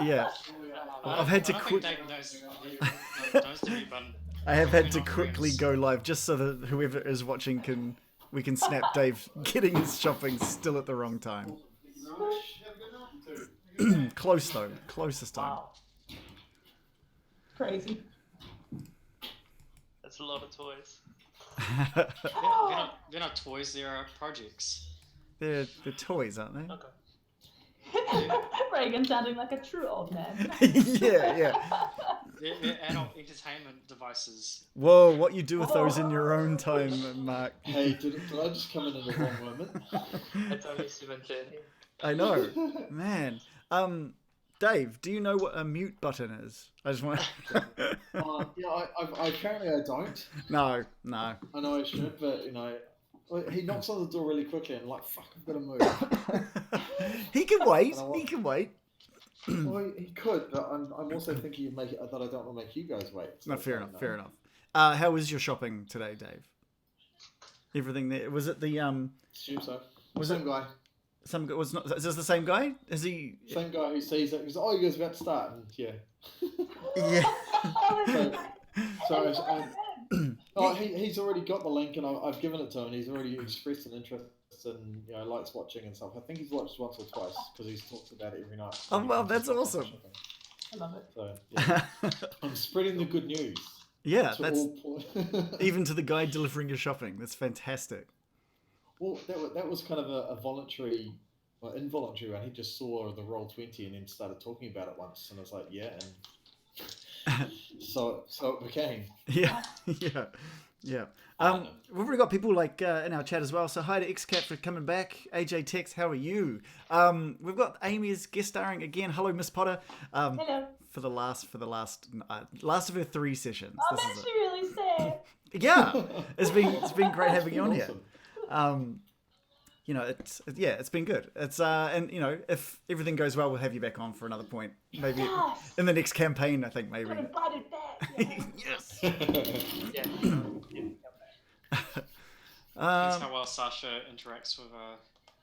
Yeah, I've had to I don't think quick. Dave knows the mute button. I have Probably had to not quickly friends. go live just so that whoever is watching we can snap Dave getting his shopping still at the wrong time. Close though, closest time. Wow. Crazy. That's a lot of toys. They're not toys. They're projects. they're toys, aren't they? Okay. Reagan sounding like a true old man. Yeah. They're adult entertainment devices. Whoa, what you do with those in your own time, Mark? Hey, did I just come in at the wrong moment? It's only 7:30. I know, man. Dave, do you know what a mute button is? I just want. Yeah, I apparently I don't. No. I know I should, but he knocks on the door really quickly and like, fuck, I've got to move. He can wait. And I want- He can wait. Well, he could, but I'm also thinking you'd make it that I don't want to make you guys wait. So No, fair I enough. know. Fair enough. How was your shopping today, Dave? Everything there. Was it the Assume so. Was Same it- guy? Some was not. Is this the same guy? Is he? Same guy who sees it. He goes, "Oh, you guys about to start?" And yeah. Yeah. So oh, he's already got the link, and I've given it to him. And he's already expressed an interest in likes watching and stuff. I think he's watched once or twice because he's talked about it every night. Oh, well, that's awesome. I love it. So yeah. I'm spreading the good news. Yeah, to that's all even to the guy delivering your shopping. That's fantastic. Well, that was kind of a voluntary, well, involuntary one. He just saw the Roll20 and then started talking about it once, and I was like, yeah, and so it became. Yeah. We've already got people like in our chat as well. So hi to XCat for coming back. AJ Tex, how are you? We've got Amy is guest starring again. Hello, Miss Potter. Hello. For the last of her 3 sessions. I'm This is actually really sad. Yeah, it's been great having you on here. Awesome. It's been good. It's and if everything goes well, we'll have you back on for another point, maybe Yes. in the next campaign. I think maybe. Got invited back. Yes. Yeah. That's how well Sasha interacts with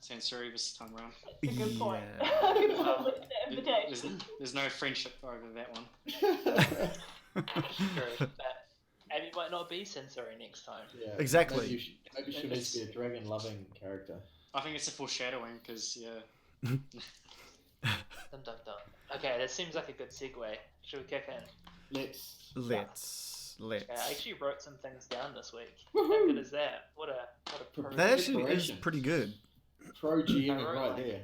Sansuri this time around. That's a good point. Yeah. I can totally get the invitation. There's no friendship over that one. True. But Abby might not be sensory next time. Yeah, Exactly. Maybe she needs to be a dragon-loving character. I think it's a foreshadowing because Dun, dun, dun. Okay, that seems like a good segue. Should we kick in? Let's. Okay, I actually wrote some things down this week. How good is that? What a pro. That actually is Preparation. pretty good. Pro GM I wrote right like- there.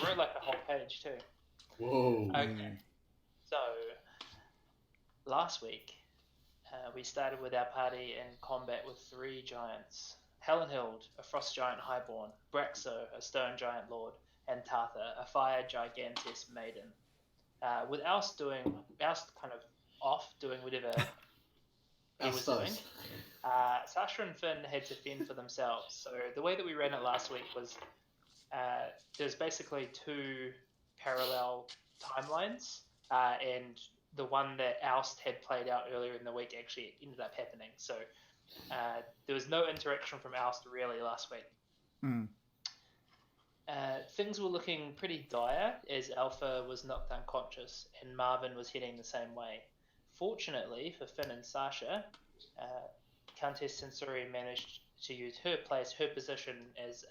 I wrote like a whole page too. Whoa. Okay. So, last week, we started with our party in combat with 3 giants. Helenhild, a frost giant highborn, Braxo, a stone giant lord, and Tartha, a fire gigantess maiden. With Oust kind of off doing whatever he was doing, Sasha and Finn had to fend for themselves. So the way that we ran it last week was there's basically 2 parallel timelines, and the one that Oust had played out earlier in the week actually ended up happening. So there was no interaction from Oust really last week. Mm. Things were looking pretty dire as Alpha was knocked unconscious and Marvin was heading the same way. Fortunately for Finn and Sasha, Countess Sensori managed to use her position as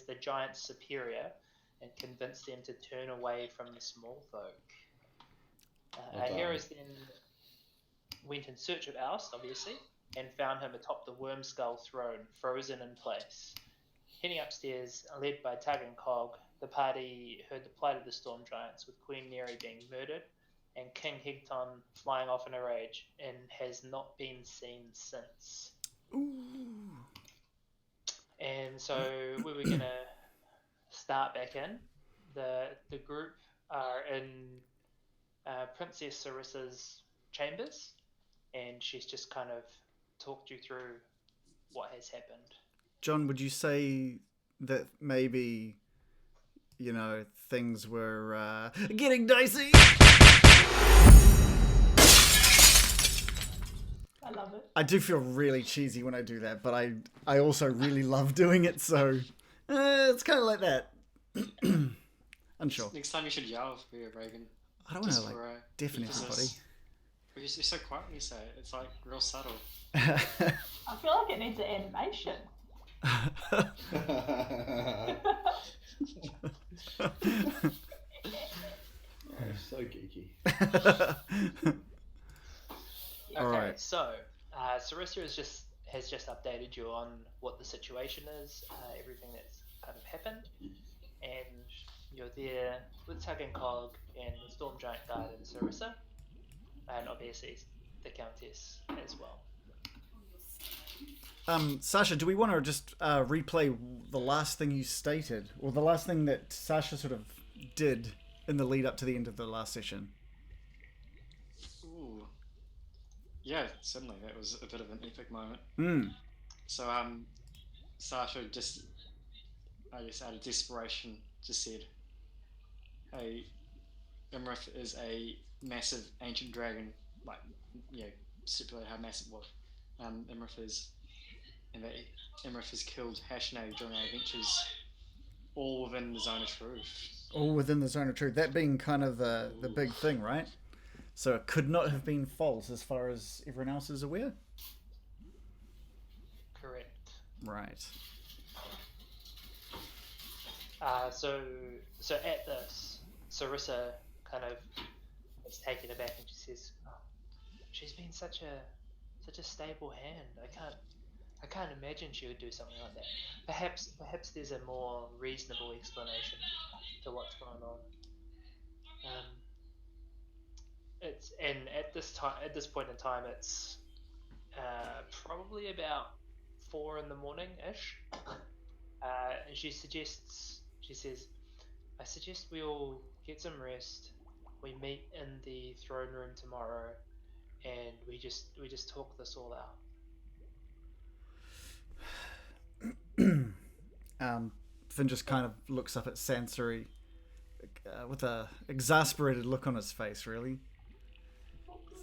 the giant's superior, and convince them to turn away from the small folk. Our heroes then went in search of Oust, obviously, and found him atop the Worm Skull throne, frozen in place. Heading upstairs, led by Tug and Cog, the party heard the plight of the Storm Giants, with Queen Neri being murdered, and King Higton flying off in a rage, and has not been seen since. Ooh. And so we were going to start back in. The group are in Princess Sarissa's chambers, and she's just kind of talked you through what has happened. John, would you say that maybe things were getting dicey? I love it. I do feel really cheesy when I do that, but I also really love doing it, so it's kind of like that. Unsure. next time you should yell for your Reagan. I don't want Just to like for deafen everybody. emphasis. You're so quiet when you say it. It's like real subtle. I feel like it needs an animation. Oh, so geeky. Okay, Alright. so Sarissa has just updated you on what the situation is, everything that's kind of happened, and you're there with Tug and Cog and the Storm Giant Guard and Sarissa, and obviously the Countess as well. Sasha, do we want to just replay the last thing you stated, or the last thing that Sasha sort of did in the lead up to the end of the last session? Ooh. Yeah, certainly. That was a bit of an epic moment. So, Sasha just, I guess, out of desperation, just said, "Hey, Imrith is a massive ancient dragon. Like, stipulate how massive what Imrith is, and that Imrith has killed Hashnag during our adventures, all within the zone of truth." All within the zone of truth. That being kind of the big thing, right? So it could not have been false as far as everyone else is aware? Correct. Right. So at this, Sarissa kind of is taken aback and she says, "Oh, she's been such a stable hand. I can't imagine she would do something like that. Perhaps there's a more reasonable explanation to what's going on." It's and at this point in time, it's probably about 4 in the morning ish. And she says, "I suggest we all get some rest. We meet in the throne room tomorrow, and we just talk this all out." Finn just kind of looks up at Sansari with a exasperated look on his face, really.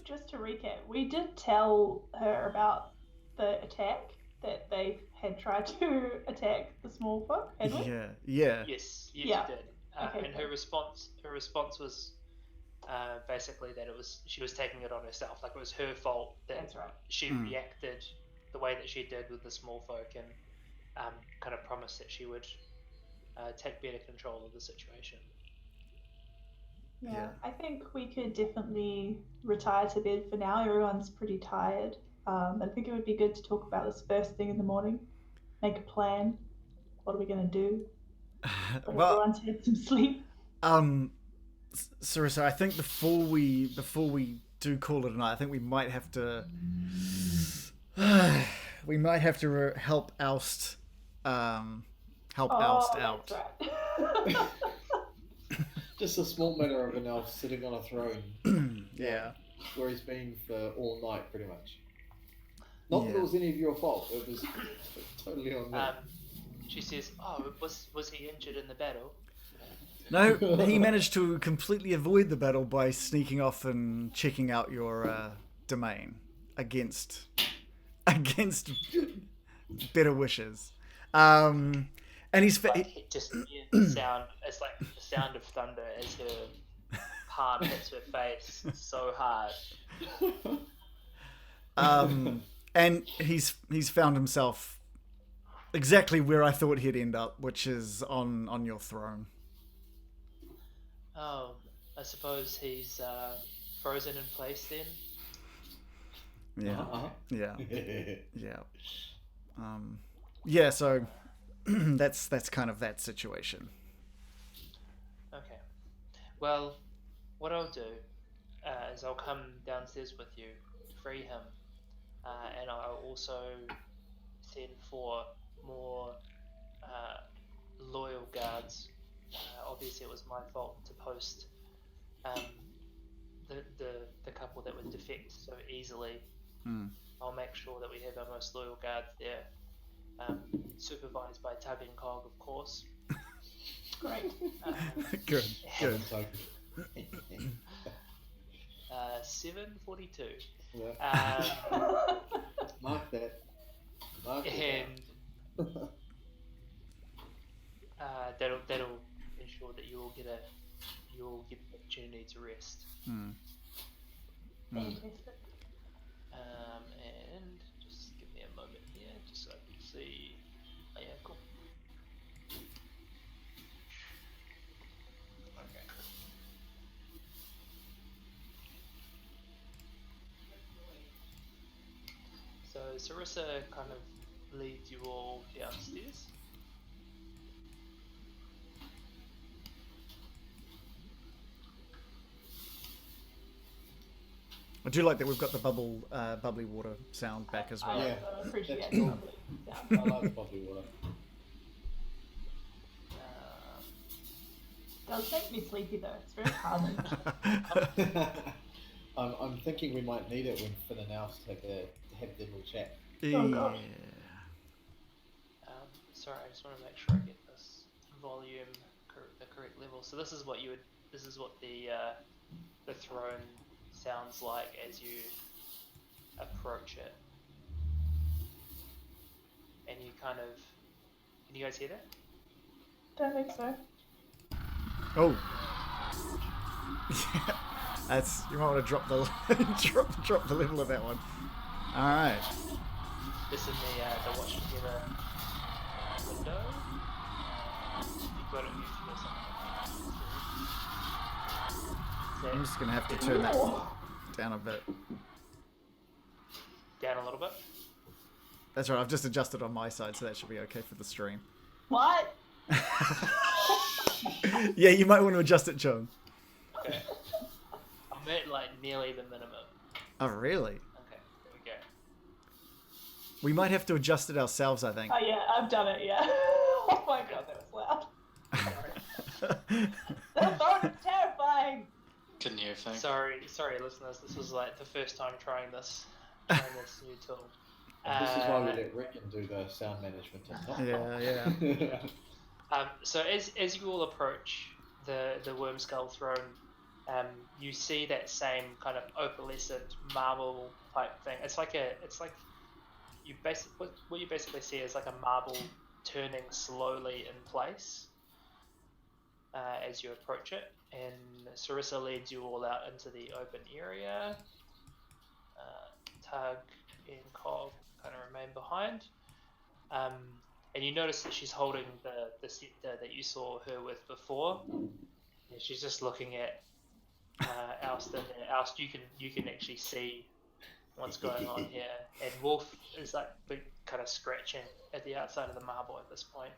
Just to recap, we did tell her about the attack, that they had tried to attack the small folk, had we? Yeah. Yes, Yeah. you did. Okay, And cool. her response was basically that she was taking it on herself, like it was her fault that That's right. she reacted the way that she did with the small folk, and kind of promised that she would take better control of the situation. Yeah, I think we could definitely retire to bed for now. Everyone's pretty tired. I think it would be good to talk about this first thing in the morning. Make a plan. What are we going to do? But Well, everyone's had some sleep. Sarissa, I think before we do call it a night, I think we might have to help oust oust out. That's right. Just a small matter of an elf sitting on a throne. Yeah. Where he's been for all night, pretty much. Not that it was any of your fault. It was totally on me. She says, "Oh, was he injured in the battle?" No, he managed to completely avoid the battle by sneaking off and checking out your domain against better wishes. And he's just the sound. It's like the sound of thunder as her palm hits her face so hard. And he's found himself exactly where I thought he'd end up, which is on your throne. Oh, I suppose he's frozen in place then. Yeah, yeah. So that's kind of that situation. Okay. Well, what I'll do is I'll come downstairs with you, free him, and I'll also send for more loyal guards. Obviously, it was my fault to post the couple that would defect so easily. I'll make sure that we have our most loyal guards there, supervised by Tug and Cog, of course. Great. Good. 7:42. Mark that. And that'll ensure that you will get you'll get the opportunity to rest. Fantastic. And just give me a moment here, just so I can see. Oh, yeah, cool. Okay. So Sarissa kind of leads you all downstairs. I do like that we've got the bubbly water sound back as well. I Yeah. also appreciate That's the cool. lovely sound. I like the bubbly water. Does make me sleepy though. It's very calming. I'm thinking we might need it when Finn and Alf have their little chat. Oh, gosh. Sorry, I just want to make sure I get this volume the correct level. So this is what you would. This is what the throne sounds like as you approach it, and you kind of. Can you guys hear that? Don't think so. Oh. That's, you might want to drop the drop the level of that one. All right. This in the watch together window. You've got it muted or something. I'm just gonna have to turn that down a bit. Down a little bit. That's right. I've just adjusted on my side, so that should be okay for the stream. What? Yeah, you might want to adjust it, John. Okay. I'm at like nearly the minimum. Oh, really? Okay, there we go. We might have to adjust it ourselves, I think. Oh yeah, I've done it. Yeah. Oh my god, that was loud. That phone is terrifying. Couldn't hear a thing. Sorry, listeners. This was like the first time trying this new tool. This is why we let Reckon do the sound management and not Yeah. So as you all approach the Worm Skull throne, you see that same kind of opalescent marble type thing. It's like you basically see is like a marble turning slowly in place as you approach it, and Sarissa leads you all out into the open area. Tug and Cobb kind of remain behind. And you notice that she's holding the scepter that you saw her with before. And she's just looking at Alston. Alst, you can actually see what's going on here. And Wolf is like kind of scratching at the outside of the marble at this point.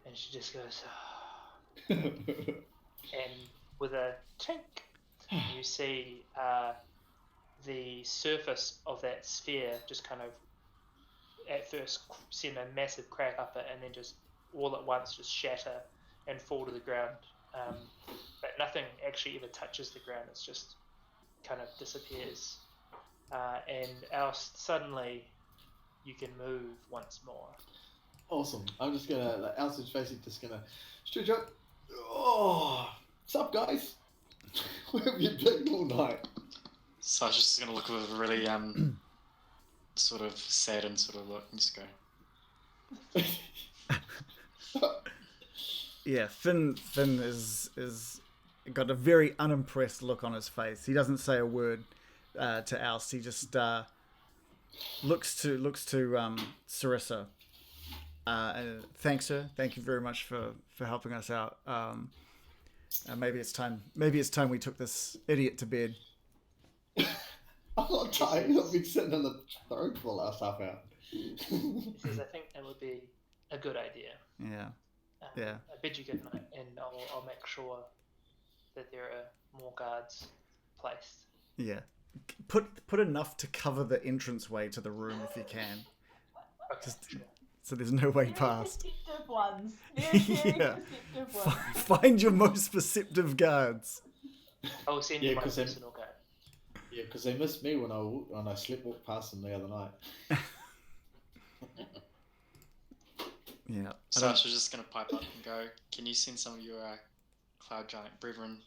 And she just goes, and with a tink, you see the surface of that sphere just kind of at first send a massive crack up it, and then just all at once just shatter and fall to the ground. But nothing actually ever touches the ground. It's just kind of disappears. And suddenly you can move once more. Awesome. I'm just gonna. Alston's basically just gonna stretch up. Oh, what's up, guys? Where have you been all night? Sasha's just gonna look with a really sort of sad and sort of look and just go. Yeah, Finn is got a very unimpressed look on his face. He doesn't say a word to Alst. He just looks to Sarissa and thanks her. Thank you very much for helping us out. Maybe it's time we took this idiot to bed. I'm not tired. I've been sitting on the throne for the last half hour. He says, I think that would be a good idea. Yeah. Yeah. I bid you good night, and I'll make sure that there are more guards placed. Yeah. Put enough to cover the entranceway to the room if you can. Okay, sure. So there's no way Very past. perceptive ones. Very Yeah. perceptive ones. Find your most perceptive guards. I will send Yeah, you my 'cause I'm- personal guard. Yeah, because they missed me when I sleepwalked past them the other night. Yeah. Sasha's just gonna pipe up and go, can you send some of your cloud giant brethren,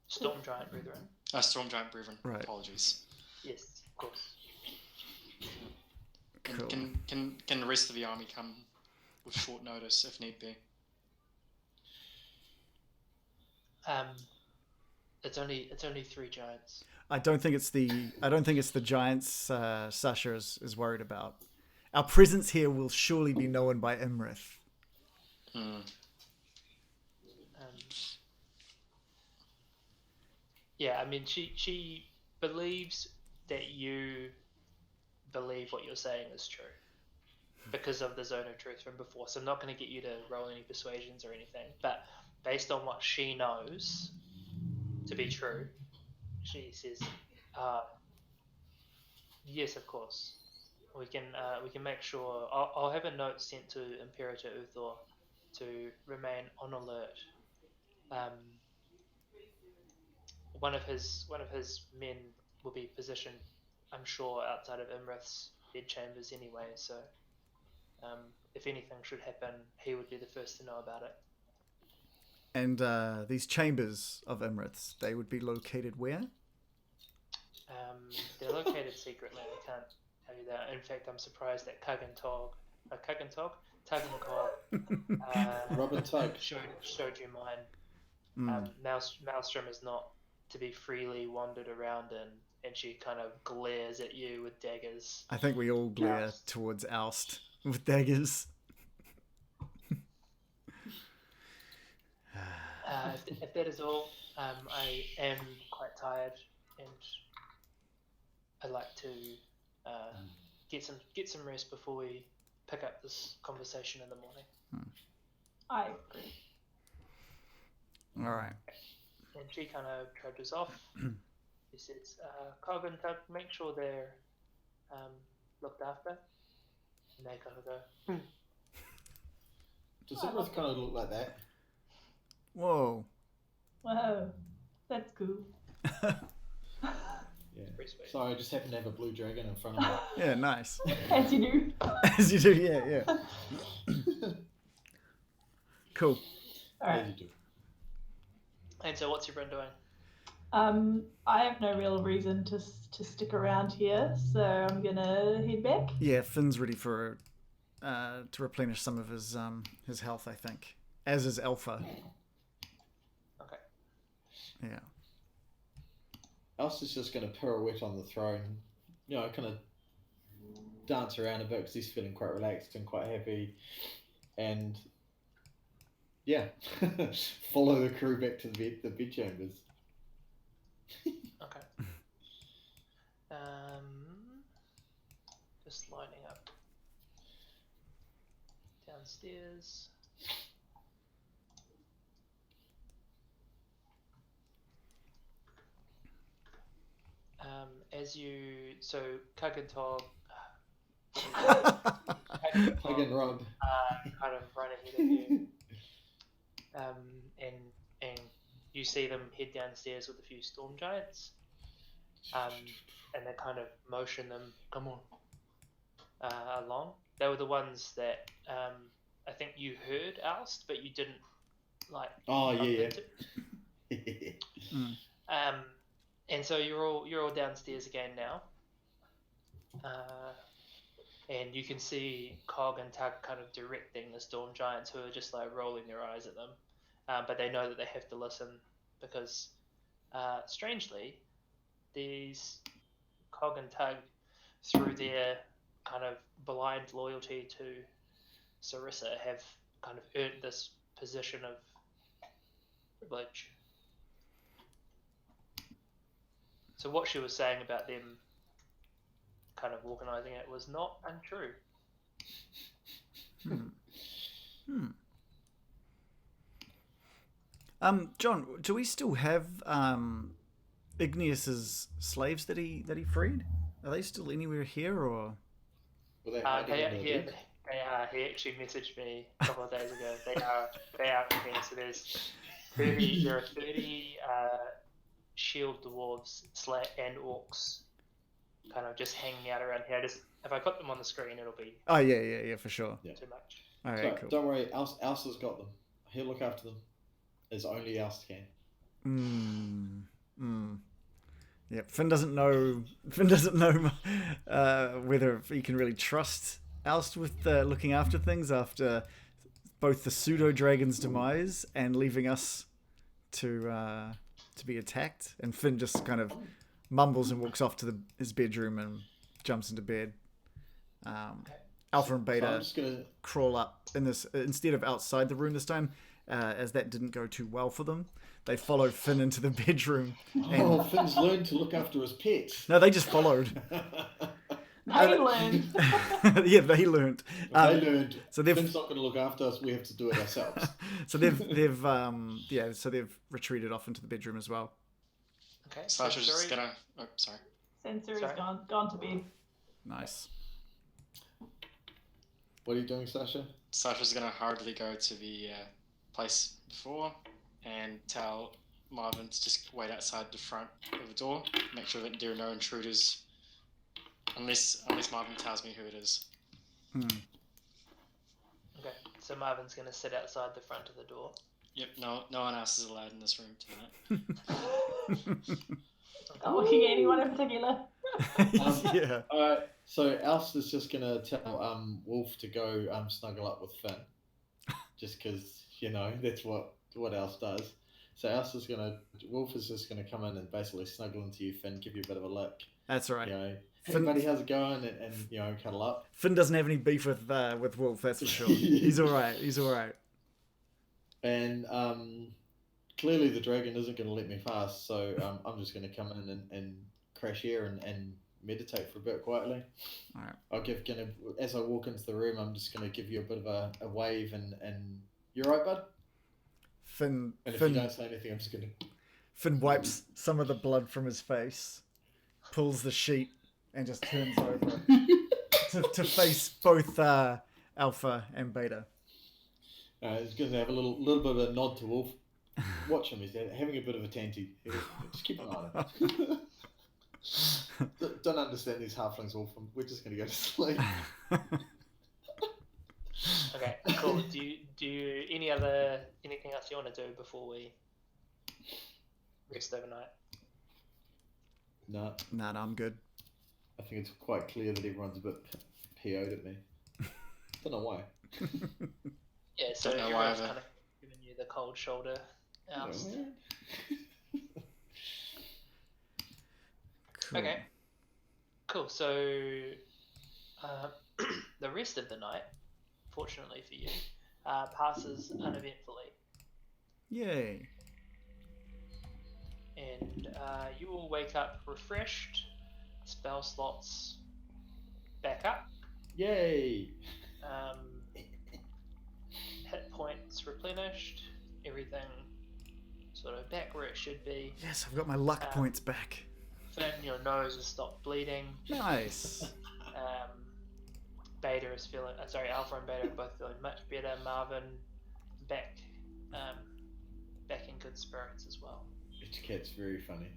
Storm Giant Brethren. storm giant brethren, Right. apologies. Yes, of course. Cool. Can the rest of the army come with short notice if need be? It's only 3 giants. I don't think it's the giants Sasha is worried about. Our presence here will surely be known by Imrith. Yeah, I mean, she believes that you believe what you're saying is true because of the zone of truth from before. So I'm not going to get you to roll any persuasions or anything, but based on what she knows to be true, she says, yes, of course. We can make sure. I'll have a note sent to Imperator Uthor to remain on alert. One of his men will be positioned, I'm sure, outside of Imrith's bedchambers anyway. So, if anything should happen, he would be the first to know about it. And these chambers of Imrith's, they would be located where? They're located secretly. I can't tell you that. In fact, I'm surprised that Tug and Cog, Robin Tug showed you mine. Maelstrom is not to be freely wandered around in, and she kind of glares at you with daggers. I think we all glare towards Oust with daggers. If that is all, I am quite tired, and I'd like to get some rest before we pick up this conversation in the morning. I agree. All right. And she kind of trudges off. She says, Cog and Tug, make sure they're looked after. And they kind of go, Does Imrith kind of look like that? Whoa. Whoa, that's cool. Yeah. Sorry, I just happen to have a blue dragon in front of me. Yeah, nice. As you do. As you do, yeah. Cool. All right. As you do. And so what's everyone doing? I have no real reason to stick around here, so I'm gonna head back. Yeah, Finn's ready for to replenish some of his health, I think. As is Alpha. Okay. Yeah. Else is just going to pirouette on the throne, kind of dance around a bit because he's feeling quite relaxed and quite happy, and yeah, follow the crew back to the bed chambers. Okay. Just lining up downstairs. Cug and Tog, Hug and Rod, kind of run ahead of you, and you see them head downstairs with a few storm giants, and they kind of motion them, come on, along. They were the ones that I think you heard Oust, but you didn't like. Oh yeah. And so you're all downstairs again now, and you can see Cog and Tug kind of directing the storm giants, who are just like rolling their eyes at them, but they know that they have to listen because, strangely, these Cog and Tug, through their kind of blind loyalty to Sarissa, have kind of earned this position of privilege. So what she was saying about them kind of organising it was not untrue. John, do we still have Igneous's slaves that he freed? Are they still anywhere here, or? They are. He actually messaged me a couple of days ago. They are here. So there are 30 shield dwarves and orcs kind of just hanging out around here. If I put them on the screen, it'll be yeah, for sure. Yeah. Too much. All right, cool. Don't worry, Oust has got them. He'll look after them as only Oust can. Yeah, Finn doesn't know whether he can really trust Oust with looking after things after both the pseudo dragon's demise and leaving us to be attacked, and Finn just kind of mumbles and walks off to his bedroom and jumps into bed. Alpha and Beta crawl up in this instead of outside the room this time, as that didn't go too well for them. They followed Finn into the bedroom. And Finn's learned to look after his pets. No, they just followed. They learned. Yeah, they learned. They learned. So Finn's not going to look after us. We have to do it ourselves. So they've retreated off into the bedroom as well. Okay. Sasha's just gonna. Oh, sorry. Sensory's gone to bed. Nice. What are you doing, Sasha? Sasha's gonna hurriedly go to the place before and tell Marvin to just wait outside the front of the door. Make sure that there are no intruders. Unless Marvin tells me who it is. Okay, so Marvin's going to sit outside the front of the door. Yep, no one else is allowed in this room tonight. Not looking at anyone in particular. Yeah. Alright, so Alst is just going to tell Wolf to go snuggle up with Finn. Just because, that's what Alst does. So Wolf is just going to come in and basically snuggle into you, Finn, give you a bit of a lick. That's right. Hey buddy, how's it going? And cuddle up. Finn doesn't have any beef with Wolf, that's for sure. He's alright. And clearly the dragon isn't going to let me pass, so I'm just going to come in and crash here and meditate for a bit quietly. Alright. As I walk into the room, I'm just going to give you a bit of a wave and you alright, bud? Finn. And if you don't say anything, I'm just going to... Finn wipes some of the blood from his face, pulls the sheet, and just turns over to face both Alpha and Beta. He's going to have a little bit of a nod to Wolf. Watch him, he's having a bit of a tanty. Just keep an eye on him. Don't understand these halflings, Wolf. We're just going to go to sleep. Okay, cool. Do you anything else you want to do before we rest overnight? No, I'm good. I think it's quite clear that everyone's a bit PO'd at me. Don't know why. Yeah, so everyone's kind of giving you the cold shoulder. Cool. Okay. Cool. So the rest of the night, fortunately for you, passes uneventfully. Yay. And you will wake up refreshed, spell slots back up. Yay! Hit points replenished, everything sort of back where it should be. Yes, I've got my luck points back. Finn, your nose has stopped bleeding. Nice. Beta is feeling, Alpha and Beta are both feeling much better. Marvin back in good spirits as well. Each cat's very funny.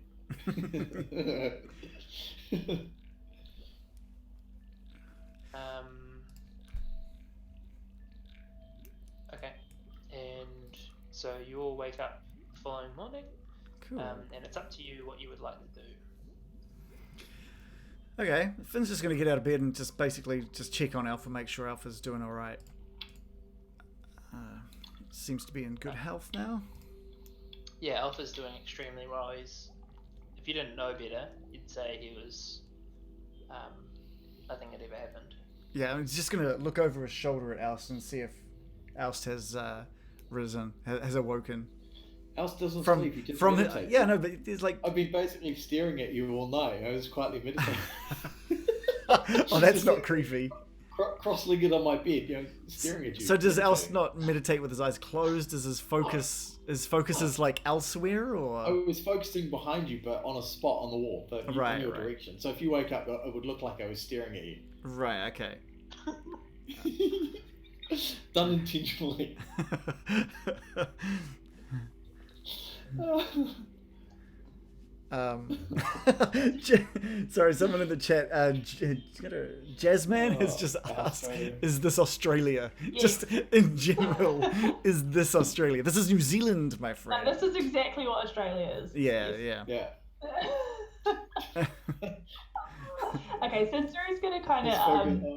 Okay, and so you all wake up the following morning. Cool. And it's up to you what you would like to do. Okay, Finn's just going to get out of bed and just basically check on Alpha, make sure Alpha's doing all right. Seems to be in good health now. Yeah, Alpha's doing extremely well. If you didn't know better, you'd say he was. Nothing had ever happened. Yeah, I'm just going to look over his shoulder at Alst and see if Alst has risen, has awoken. Alst doesn't sleep, he just meditates. Yeah, no, but it's like... I've been basically staring at you all night. I was quietly meditating. Oh, that's not creepy. Cross-legged on my bed, staring at you. So does Alst not meditate with his eyes closed? Does his focus is like elsewhere, or? I was focusing behind you, but on a spot on the wall, but in your direction. So if you wake up, it would look like I was staring at you. Right. Okay. Done intentionally. Sorry, someone in the chat, Jazzman has just asked, is this Australia? Yes. Just in general, is this Australia? This is New Zealand, my friend. No, this is exactly what Australia is. Yeah. Okay, so Suri's going to kind of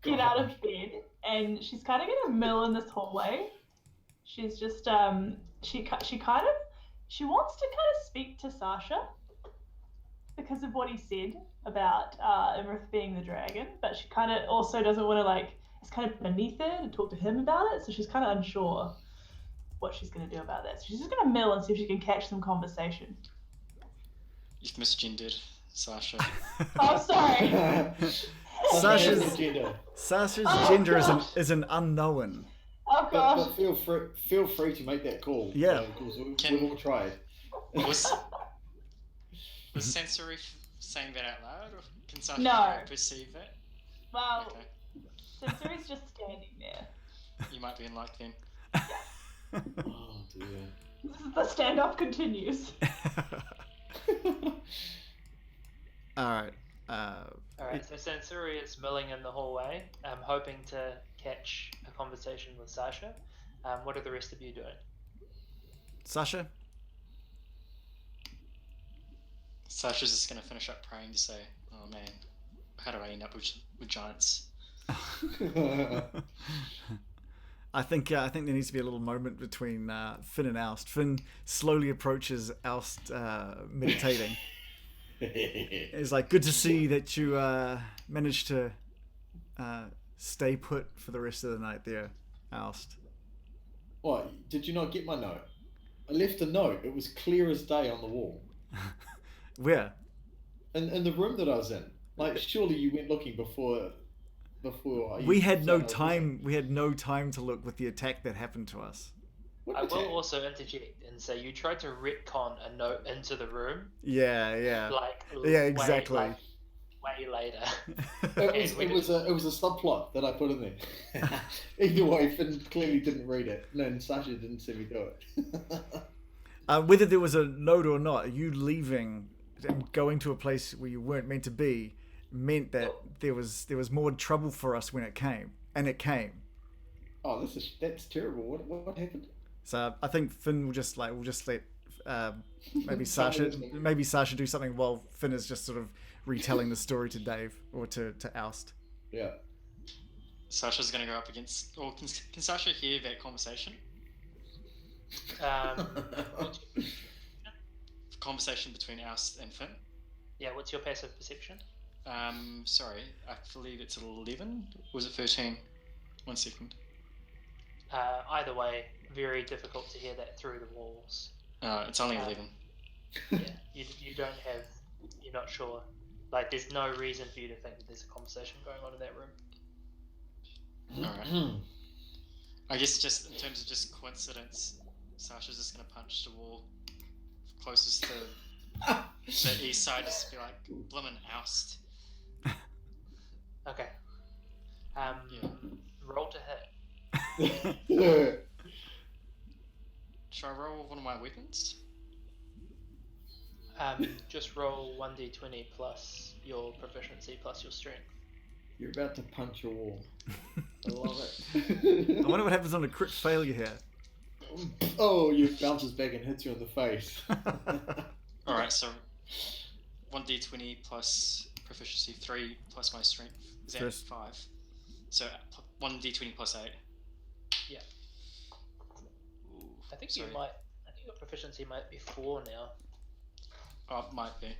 get out of bed, and she's kind of going to mill in this hallway. She's just, she kind of she wants to kind of speak to Sasha because of what he said about Imrith being the dragon, but she kind of also doesn't want to, like, it's kind of beneath her to talk to him about it, so she's kind of unsure what she's going to do about that. So she's just going to mill and see if she can catch some conversation. You've misgendered Sasha. Oh, sorry. Sasha's gender is an unknown. Oh gosh. But feel free to make that call. Yeah. Because we've all tried. Was Sensory saying that out loud, or can Sasha No. perceive it? Well, Okay. Sensory's just standing there. You might be in luck then. Oh dear. The standoff continues. Alright. Alright, so Sansuri is milling in the hallway, hoping to catch a conversation with Sasha. What are the rest of you doing? Sasha? Sasha's just going to finish up praying to say, oh man, how do I end up with giants? I think there needs to be a little moment between Finn and Oust. Finn slowly approaches Oust meditating. It's like, good to see that you managed to stay put for the rest of the night there, Oust. What? Did you not get my note? I left a note. It was clear as day on the wall. Where? In the room that I was in. Like, surely you went looking before. We had no time. We had no time to look with the attack that happened to us. What I attack? will also interject and say you tried to retcon a note into the room. Yeah. Like Yeah, exactly. Way later. It was a subplot that I put in there. Either way, Finn clearly didn't read it. No, and Sasha didn't see me do it. Whether there was a note or not, you leaving and going to a place where you weren't meant to be meant that there was more trouble for us when it came, and it came. Oh, that's terrible. What happened? So I think Finn will just let maybe Sasha do something while Finn is just sort of retelling the story to Dave or to Oust. Yeah. Sasha's going to go up against... Or can Sasha hear that conversation? Conversation between Oust and Finn? Yeah, what's your passive perception? Sorry, I believe it's 11. Was it 13? 1 second. Either way, very difficult to hear that through the walls. It's only 11. Yeah, you don't have... You're not sure. Like, there's no reason for you to think that there's a conversation going on in that room. Alright. I guess just in terms of just coincidence, Sasha's just going to punch the wall closest to the east side, just be like, bloomin' Oust. Okay. Yeah. Roll to hit. Should I roll one of my weapons? Just roll 1d20 plus your proficiency plus your strength. You're about to punch a wall. I love it. I wonder what happens on a crit failure here. Oh, you bounces back and hits you in the face. Alright, so 1d20 plus proficiency 3 plus my strength is that 5. So 1d20 plus 8. Yeah. Ooh, I think sorry. I think your proficiency might be 4 now. Oh, it might be.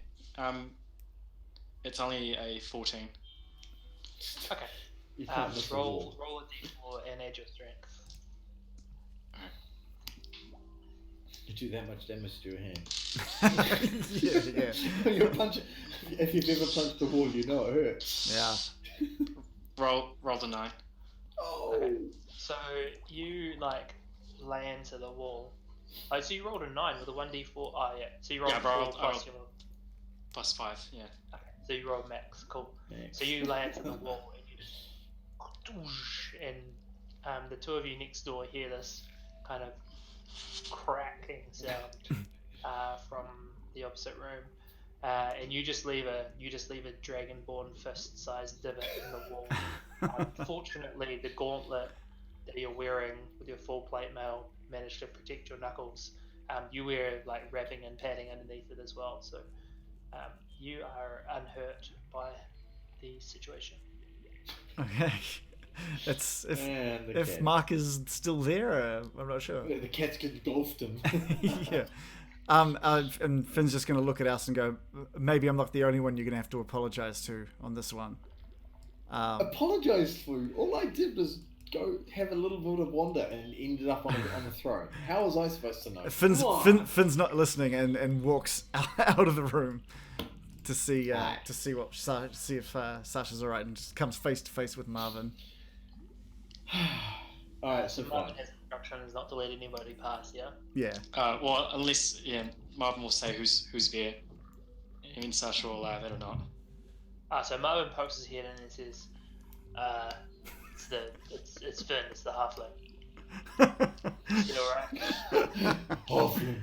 It's only a 14. Okay. You can't miss the wall. Roll a d4 and add your strength. You do that much damage to your hand. yeah. You're punching. If you've ever punched the wall, you know it hurts. Yeah. Roll the 9. Oh. Okay. So you lay into the wall. Oh, so you rolled a 9 with a 1d4. Oh yeah. So you rolled Yeah, 4 I rolled plus your. Plus 5, yeah. Okay. So you rolled max. Cool. Max. So you lay into the wall and you just, and the two of you next door hear this kind of cracking sound from the opposite room, and you just leave a dragonborn fist-sized divot in the wall. Fortunately, the gauntlet that you're wearing with your full plate mail managed to protect your knuckles. You wear wrapping and padding underneath it as well, so you are unhurt by the situation. Okay. That's if cat. Mark is still there. I'm not sure. The cat's engulfed him. Yeah. And Finn's just going to look at us and go, maybe I'm not the only one you're going to have to apologize to on this one. Apologise for? All I did was go have a little bit of wander and ended up on the throne. How was I supposed to know? Finn's not listening and walks out of the room to see if Sasha's all right, and just comes face to face with Marvin. All right, so Marvin has instructions not to let anybody pass. Yeah. Yeah. Well, unless Marvin will say who's there. I mean, Sasha will allow that or not. So Marvin pokes his head in and says, it's Finn, it's the halfling. You alright? Halfling.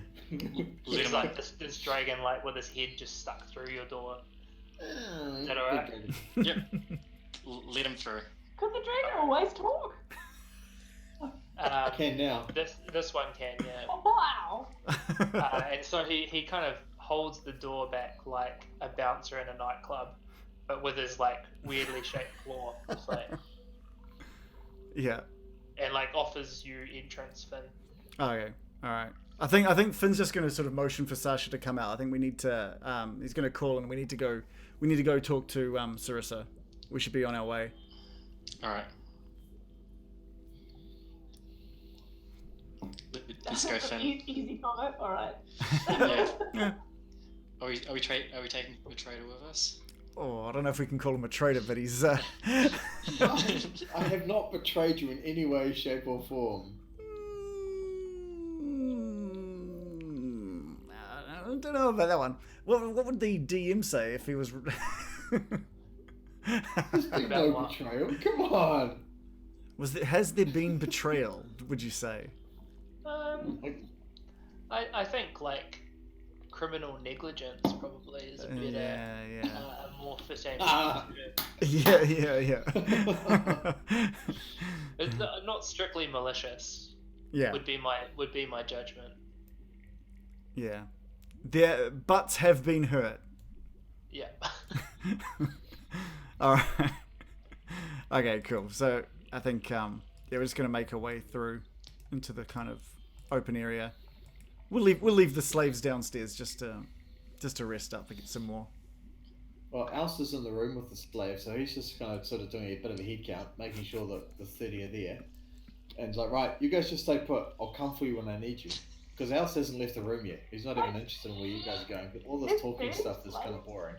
He's like this dragon, like with his head just stuck through your door. Is that alright? Yep. Let him through. Could the dragon always talk? I can now. This one can, yeah. Oh, wow. And so he kind of holds the door back like a bouncer in a nightclub, but with his like weirdly shaped claw. It's like, yeah. And like offers you entrance, Finn. Okay. All right. I think Finn's just going to sort of motion for Sasha to come out. I think we need to. He's going to call, and we need to go talk to Sarissa. We should be on our way. All right. Let's go, Finn. Easy comment. All right. Yeah. Are we taking the traitor with us? Oh, I don't know if we can call him a traitor, but he's. I have not betrayed you in any way, shape, or form. I don't know about that one. What would the DM say if he was? There's been no betrayal. Come on. Has there been betrayal? Would you say? I think like criminal negligence probably is a better, a more fitting. Yeah. It's not strictly malicious. Yeah. Would be my judgment. Yeah. Their butts have been hurt. Yeah. All right. Okay, cool. So I think we're just gonna make our way through into the kind of open area. We'll leave the slaves downstairs just to rest up and get some more. Well, Alistair's in the room with the slaves, so he's just kind of sort of doing a bit of a head count, making sure that the 30 are there. And he's like, right, you guys just stay put. I'll come for you when I need you. Because Alistair hasn't left the room yet. He's not even interested in where you guys are going. But all this talking stuff is kind of boring.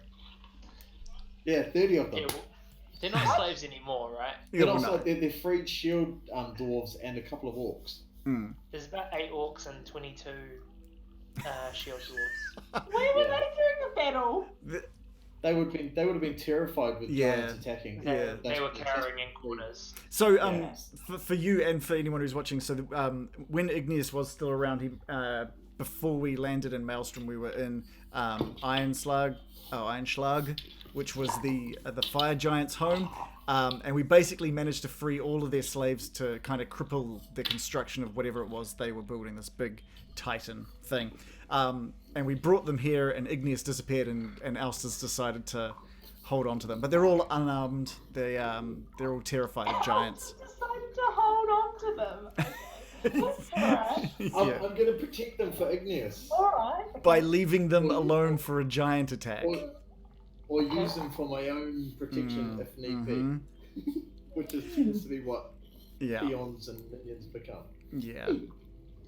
Yeah, 30 of them. Yeah, well, they're not slaves anymore, right? But also, they're freed shield dwarves and a couple of orcs. Mm. There's about 8 orcs and 22 shield dwarves. Where were they during the battle? They would have been terrified with giants attacking. They were cowering in corners. So for you and for anyone who's watching, so when Igneous was still around, he before we landed in Maelstrom, we were in Ironschlag, which was the fire giant's home. And we basically managed to free all of their slaves to kind of cripple the construction of whatever it was they were building, this big Titan thing. And we brought them here, and Igneous disappeared, and Alster's decided to hold on to them. But they're all unarmed. They're all terrified of giants. Decided to hold on to them. Okay. Alright. I'm going to protect them for Igneous. Alright. Okay. By leaving them alone for a giant attack. Or use them for my own protection if need be. Which tends to be what peons and minions become. Yeah.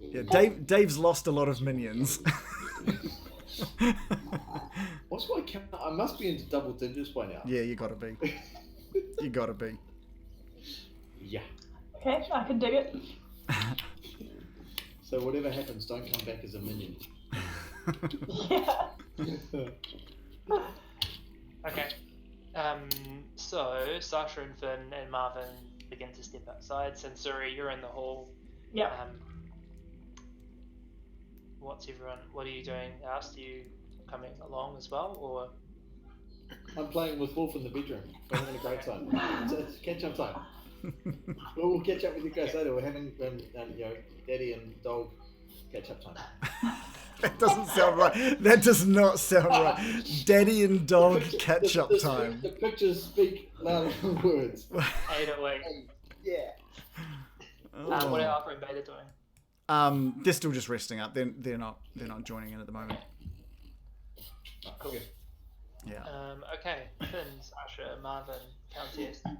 Yeah, Dave's lost a lot of minions. What's my count? I must be into double digits by now. Yeah, you gotta be. You gotta be. Yeah. Okay, I can dig it. So whatever happens, don't come back as a minion. Yeah. Okay. So Sasha and Finn and Marvin begin to step outside. Sensuri, you're in the hall. Yeah. What are you doing? Are you coming along as well, or? I'm playing with Wolf in the bedroom. We're having a great time. It's catch-up time. We'll catch up with you guys later. We're having, daddy and dog catch-up time. That doesn't sound right. That does not sound right. Daddy and dog catch-up time. The pictures speak louder than words. 808. Yeah. What are Alpha and Beta doing? They're still just resting up. They're not joining in at the moment. Cool. Okay. Yeah. Okay, Finn, Sasha, Marvin, Countess, they're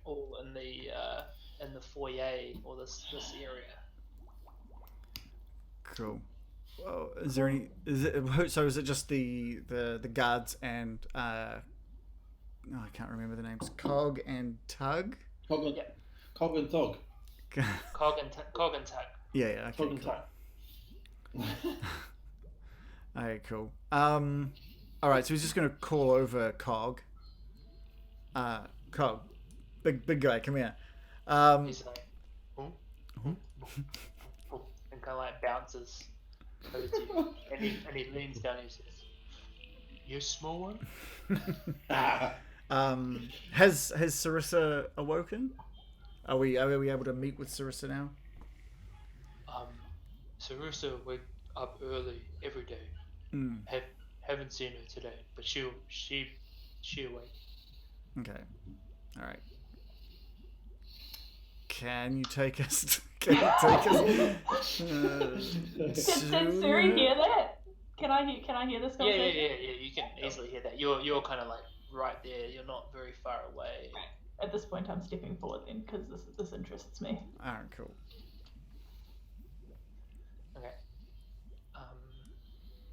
all in the foyer or this area. Cool. Well, is there any? Is it just the guards and I can't remember the names. Cog and Tug. Cog and Thog. Cog and Tug. Yeah. Okay. Cog and Cool. Tug. Okay. Cool. All right. So he's just gonna call over Cog. Cog, big guy, come here. He's like, and kind of like bounces over to you, and he leans down and he says, "You small one." Has Sarissa awoken? Are we able to meet with Sarissa now? Sarissa wake up early every day. Haven't seen her today, but she awake. Okay. All right. Can you take us? Can you take us? Can Suri hear that? Can I hear this conversation? Yeah. You can easily hear that. You're kind of like right there. You're not very far away. At this point, I'm stepping forward then because this interests me. All right, cool. Okay.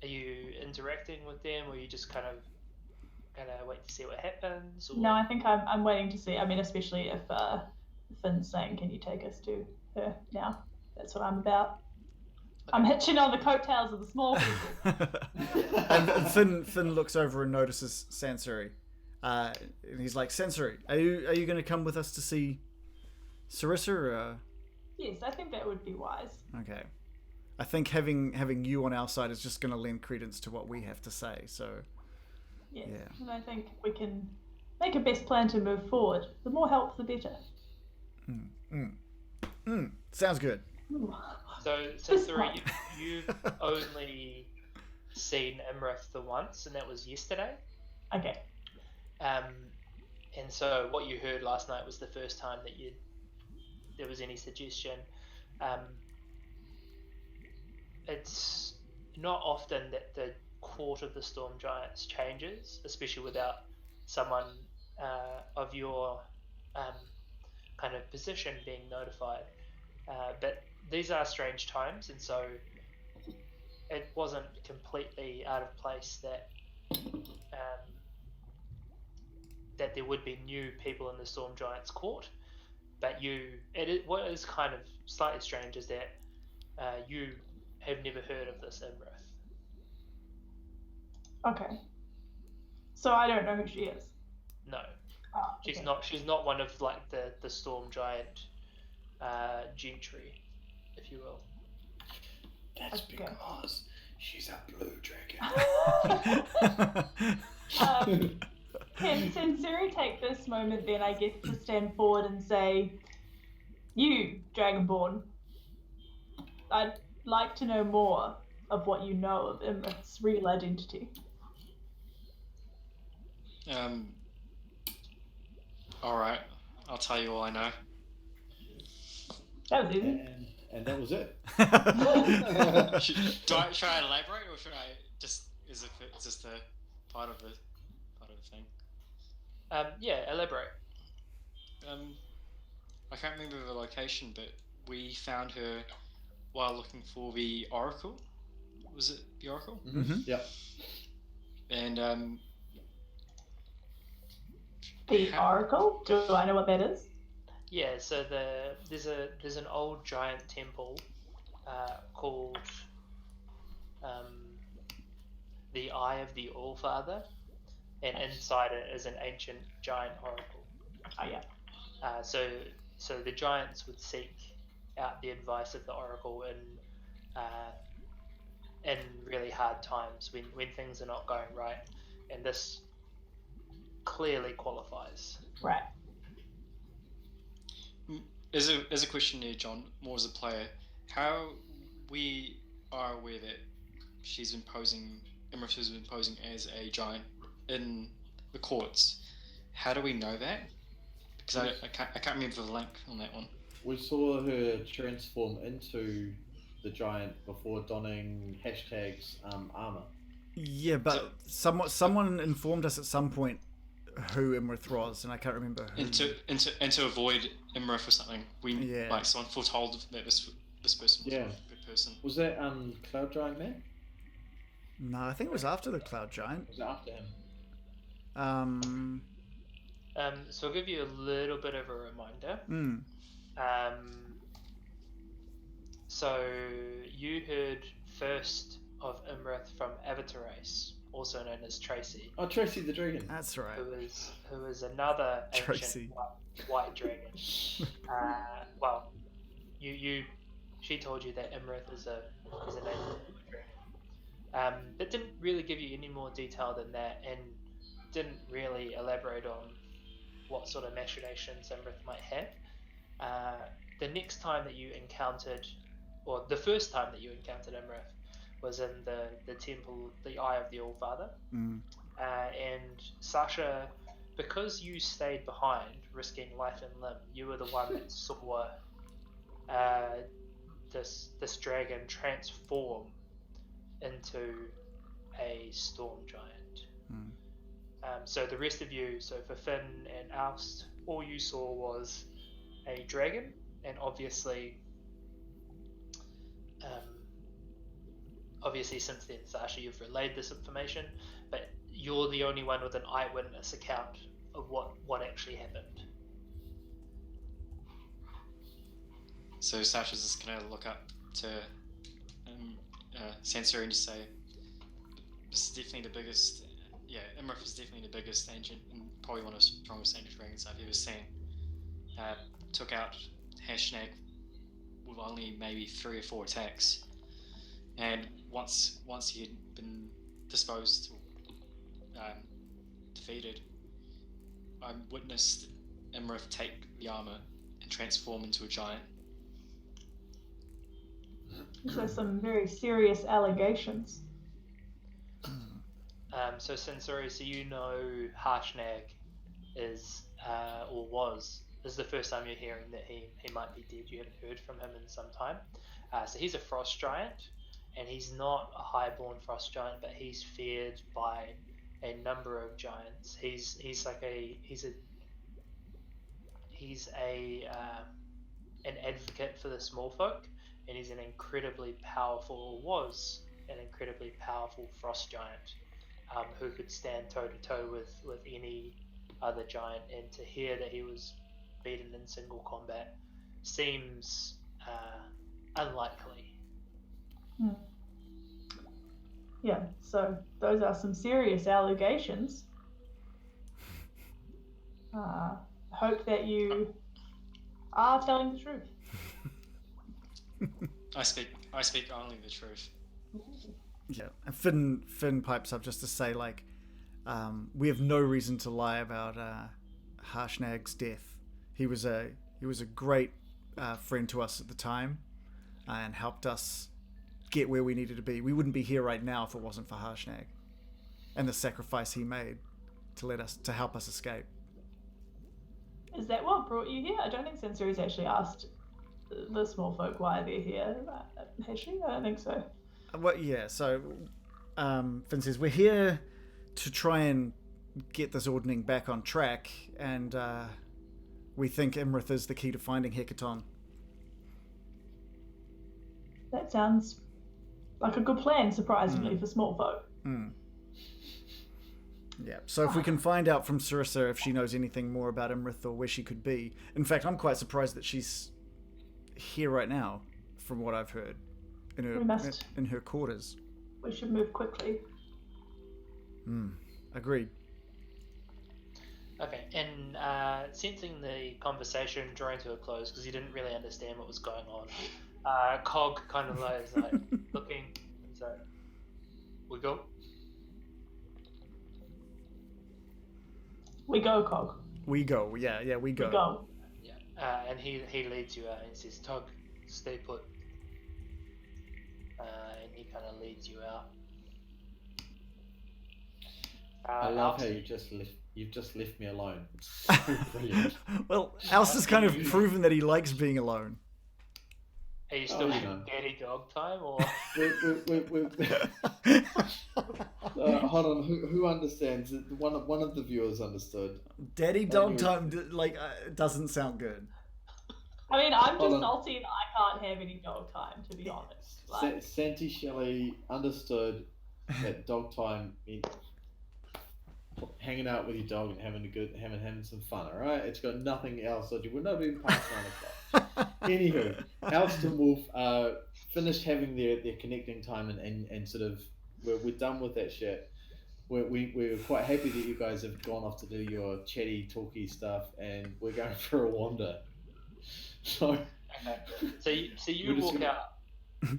Are you interacting with them, or are you just kind of gonna wait to see what happens? Or... No, I think I'm waiting to see. I mean, especially if Finn's saying, "Can you take us to her now?" That's what I'm about. Okay. I'm hitching on the coattails of the small people. and Finn looks over and notices Sansuri. And he's like, "Sansuri, are you going to come with us to see Sarissa?" Or, Yes, I think that would be wise. Okay. I think having you on our side is just going to lend credence to what we have to say. So. Yes, yeah. And I think we can make a best plan to move forward. The more help, the better. Sounds good. So Sansuri, you've only seen Imrith the once, and that was yesterday. Okay. And so what you heard last night was the first time that there was any suggestion. It's not often that the court of the Storm Giants changes, especially without someone of your kind of position being notified. But these are strange times, and so it wasn't completely out of place that that there would be new people in the Storm Giants court. But what is kind of slightly strange is that you have never heard of this Imrith. Okay. So I don't know who she is. No. Oh, okay. She's not one of like the Storm Giant gentry, if you will. That's because she's a blue dragon. Can Sansuri take this moment then, I guess, to stand forward and say, "You, Dragonborn, I'd like to know more of what you know of Imrith's real identity." Alright, I'll tell you all I know. That was easy. And that was it. Should I elaborate, or should I just, is it just a part of the thing? Yeah, elaborate. I can't remember the location, but we found her while looking for the Oracle. Was it the Oracle? Mm-hmm. Yeah. And the Oracle? Do I know what that is? Yeah, so there's an old giant temple called the Eye of the Allfather, and inside it is an ancient giant oracle. Oh yeah. So the giants would seek out the advice of the oracle in really hard times when things are not going right, and this clearly qualifies. Right. As a question here, John, more as a player, how we are aware that Imrith is imposing as a giant in the courts. How do we know that? Because I can't remember the link on that one. we saw her transform into the giant before donning #'s armor. Yeah, but someone informed us at some point who Imrith was, and I can't remember who. And to avoid Imrith or something, like someone foretold that this person was a good person. Was that Cloud Giant Man? No, I think it was after the Cloud Giant. Was it after him? So I'll give you a little bit of a reminder. So you heard first of Imrith from Avatares, also known as Tracy. Oh, Tracy the Dragon. That's right. Who is another ancient white dragon. Well, she told you that Imrith is an ancient white dragon. But didn't really give you any more detail than that, and didn't really elaborate on what sort of machinations Imrith might have. The next time that you encountered, or the first time that you encountered Imrith, was in the temple, the Eye of the All-Father. And Sasha, because you stayed behind, risking life and limb, you were the one that saw this dragon transform into a storm giant. So the rest of you, so for Finn and Oust, all you saw was a dragon, and obviously since then, Sasha, you've relayed this information, but you're the only one with an eyewitness account of what actually happened. So Sasha's just gonna look up to Sansuri and just say, "This is definitely the biggest. Yeah, Imrith is definitely the biggest ancient and probably one of the strongest ancient dragons I've ever seen. Took out Hashnag with only maybe 3 or 4 attacks, and once he had been disposed or defeated, I witnessed Imrith take the armor and transform into a giant." So some very serious allegations. So Sansuri, so you know Harshnag is this is the first time you're hearing that he might be dead. You haven't heard from him in some time. So he's a frost giant, and he's not a highborn frost giant, but he's feared by a number of giants. He's an advocate for the small folk, and he's an incredibly powerful, or was an incredibly powerful frost giant, who could stand toe to toe with any other giant. And to hear that he was beaten in single combat seems unlikely. Yeah, so those are some serious allegations. Hope that you are telling the truth. I speak only the truth. Yeah, and Finn pipes up just to say, like, we have no reason to lie about Harshnag's death. He was a great friend to us at the time, and helped us get where we needed to be. We wouldn't be here right now if it wasn't for Harshnag and the sacrifice he made to help us escape. Is that what brought you here? I don't think Sansuri's actually asked the small folk why they're here. Has she? I don't think so. Well, yeah, so Finn says, we're here to try and get this ordning back on track, and we think Imrith is the key to finding Hecaton. That sounds like a good plan, surprisingly, for small folk. Yeah, so if we can find out from Sarissa if she knows anything more about Imrith or where she could be. In fact, I'm quite surprised that she's here right now, from what I've heard, in her quarters. We should move quickly. Agreed. Okay, and sensing the conversation drawing to a close, because he didn't really understand what was going on, Cog kind of like looking, and so we go. We go, Cog. We go. Yeah, we go. We go. Yeah, and he leads you out and says, "Tug, stay put." And he kind of leads you out. I love how you just You've just left me alone. It's so brilliant. Well, Alistair's kind of proven that he likes being alone. Are you still having daddy dog time, or? Hold on. Who understands? One of the viewers understood. Daddy dog time, doesn't sound good. I mean, I'm just salty that I can't have any dog time, to be honest. Like... Santi Shelley understood that dog time meant hanging out with your dog and having some fun. All right, it's got nothing else. So we're not even past 9 o'clock. Anywho, Alistair and Wolf finished having their connecting time and sort of we're done with that shit. We're quite happy that you guys have gone off to do your chatty, talky stuff, and we're going for a wander. So, okay. So you walk out.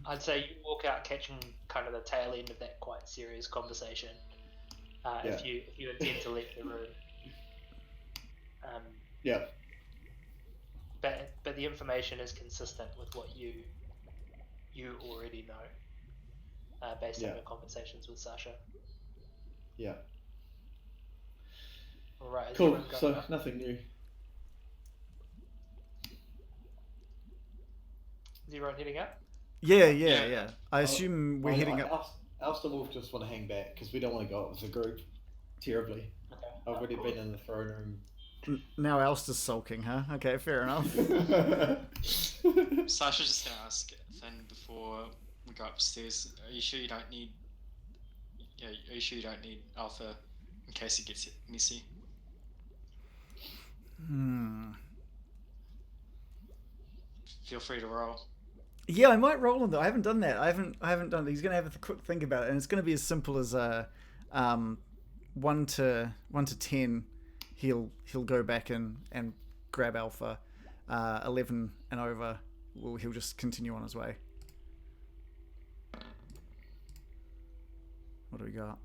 I'd say you walk out catching kind of the tail end of that quite serious conversation. If you intend to leave the room. Yeah. But the information is consistent with what you already know, based on your conversations with Sasha. Yeah. All right. Cool. So nothing new. Is everyone heading up? Yeah. I assume we're heading up. Alistair Wolf just want to hang back because we don't want to go up as a group terribly. Okay. I've already been in the throne room. Now Alistair's sulking, huh? Okay, fair enough. Sasha's just going to ask Finn before we go upstairs. Are you sure you don't need? Yeah, are you sure you don't need Alpha in case it gets messy? Feel free to roll. Yeah, I might roll on that. I haven't done that. I haven't done it. He's gonna have a quick think about it, and it's gonna be as simple as 1 to 10. He'll go back and grab Alpha. 11 and over, he'll just continue on his way. What do we got?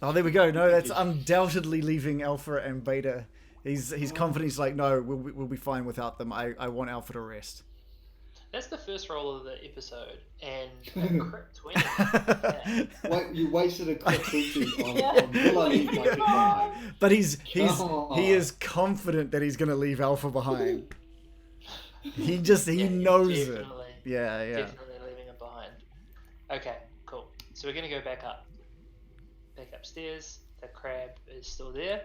Oh, there we go. No, that's undoubtedly leaving Alpha and Beta. He's confident. He's like, no, we'll be fine without them. I want Alpha to rest. That's the first roll of the episode, and a crit 20. Yeah. You wasted a crit 20 on Villa. But he is confident that he's going to leave Alpha behind. He knows it. Yeah. Definitely leaving it behind. Okay, cool. So we're going to go back upstairs. The crab is still there.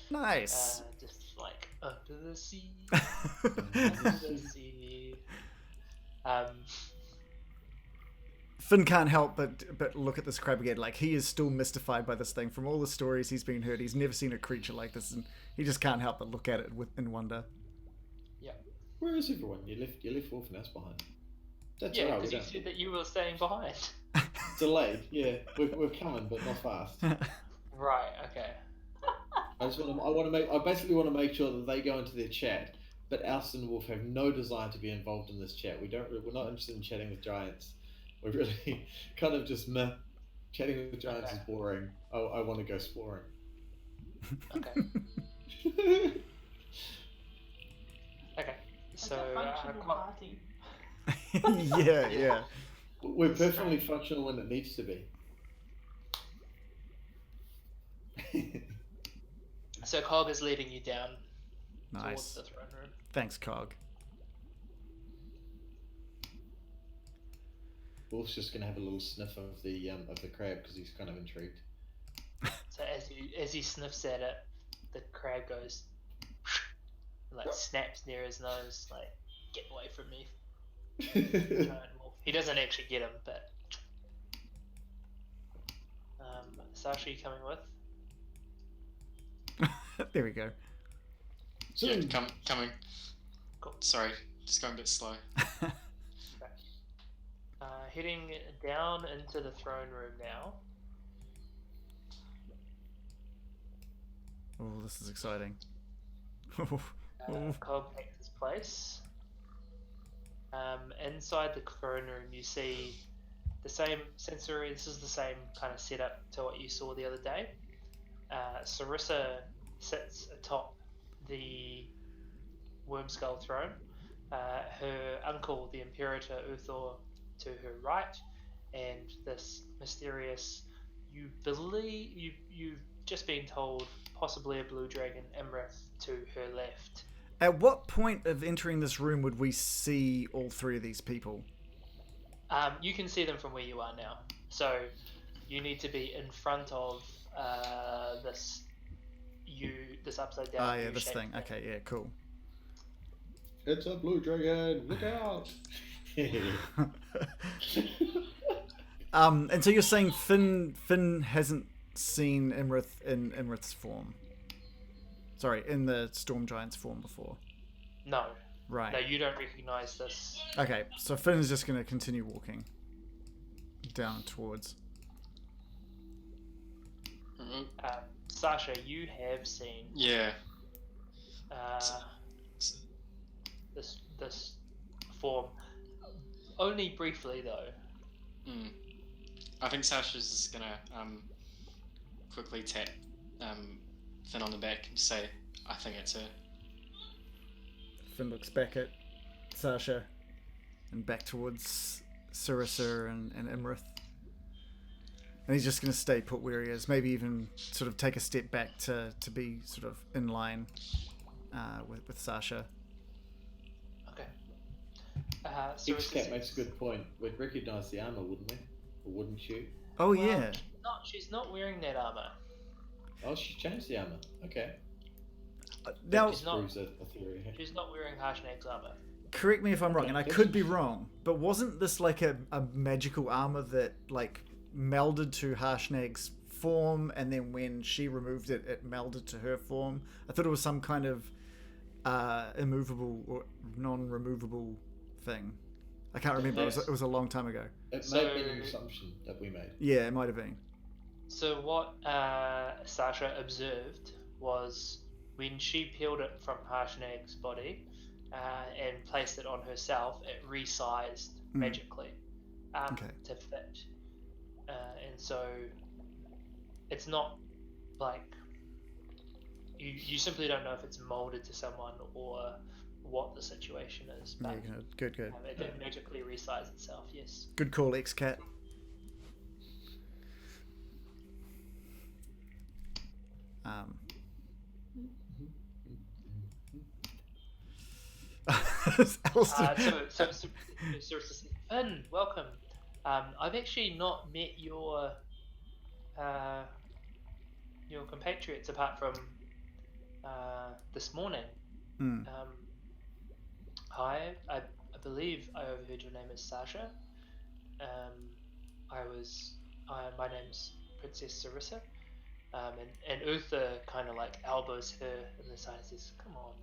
Nice. Just like under the sea. Under the sea. Finn can't help but look at this crab again. Like, he is still mystified by this thing. From all the stories he's been heard, he's never seen a creature like this, and he just can't help but look at it in wonder. Yeah. Where is everyone? You left Wolf and us behind. That's right. Because you said that you were staying behind. Delayed. Yeah, we're coming, but not fast. Right. Okay. I basically want to make sure that they go into their chat. But Alistair and Wolf have no desire to be involved in this chat. We're not interested in chatting with giants. We're really kind of just meh. Chatting with giants is boring. I want to go exploring. Okay. Okay. So yeah. We're perfectly functional when it needs to be. So Cog is leading you down. Nice. Towards the throne room. Thanks, Cog. Wolf's just gonna have a little sniff of the crab because he's kind of intrigued. So as he sniffs at it, the crab goes like snaps near his nose, like, get away from me. He doesn't actually get him, but Sasha, you coming with? There we go. Yeah, coming. Cool. Sorry, just going a bit slow. Okay. Heading down into the throne room now. Oh, this is exciting. Cog takes his place. Inside the throne room, you see the same sensory. This is the same kind of setup to what you saw the other day. Sarissa sits atop the Wormskull throne. Her uncle, the Imperator Uthor, to her right, and this mysterious, you just been told possibly a blue dragon Imrith to her left. At what point of entering this room would we see all three of these people? You can see them from where you are now. So you need to be in front of this upside down. Yeah, this thing. Okay, yeah, cool. It's a blue dragon. Look out! And so you're saying Finn hasn't seen Imrith in Imrith's form. Sorry, in the Storm Giant's form before. No. Right. No, you don't recognize this. Okay, so Finn is just going to continue walking down towards. Sasha, you have seen. Yeah. This form, only briefly though. I think Sasha's just gonna quickly tap Finn on the back and say, "I think it's her." Finn looks back at Sasha and back towards Sarissa and Imrith. And he's just going to stay put where he is. Maybe even sort of take a step back to be sort of in line with Sasha. Okay. X-Cat makes a good point. We'd recognise the armour, wouldn't we? Or wouldn't you? Oh, yeah. She's not wearing that armour. Oh, she changed the armour. Okay. Now, She's not proves a theory. She's not wearing Harshnag's armour. correct me if I'm wrong, and I could be wrong, but wasn't this like a magical armour that like melded to Harshnag's form, and then when she removed it, it melded to her form? I thought it was some kind of immovable or non-removable thing. I can't remember. It was a long time ago. It may have been an assumption that we made. Yeah, it might have been. So what Sasha observed was when she peeled it from Harshnag's body and placed it on herself, it resized magically to fit. And so it's not like you simply don't know if it's molded to someone or what the situation is. But Yeah, good. it magically resized itself, yes. Good call, X-Cat. Finn, welcome. I've actually not met your compatriots apart from this morning. Hi, I believe I overheard your name is Sasha. My name's Princess Sarissa. And Uther kind of like elbows her in the side and says, come on.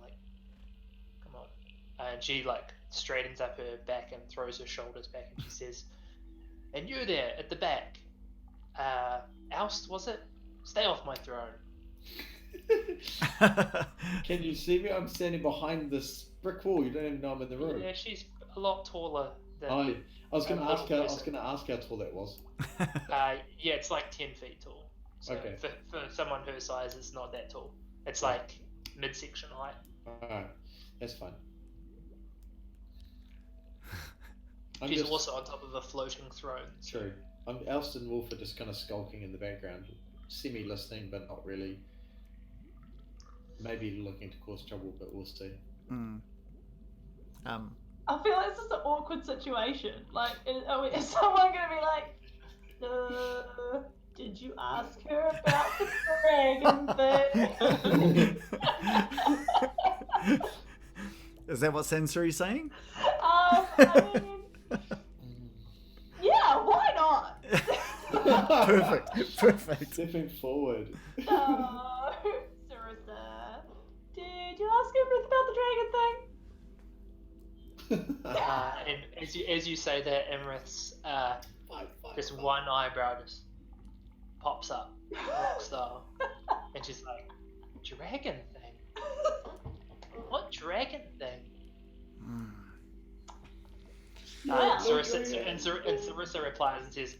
And she like straightens up her back and throws her shoulders back and she says, and you there at the back, Oust, was it? Stay off my throne. Can you see me? I'm standing behind this brick wall. You don't even know I'm in the room. Yeah, she's a lot taller than... I was going to ask how tall that was. Yeah, it's like 10 feet tall. So okay. For someone her size, it's not that tall. It's like midsection height. Alright, that's fine. She's also on top of a floating throne. So. True. Oust and Wolf are just kind of skulking in the background, semi-listening, but not really. Maybe looking to cause trouble, but we'll see. I feel like this is an awkward situation. Like, is someone going to be like, did you ask her about the dragon thing? Is that what Sensory's saying? I mean, yeah, why not? Perfect. Stepping forward. So, Sarissa, did you ask Imrith about the dragon thing? And as you say that, Imrith's just one eyebrow just pops up, rock style, and she's like, "Dragon thing? What dragon thing?" And Sarissa replies and says,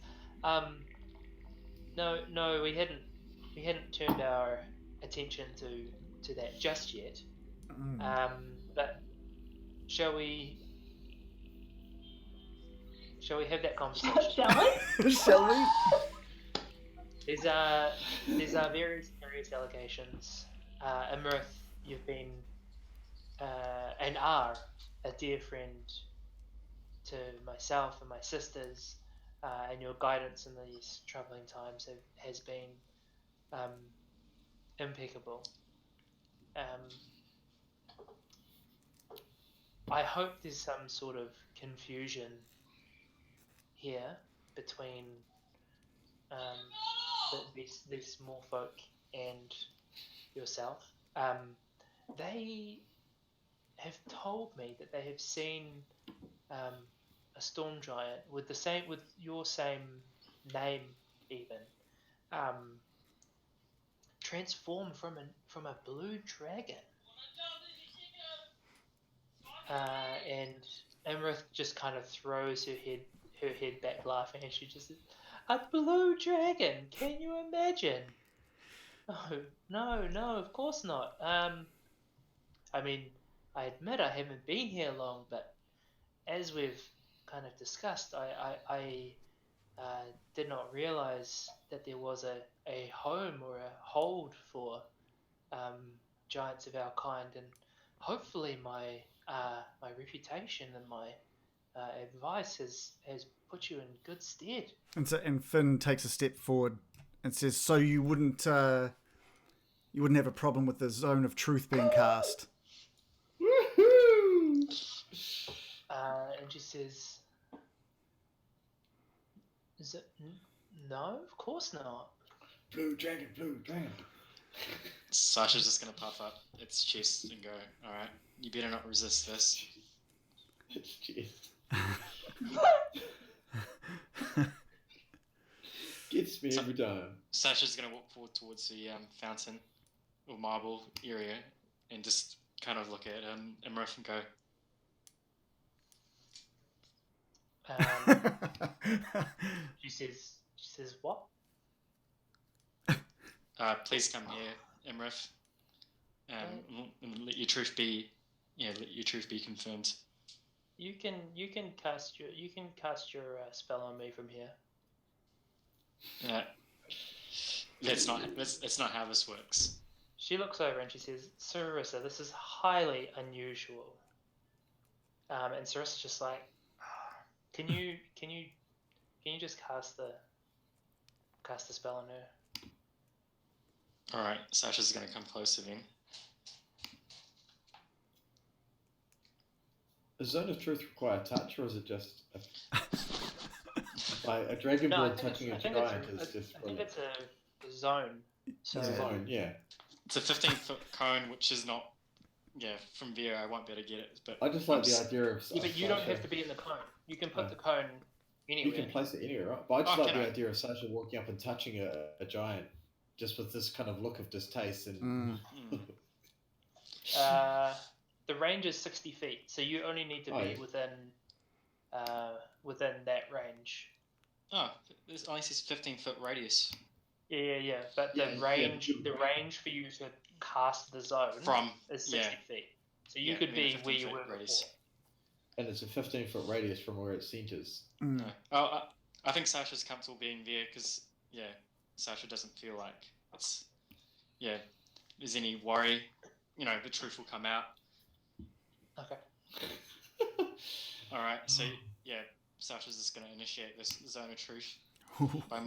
"No, we hadn't turned our attention to that just yet. But shall we have that conversation? Shall we? Shall we? There's various serious allegations. Emerith, you've been and are a dear friend to myself and my sisters, and your guidance in these troubling times has been impeccable. I hope there's some sort of confusion here between these small folk and yourself. They have told me that they have seen a storm giant with your same name, even transformed from a blue dragon. And Emerith just kind of throws her head back laughing, and she just says, "A blue dragon? Can you imagine?" No, of course not. I mean, I admit I haven't been here long, but as we've kind of discussed, I did not realize that there was a home or a hold for giants of our kind, and hopefully my reputation and my advice has put you in good stead. And Finn takes a step forward and says, "So you wouldn't have a problem with the zone of truth being cast?" Woohoo! And she says, "No, of course not." Blue dragon, blue dragon. Sasha's just gonna puff up its chest and go, "Alright, you better not resist this." It's chest. Gets me every time. Sasha's gonna walk forward towards the fountain or marble area and just kind of look at Emmerich and go, She says, "What?" "Please come here, Emmerich, and let your truth be confirmed." You can cast your spell on me from here. That's not how this works. She looks over and she says, "Sarissa, this is highly unusual." And Sarissa's just like, Can you just cast the spell on her?" Alright, Sasha's gonna come closer then. Does Zone of Truth require touch, or is it just like a dragon No, board touching a giant is just I think brilliant? it's a zone. So It's a zone, yeah. It's a 15-foot cone, which is not, from there I won't be able to get it. But I just like the idea of. yeah, but you don't have to be in the cone. You can put the cone anywhere. You can place it anywhere, right? But I just like the I? idea of Sasha walking up and touching a giant, just with this kind of look of distaste and. The range is 60 feet, so you only need to be within that range. Oh, this only says 15-foot radius. Yeah. But the range for you to cast the zone is 60 feet. So you could be where you were before. And it's a 15-foot radius from where it centers. No. Oh, I think Sasha's comfortable being there because, Sasha doesn't feel like there's any worry. The truth will come out. Okay. Alright, so, Sasha's just going to initiate this zone of truth by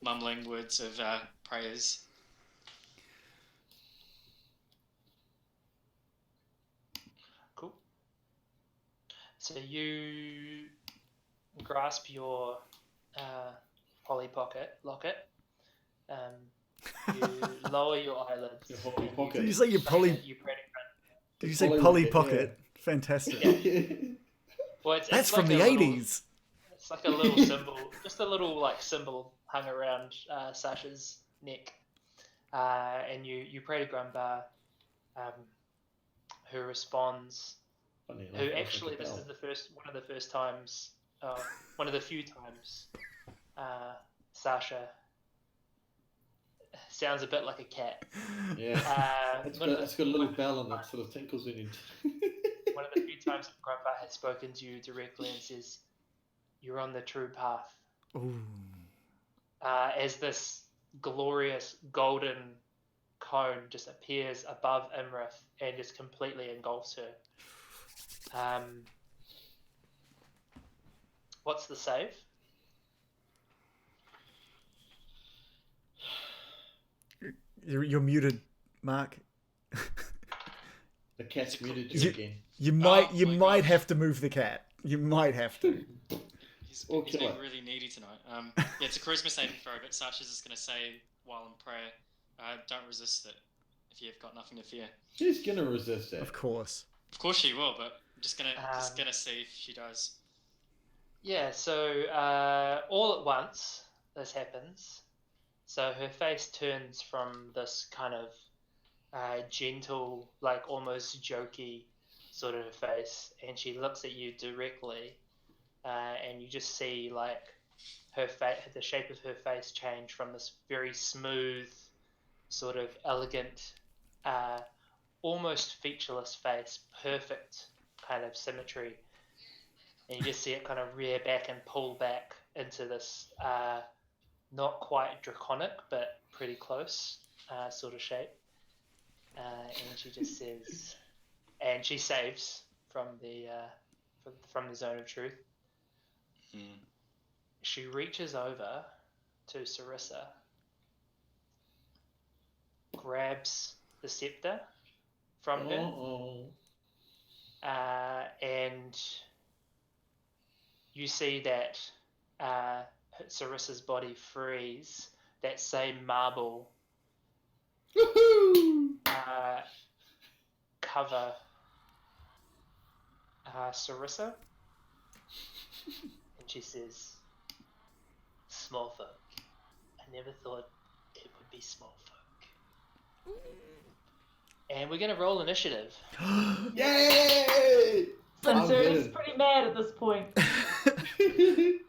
mumbling words of prayers. Cool. So you grasp your Polly Pocket locket. You lower your eyelids. Your Polly Pocket. Did you say your Polly? Did you say Polly Pocket? Yeah. Fantastic. Well, that's from the 80s. It's like a little symbol, just a little symbol hung around Sasha's neck, and you pray to Grumbar, who responds. Who actually, this is one of the few times Sasha sounds a bit like a cat. Yeah. It's got a little bell and it sort of tinkles in you. One of the few times that Grandpa has spoken to you directly and says, "You're on the true path." Ooh. As this glorious golden cone just appears above Imrith and just completely engulfs her. What's the save? You're muted, Mark. The cat's muted you again. You might gosh. have to move the cat. You might have to. He's Or being kill it. really needy tonight. Yeah, it's a charisma saving throw, but Sasha's just going to say while in prayer, don't resist it if you've got nothing to fear. She's gonna resist it. Of course. Of course she will, but I'm just gonna see if she does. Yeah, so all at once this happens. So her face turns from this kind of gentle, like almost jokey sort of face, and she looks at you directly, and you just see like her the shape of her face change from this very smooth, sort of elegant, almost featureless face, perfect kind of symmetry, and you just see it kind of rear back and pull back into this not quite draconic but pretty close sort of shape, and she just says, and she saves from the zone of truth. She reaches over to Sarissa, grabs the scepter from her, and you see that Sarissa's body frees. That same marble cover Sarissa, and she says, "Small folk. I never thought it would be small folk." And we're gonna roll initiative. Yay! Sensori's pretty mad at this point.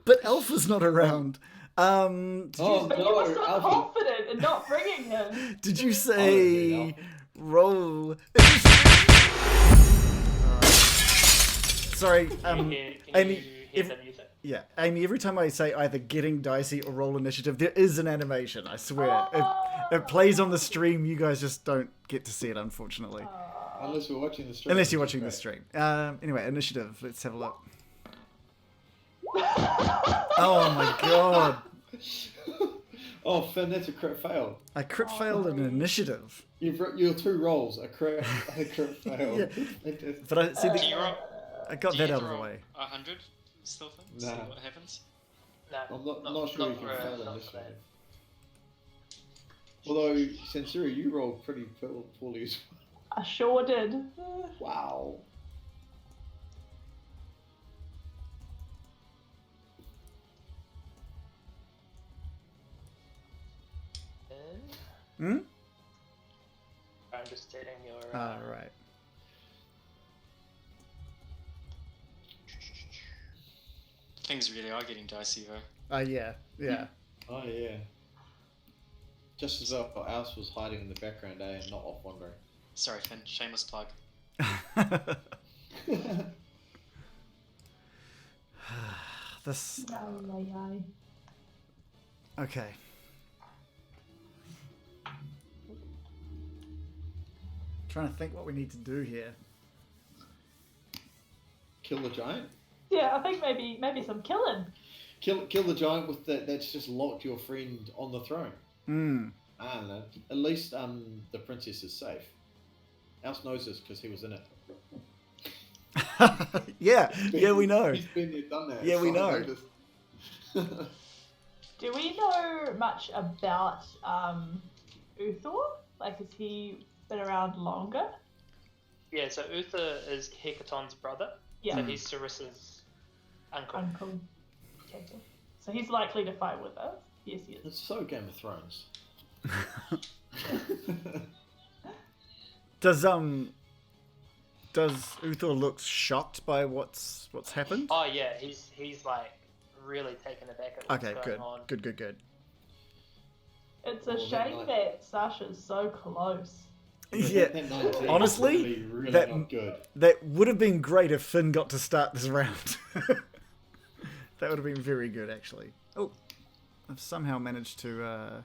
But Alpha's not around. But you were so Alfie. confident in not bringing him. Did you say roll? Sorry, Amy. Amy. Every time I say either getting Dicey or roll initiative, there is an animation. I swear, it plays on the stream. You guys just don't get to see it, unfortunately. Unless we're watching the stream. Unless you're watching the stream. Anyway, initiative. Let's have a look. Oh my god. Oh, Finn, that's a crit fail. I crit failed an initiative. Your two rolls, a crit fail. Yeah. But I see I got that out of the way. 100 still Finn? Nah. See what happens? No, I'm not sure you can fail not initiative. today. Although, Sensori, you rolled pretty poorly as well. I sure did. Wow. Hmm? I'm just setting your. Right. Things really are getting dicey though. Yeah. Oh, yeah. Just as though Alice was hiding in the background, and not off wandering. Sorry, Finn. Shameless plug. This. Aye. Okay. Trying to think what we need to do here. Kill the giant? Yeah, I think maybe some killing. Kill the giant with that's just locked your friend on the throne. I don't know. At least the princess is safe. Alice knows this because he was in it. Yeah, we know. He's been there, done that. Yeah, we know. Do we know much about Uthor? Like, has he been around longer? Yeah, so Uther is Hecaton's brother. Yeah. So he's Sarissa's uncle. Okay, cool. So he's likely to fight with us. Yes, he is. It's so Game of Thrones. Does Uthor look shocked by what's happened? Oh yeah, he's like really taken aback at what's going on. Good. It's a shame that Sasha's so close. Yeah, that 19 honestly, really that not good. That would have been great if Finn got to start this round. That would have been very good, actually. Oh, I've somehow managed to. I'm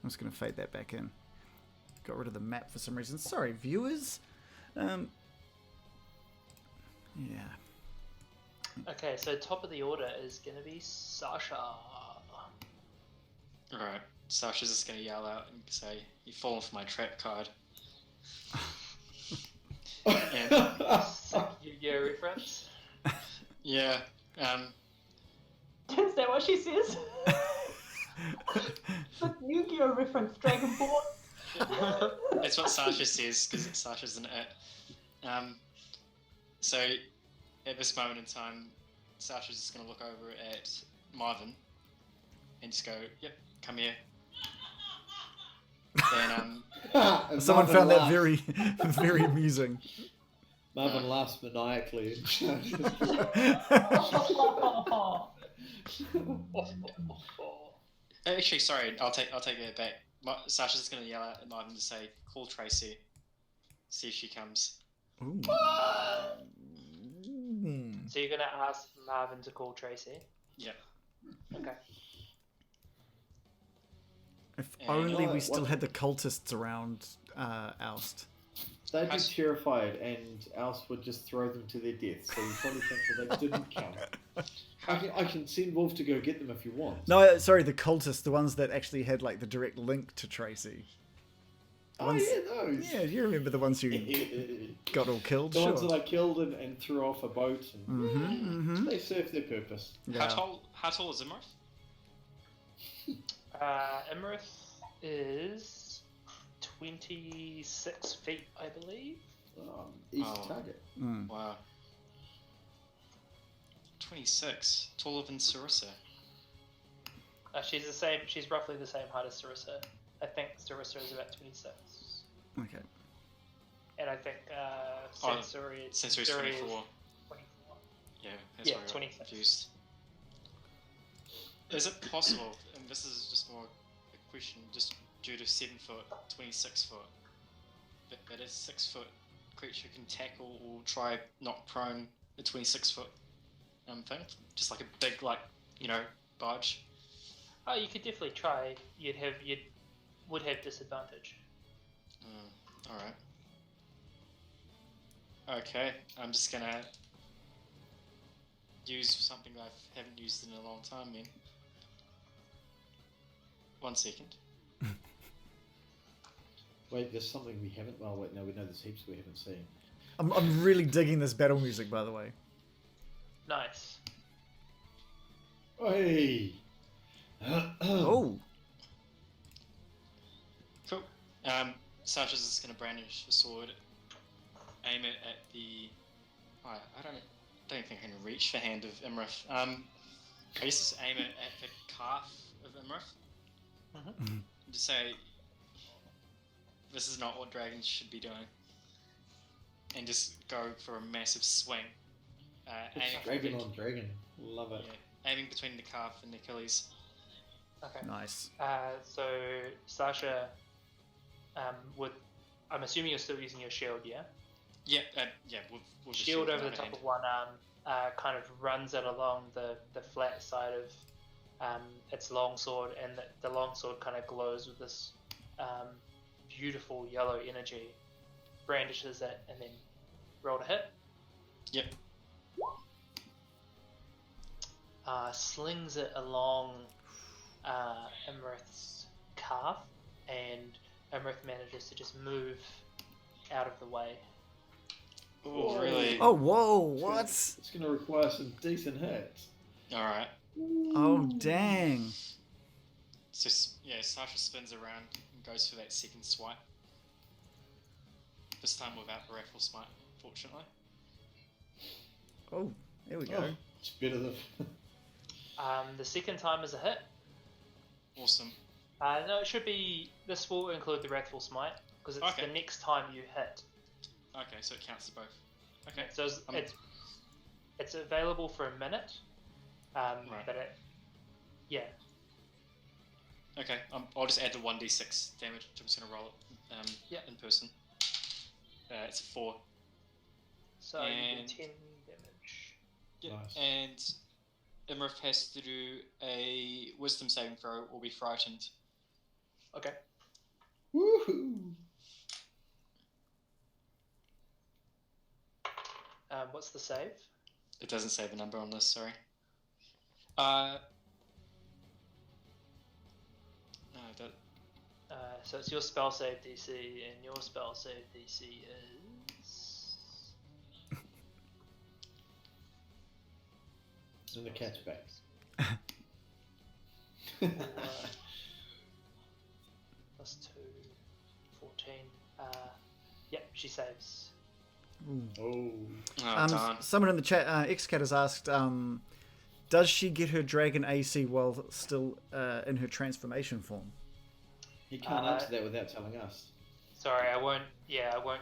just going to fade that back in. got rid of the map for some reason. Sorry, viewers. Yeah. Okay, so top of the order is going to be Sasha. Alright, Sasha's just gonna yell out and say, "You've fallen for my trap card." Sick Yu-Gi-Oh reference. Yeah, Is that what she says? The Yu-Gi-Oh reference, Dragonborn. that's what Sasha says, because Sasha's in it. So, at this moment in time, Sasha's just gonna look over at Marvin and just go, "Yep, come here." Then, And Someone Marvin found that laughs. very, very amusing. Marvin laughs maniacally. actually, sorry, I'll take that back. Sasha's just gonna yell out at Marvin to say, "Call Tracy, see if she comes." Ooh. So you're going to ask Marvin to call Tracy? Yeah. Okay. If And only we what- still had the cultists around Oust. They'd be Has- terrified, and Alce would just throw them to their death. So you probably think that they didn't come. I can send Wolf to go get them if you want. No, sorry, the cultists, the ones that actually had like the direct link to Tracy. The Oh ones- yeah, those. Yeah, you remember the ones who The got all killed? ones Sure. that I killed and threw off a boat. And They served their purpose. Yeah. How tall is Imrith? Imrith is 26 feet, I believe. Easy Oh. target. Mm. Wow. 26, taller than Sarissa. She's the same. She's roughly the same height as Sarissa. I think Sarissa is about 26, Okay. and I think Sensori is Sensory's 24. 24. Yeah, that's Yeah, why I got 26. confused. Is it possible, and this is just more a question, just due to 7 foot, 26 foot, that a 6 foot creature can tackle or try knock prone a 26 foot thing? Just like a big, barge? Oh, you could definitely try. You would have disadvantage. Alright. Okay, I'm just gonna use something that I haven't used in a long time then. 1 second. Wait, there's something we haven't. Oh wait, no, we know there's heaps we haven't seen. I'm really digging this battle music, by the way. Nice. Hey. Oh. Cool. Sasha's just gonna brandish a sword, aim it at the. I don't think I can reach the hand of Imrith. I guess just aim it at the calf of Imrith. Mhm. Just say, "This is not what dragons should be doing," and just go for a massive swing. It's dragon on dragon. Love it. Yeah, aiming between the calf and the Achilles. Okay. Nice. So Sasha, I'm assuming you're still using your shield, yeah? Yeah, with the Shield over in the her top hand. of one arm, kind of runs it along the flat side of its longsword, and the longsword kind of glows with this beautiful yellow energy. Brandishes it and then roll to hit. Yep. Slings it along Imrith's calf, and Imrith manages to just move out of the way. Oh, really? Oh, whoa, what? It's going to require some decent hits. Alright. Oh, dang. So, Sasha spins around and goes for that second swipe. This time without the raffle smite, fortunately. Oh, there we go. Oh, it's better than. The second time is a hit. Awesome. No, it should be. This will include the Wrathful Smite because it's Okay. the next time you hit. Okay, so it counts as both. Okay. So it's available for a minute. Right. But yeah. Okay, I'll just add the 1d6 damage. I'm just going to roll it in person. It's a 4. So you And- do 10 damage. Yeah. Nice. And Imrith has to do a wisdom saving throw or be frightened. Okay. Woohoo! What's the save? It doesn't say the number on this, sorry. No, I don't. So it's your spell save DC, and your spell save DC is... It's in the cat's back. Plus 2, 14. Yep, she saves. Oh. Darn. Someone in the chat, Xcat has asked, does she get her dragon AC while still in her transformation form? He can't answer that without telling us. Sorry, I won't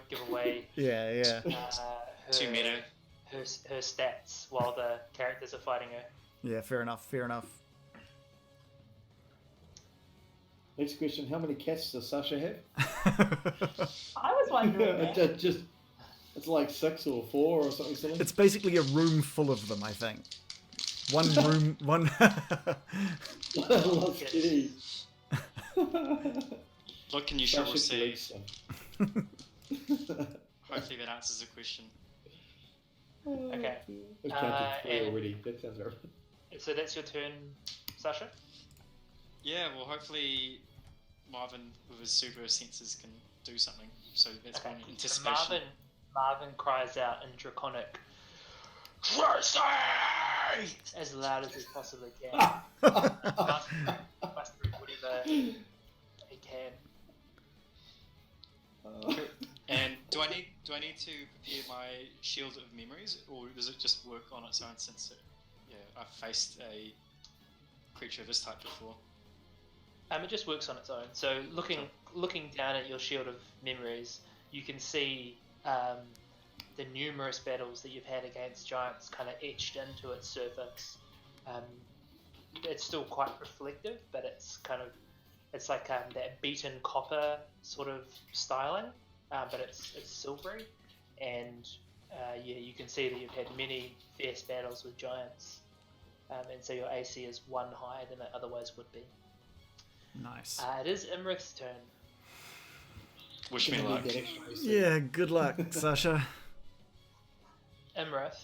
give away Yeah. Too meta. her stats while the characters are fighting her. Yeah, fair enough. Next question: how many cats does Sasha have? I was wondering. that. Just it's like 6 or 4 or something silly. It's basically a room full of them, I think. One room, one... Lots of kitties. What can you shall Sasha see? collects them. Hopefully that answers the question. Okay. I've counted 3 and- already. That sounds right. So that's your turn, Sasha? Yeah, well, hopefully Marvin, with his super senses, can do something. So that's Okay. my So anticipation. Marvin cries out in Draconic, "Tracy!" as loud as he possibly can. Must do whatever he can. And do I need to prepare my shield of memories, or does it just work on its own since I've faced a creature of this type before? It just works on its own. So looking down at your shield of memories, you can see the numerous battles that you've had against giants kind of etched into its surface. It's still quite reflective, but it's like that beaten copper sort of styling, but it's silvery, and you can see that you've had many fierce battles with giants, and so your AC is 1 higher than it otherwise would be. Nice. It is Imrith's turn. Wish me luck. Yeah, good luck, Sasha. Imrith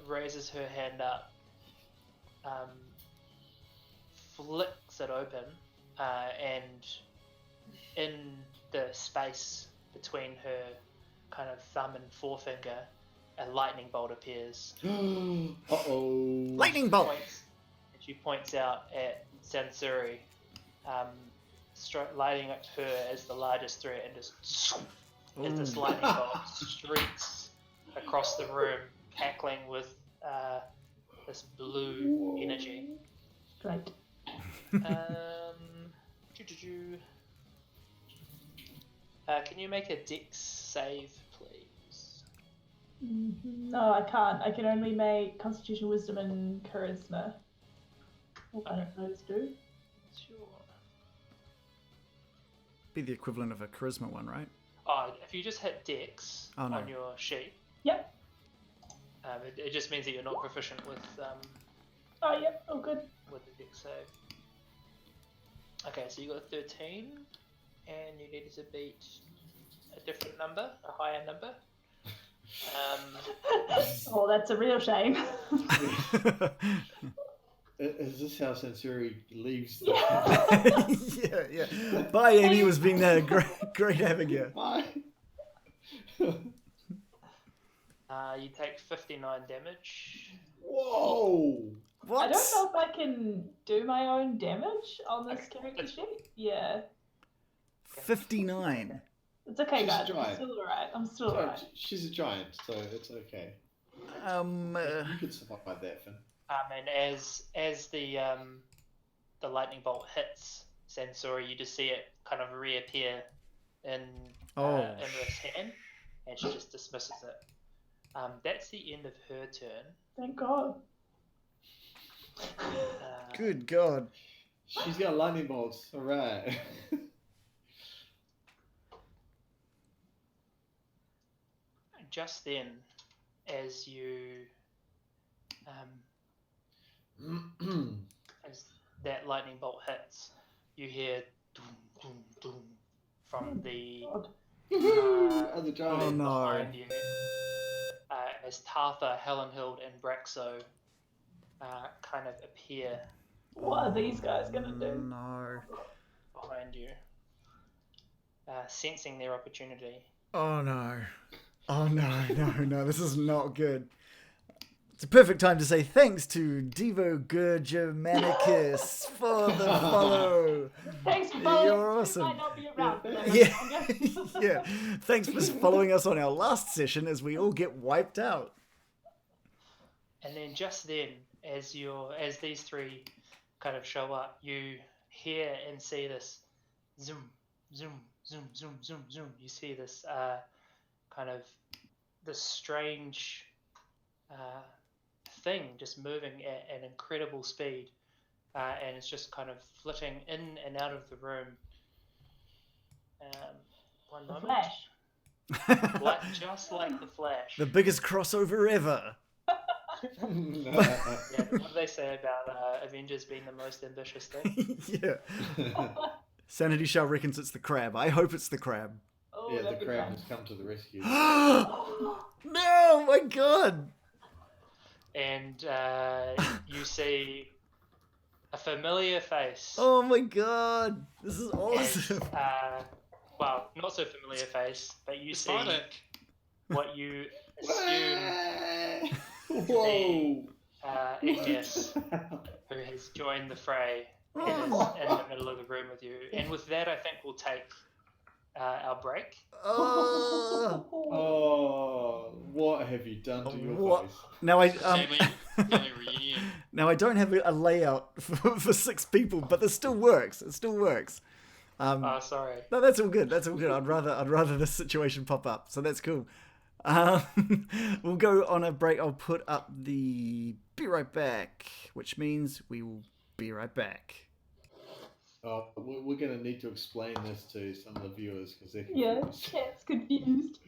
raises her hand up, flicks it open, and in the space between her kind of thumb and forefinger, a lightning bolt appears. Uh-oh. Lightning bolt! And she points out at Sansuri, lighting up her as the largest threat, and just as this lightning bolt streaks across the room, cackling with this blue energy. Great. Can you make a Dex save, please? No, I can't. I can only make Constitution, Wisdom, and Charisma. What one of those do? Sure. Be the equivalent of a charisma one, right? Oh, if you just hit Dex Oh, no. on your sheet, Yep. it just means that you're not proficient with Oh, yep. Oh, good. with the Dex save. Okay, so you got a 13, and you needed to beat a different number, a higher number. Oh, that's a real shame. Is this how Sansuri leaves? Yeah. Bye, Amy. It was been great having you. Bye. You take 59 damage. Whoa! What? I don't know if I can do my own damage on this Okay. character sheet. Yeah. 59. It's okay, She's a guys. I'm giant. still alright. I'm still Sorry, alright. she's a giant, so it's okay. Uh, You could survive that, Finn. And as the lightning bolt hits Sansori, you just see it kind of reappear in Imra's hand, and she just dismisses it. That's the end of her turn. Thank God. Good God. She's got lightning bolts. All right. Just then, as you as that lightning bolt hits, you hear doom, doom, doom from the Other giant. Oh no. behind you. as Tartha, Helenhild, and Braxo kind of appear What are these guys gonna do? No. behind you, sensing their opportunity. Oh no. Oh no. This is not good. It's a perfect time to say thanks to Devo Germanicus for the follow. Thanks for following. You're We awesome. might not be around for that Yeah. longer. Yeah. Thanks for following us on our last session as we all get wiped out. And then just then, as these three kind of show up, you hear and see this zoom, zoom, zoom, zoom, zoom, zoom. You see this kind of this strange thing just moving at an incredible speed, and it's just kind of flitting in and out of the room. One The moment. Flash. Just like the Flash. The biggest crossover ever. Yeah, what do they say about Avengers being the most ambitious thing? Yeah. Sanity Shell reckons it's the crab. I hope it's the crab. Oh, Yeah, the that'd be crab fun. has come to the rescue. No, my God. And you see a familiar face. Oh my God. This is And, awesome. well, not so familiar face, but you see Sonic. what you assume Whoa! Igneous, who has joined the fray and is in the middle of the room with you. And with that, I think we'll take our break. Oh. Oh, what have you done to your What? face? Now I Family reunion. now I don't have a layout for 6 people, but this still works. It still works. Sorry. No, that's all good. That's all good. I'd rather this situation pop up, so that's cool. We'll go on a break. I'll put up the be right back, which means we will be right back. We're going to need to explain this to some of the viewers because they're Yeah, confused. chat's confused.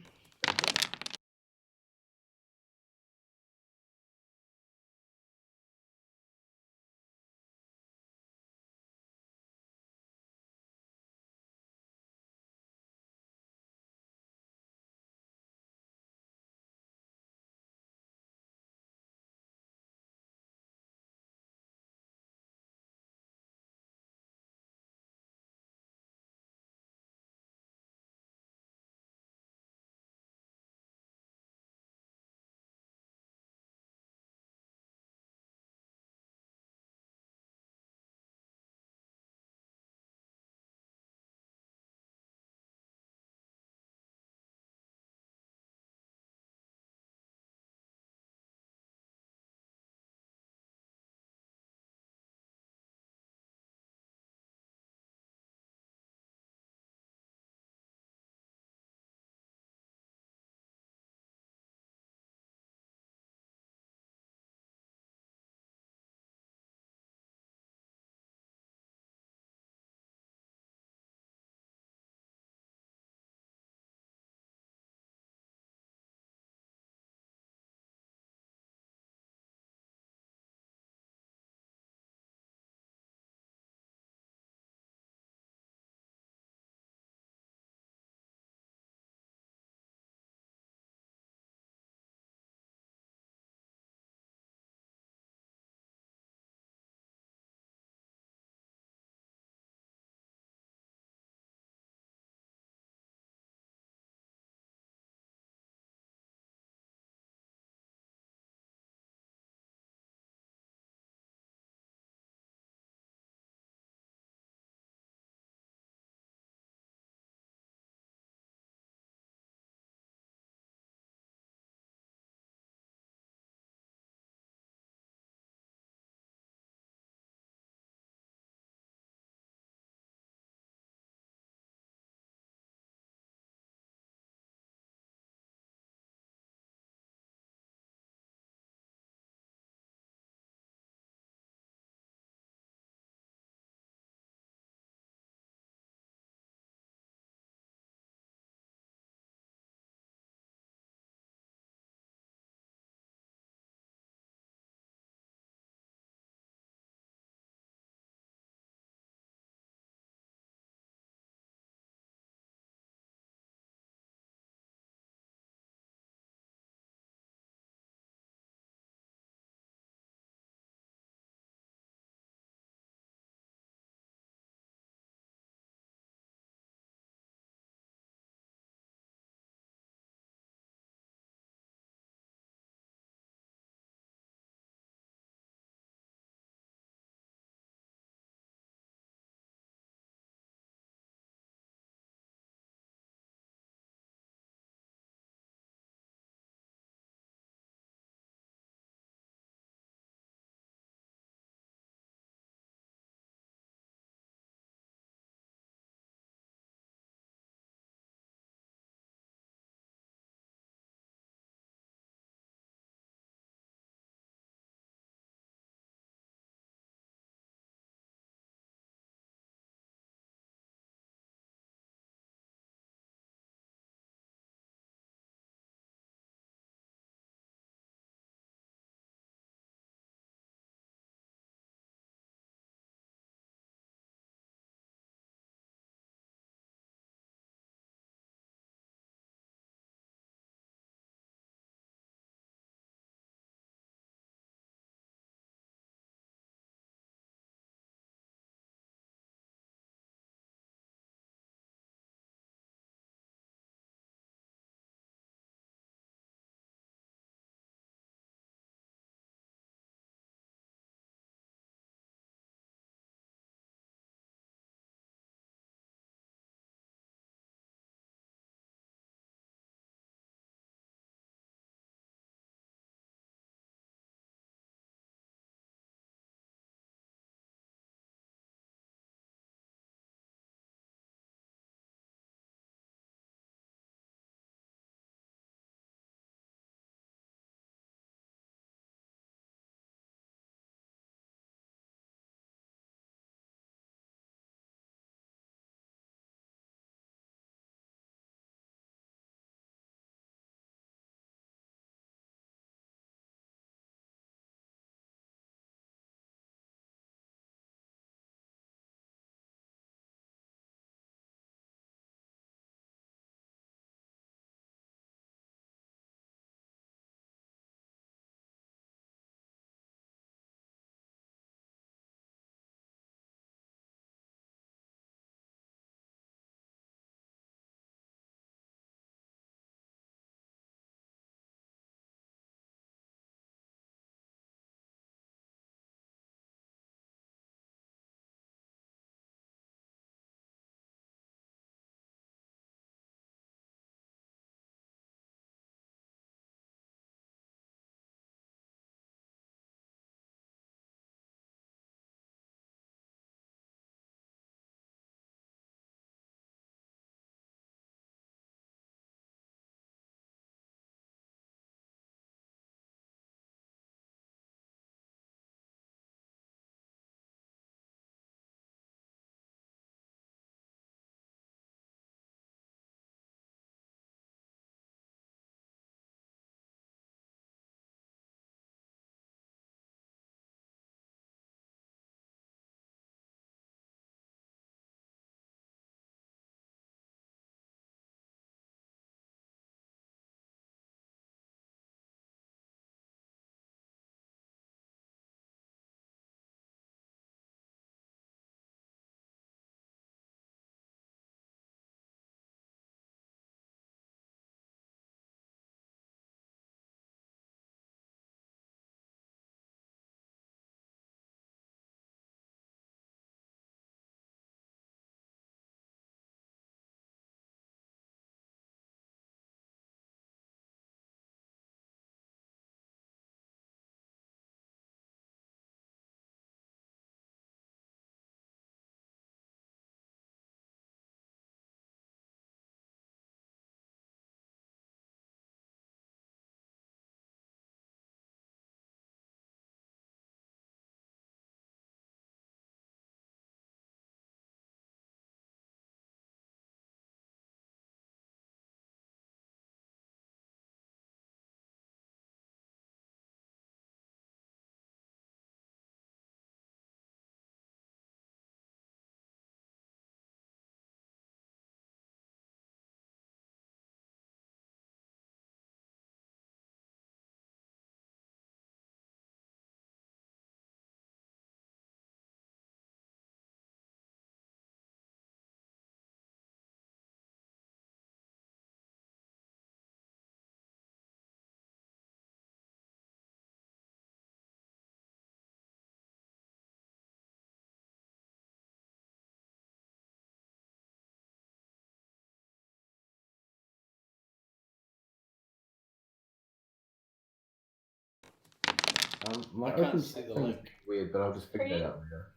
My I can't open see the thing's link. weird, but I'll just figure that Cream? out later.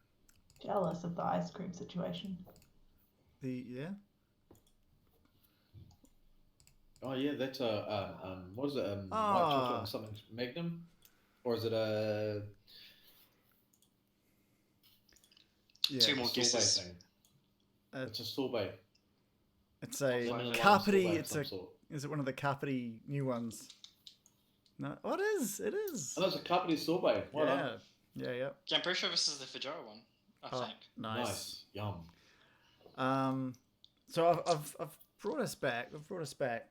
Jealous of the ice cream situation. Yeah. Oh yeah, that's a what is it? White chocolate and something Magnum, or is it a Yeah. Two more sorbet guesses. thing? Uh, It's a sorbet. It's a Lemon lime carpety. sorbet of It's some a. sort. Is it one of the carpety new ones? No. Oh, it is. It is. Oh, it's a carpety sorbet. Well Yeah. done. Yeah. Yeah. Yeah, I'm pretty sure this is the Fedora one. I think. Nice. Yum. So I've brought us back. I've brought us back.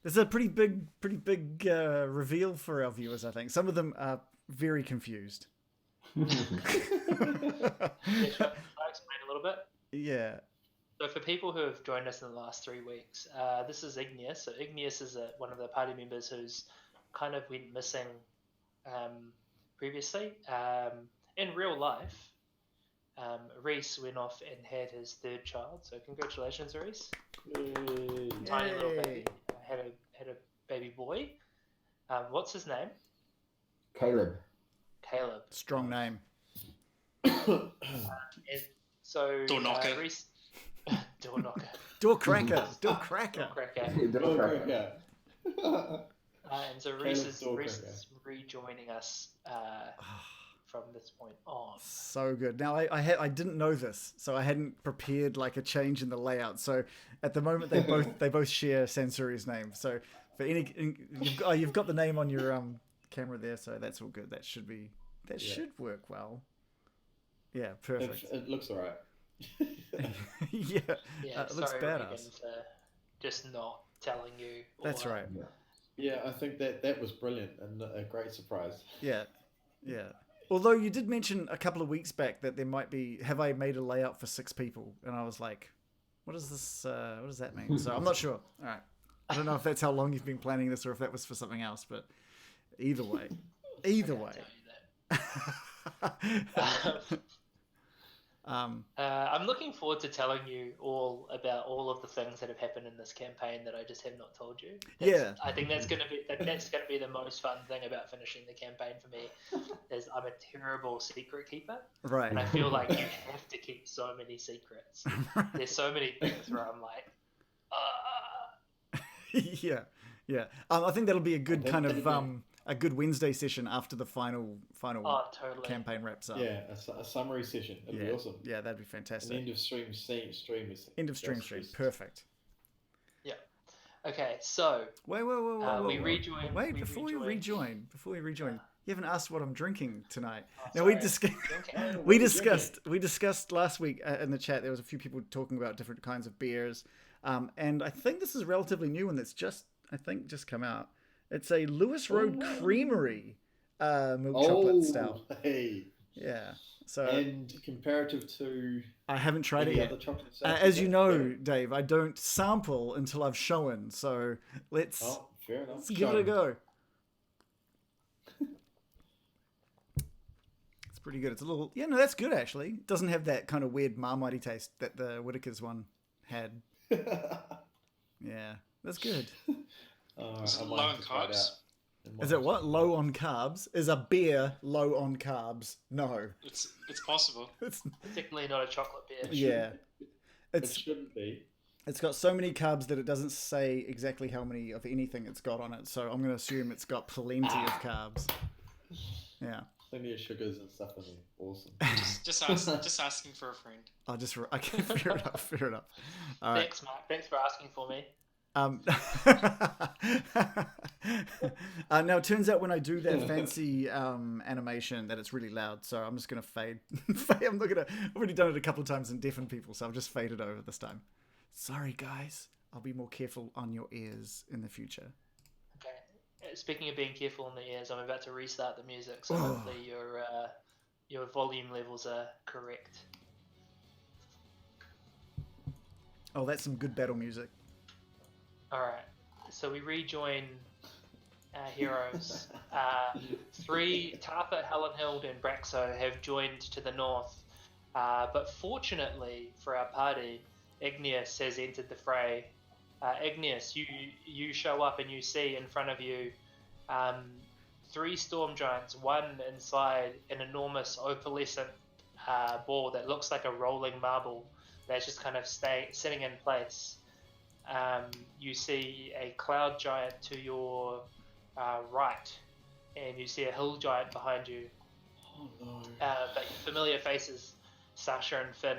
There's a pretty big reveal for our viewers. I think some of them are very confused. Yeah, sure. I'll explain a little bit. Yeah. So for people who have joined us in the last 3 weeks, this is Igneous. So Igneous is one of the party members who's kind of went missing previously. In real life, Reese went off and had his third child. So congratulations, Reese. Tiny little baby. Had a baby boy. What's his name? Caleb. Caleb. Strong name. And so Door knocker. Reese. Door knocker. Door cracker. Door cracker. Door cracker. And so Reese is rejoining us from this point on. So good. Now I didn't know this, so I hadn't prepared like a change in the layout. So at the moment they both share Sansuri's name. So for you've got the name on your camera there, so that's all good. That should work well. Yeah, perfect. It looks alright. Yeah, Yeah, it looks sorry, badass. Regan, for just not telling you. That's right. Yeah, I think that was brilliant and a great surprise. Yeah. Although you did mention a couple of weeks back that there might be, have I made a layout for 6 people? And I was like, what is this? What does that mean? So I'm not sure. All right. I don't know if that's how long you've been planning this or if that was for something else, but either way. I'm looking forward to telling you all about all of the things that have happened in this campaign that I just have not told you. I think that's gonna be the most fun thing about finishing the campaign for me. Is I'm a terrible secret keeper, right? And I feel like you have to keep so many secrets. There's so many things where I'm like, yeah. I think that'll be a good kind of a good Wednesday session after the final totally. campaign wraps up. Yeah, a summary session. It'd be awesome. Yeah, that'd be fantastic. An end of stream is end of stream. Perfect. Yeah. Okay, so wait. We rejoin. Wait, before we rejoin, you haven't asked what I'm drinking tonight. Now sorry. we discussed last week in the chat. There was a few people talking about different kinds of beers, and I think this is a relatively new one that's just come out. It's a Lewis Road Creamery milk chocolate stout. Hey. Yeah. So and comparative to I haven't tried it yet. As you know, Dave, I don't sample until I've shown. So let's fair enough. Let's give it a go. It's pretty good. It's a little that's good actually. It doesn't have that kind of weird Marmite taste that the Whitaker's one had. Yeah, that's good. Is it low in carbs? Is it what? Low on carbs? Is a beer low on carbs? No. It's possible. It's particularly not a chocolate beer. Yeah. It shouldn't be. It's got so many carbs that it doesn't say exactly how many of anything it's got on it. So I'm going to assume it's got plenty of carbs. Yeah. Plenty of sugars and stuff in there. Awesome. just asking for a friend. Okay, fair enough. All right. Thanks, Mark. Thanks for asking for me. Now it turns out when I do that fancy animation that it's really loud, so I'm just gonna fade. I've already done it a couple of times and deafen people, so I've just faded over this time. Sorry guys, I'll be more careful on your ears in the future. Okay. Speaking of being careful on the ears, I'm about to restart the music, so hopefully your volume levels are correct. Oh, that's some good battle music. Alright, so we rejoin our heroes. 3, Tartha, Helenhild, and Braxo have joined to the north, but fortunately for our party, Igneous has entered the fray. Igneous, you show up and you see in front of you 3 storm giants, one inside an enormous opalescent ball that looks like a rolling marble that's just kind of sitting in place. You see a cloud giant to your right, and you see a hill giant behind you. Oh no. But familiar faces, Sasha and Finn,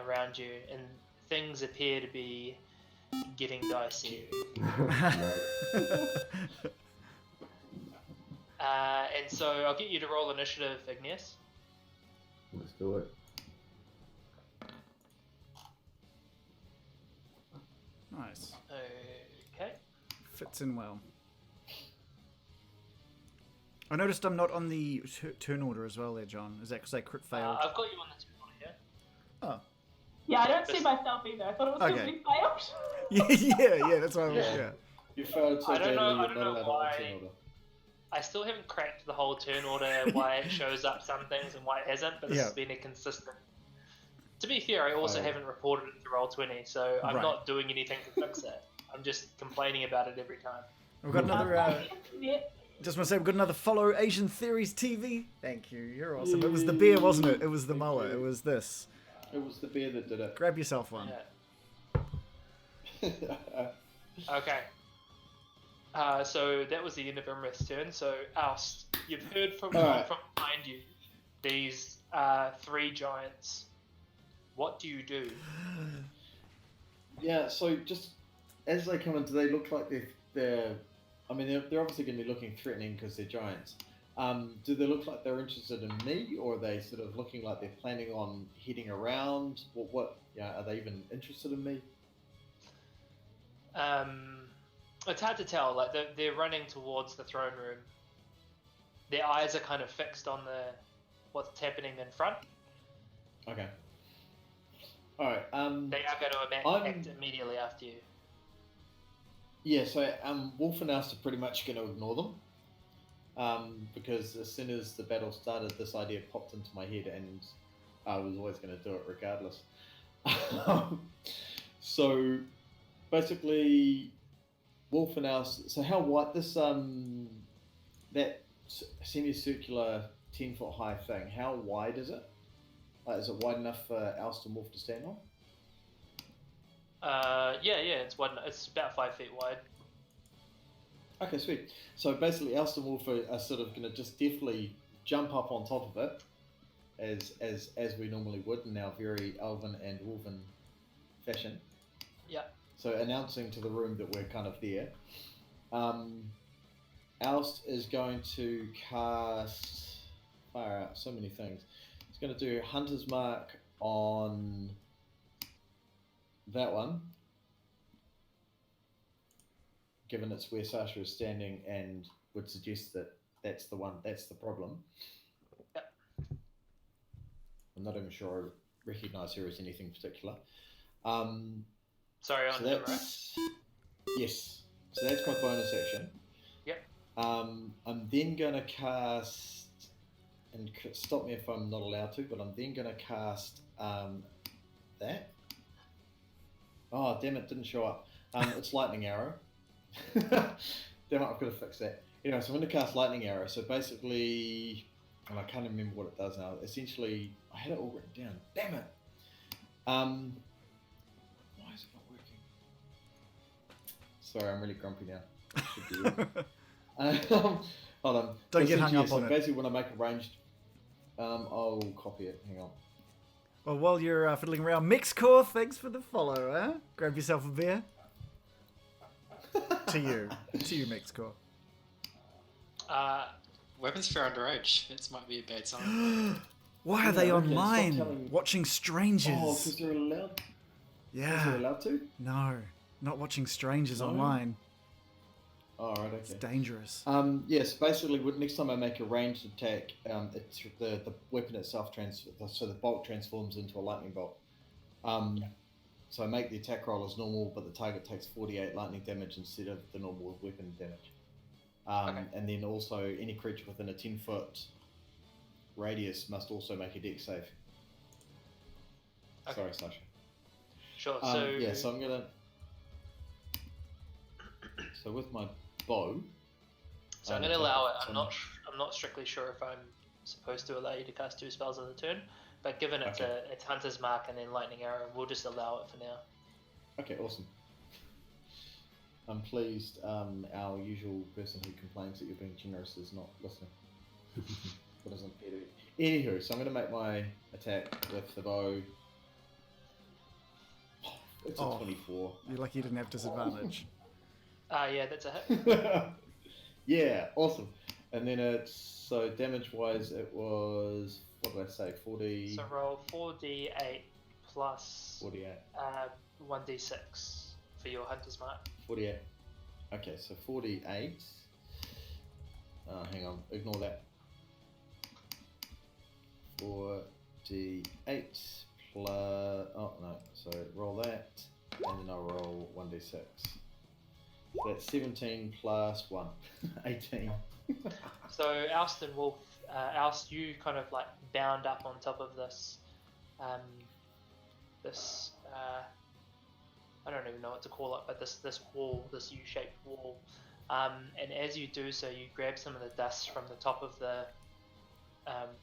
around you, and things appear to be getting dicey. And so I'll get you to roll initiative, Igneous. Let's do it. Nice. Okay. Fits in well. I noticed I'm not on the turn order as well there, John. Is that because I crit failed? I've got you on the turn order here. Oh. Yeah, I don't see myself either. I thought it was because Okay. we failed. yeah, that's why I was, Yeah. You failed so I don't badly, know- I you're don't not know allowed on why. turn order. I still haven't cracked the whole turn order, why it shows up some things and why it hasn't, but this Yeah. has been a consistent. To be fair, I also Oh. haven't reported it to Roll20, so I'm Right. not doing anything to fix it. I'm just complaining about it every time. We've got another... Yeah. Just want to say we've got another follow Asian Theories TV. Thank you, you're awesome. It was the beer, wasn't it? It was the Thank mullet. you. It was this. It was the beer that did it. Grab yourself one. Yeah. Okay. So that was the end of Imrith's turn. So Oust, you've heard from Alright. from behind you these 3 giants. What do you do? Yeah, so just as they come in, do they look like they're I mean, they're obviously going to be looking threatening because they're giants. Do they look like they're interested in me, or are they sort of looking like they're planning on heading around? What are they even interested in me? It's hard to tell. Like they're running towards the throne room. Their eyes are kind of fixed on what's happening in front. Okay. All right. They are going to act immediately after you. Yeah, so Wolf and Oust are pretty much going to ignore them, because as soon as the battle started, this idea popped into my head, and I was always going to do it regardless. So basically, Wolf and Oust. So how wide this that semicircular 10-foot high thing? How wide is it? Is it wide enough for Oust and Wolf to stand on? Yeah, it's wide. It's about 5 feet wide. Okay, sweet. So basically, Oust and Wolf are sort of going to just deftly jump up on top of it, as we normally would in our very elven and wolven fashion. Yeah. So announcing to the room that we're kind of there. Oust is going to cast fire out so many things. He's going to do Hunter's Mark on that one, given it's where Sasha is standing, and would suggest that that's the one, that's the problem. Yep. I'm not even sure I recognise her as anything particular. Sorry, on So him, right? that's yes. So that's my bonus action. Yep. I'm then going to cast, and stop me if I'm not allowed to, but I'm then going to cast that. Oh, damn it, didn't show up. It's Lightning Arrow. Damn it, I've got to fix that. Anyway, so I'm going to cast Lightning Arrow. So basically, and I can't remember what it does now. Essentially, I had it all written down. Damn it. Why is it not working? Sorry, I'm really grumpy now. That should be it. Hold on. Don't get hung up so on it. basically, when I make a ranged, I'll copy it. Hang on. Well, while you're fiddling around, Mixcore, thanks for the follow, huh? Grab yourself a beer. To you, Mixcore. Weapons for underage. This might be a bad sign. Why Yeah, are they okay, stop online? telling- Watching strangers. Oh, because they're allowed. Yeah. They're allowed to. No, not watching strangers No? online. Oh, right, okay. It's dangerous. Yes, basically, next time I make a ranged attack, it's the weapon itself so the bolt transforms into a lightning bolt. So I make the attack roll as normal, but the target takes 48 lightning damage instead of the normal weapon damage. Okay. And then also, any creature within a 10-foot radius must also make a dex save. Okay. Sorry, Sasha. Sure. So I'm gonna. So with my bow, So I'm going to allow it. I'm not strictly sure if I'm supposed to allow you to cast 2 spells on the turn, but given it's it's Hunter's Mark and then Lightning Arrow, we'll just allow it for now. Okay, awesome. I'm pleased our usual person who complains that you're being generous is not listening. What doesn't appear to be. Anywho, so I'm going to make my attack with the bow. It's a 24. You're lucky you didn't have disadvantage. Yeah, that's a hit. Yeah, awesome. And then so damage-wise, it was, what did I say, 40... So roll 4d8 plus 48. 1d6 for your Hunter's Mark. 48. Okay, so 48. Hang on, ignore that. 4d8 plus... Oh, no. So roll that, and then I'll roll 1d6. So that's 17 plus 1. 18. So Oust and Wolf, Oust, you kind of like bound up on top of this, I don't even know what to call it, but this wall, this U-shaped wall, and as you do so, you grab some of the dust from the top of the,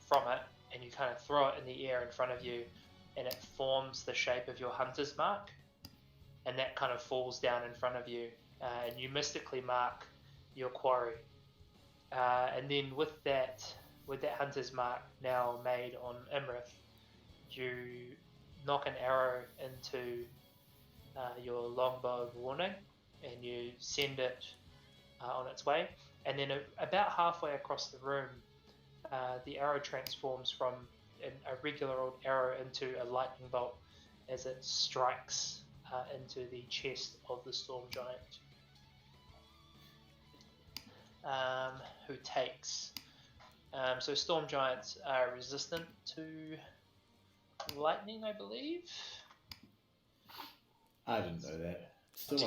from it, and you kind of throw it in the air in front of you, and it forms the shape of your Hunter's Mark, and that kind of falls down in front of you, and you mystically mark your quarry. And then with that Hunter's Mark now made on Imrith, you knock an arrow into your longbow of warning, and you send it on its way. And then about halfway across the room, the arrow transforms from a regular old arrow into a lightning bolt as it strikes into the chest of the Storm Giant. Who takes. So Storm Giants are resistant to lightning, I believe. I didn't know that. Still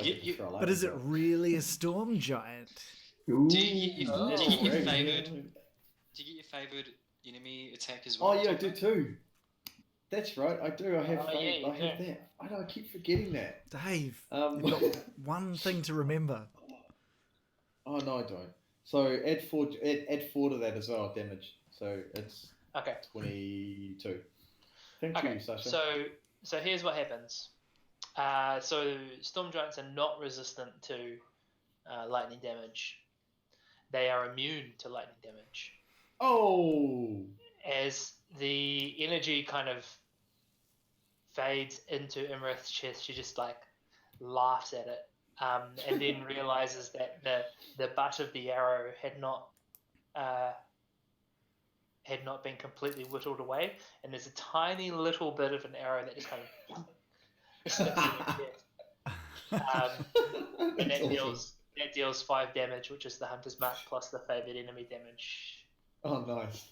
But is it really a Storm Giant? Ooh. Do you get your favoured enemy attack as well? Oh yeah, I do too. That's right, I do. I have yeah, I have that. I know, I keep forgetting that. Dave, you've got one thing to remember. Oh no, I don't. So add 4 to that as well, damage. So it's 22. Thank you, Sasha. So here's what happens. So Storm Giants are not resistant to lightning damage. They are immune to lightning damage. Oh! As the energy kind of fades into Imrith's chest, she just like laughs at it. And then realizes that the butt of the arrow had not been completely whittled away, and there's a tiny little bit of an arrow that just kind of sticks in her chest. And that deals 5 damage, which is the Hunter's Mark plus the favoured enemy damage. Oh, nice.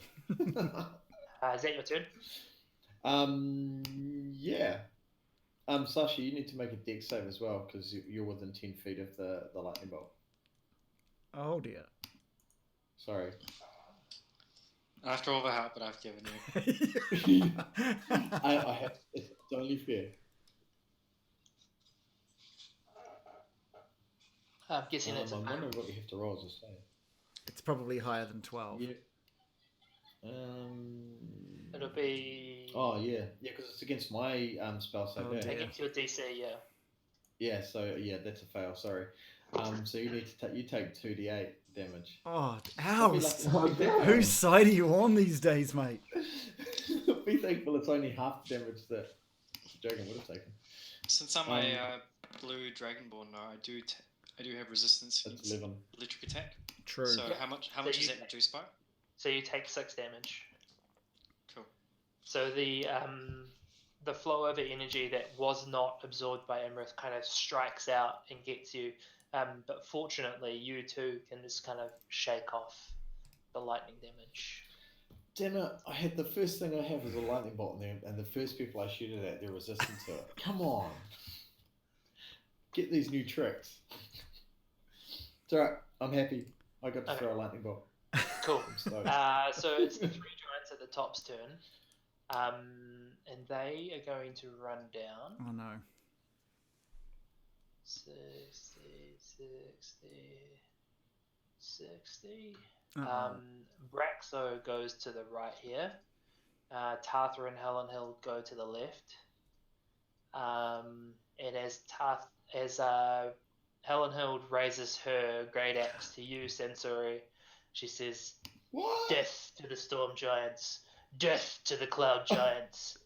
Is that your turn? Yeah. Sasha, you need to make a dex save as well, because you're within 10 feet of the lightning bolt. Oh dear. Sorry. After all the help that I've given you. I have, it's only fair. I'm guessing it's I'm wondering what you have to roll as a save. It's probably higher than 12. Yeah. It'll be... Oh, yeah. Yeah, because it's against my spell save. Oh, dear. Against your DC, yeah. Yeah, so, yeah, that's a fail, sorry. So you need to you take 2d8 damage. Oh, oust! Like, Whose side are you on these days, mate? Be thankful it's only half the damage that the dragon would have taken. Since I'm a blue dragonborn now, I do have resistance That's against 11. electric attack. True. So how much is that reduced by? So you take 6 damage. Cool. So the flow of energy that was not absorbed by Imrith kind of strikes out and gets you. But fortunately, you too can just kind of shake off the lightning damage. Damn it! The first thing I have is a lightning bolt in there, and the first people I shoot it at, they're resistant to it. Come on, get these new tricks. It's alright. I'm happy. I got to throw a lightning bolt. Cool. So it's the 3 giants at the top's turn, and they are going to run down. Oh no. 60, 60. Uh-oh. Braxo goes to the right here. Tartha and Helen Hill go to the left. And as Helen Hill raises her great axe to you, Sensori, she says, What? "Death to the storm giants, death to the cloud giants,"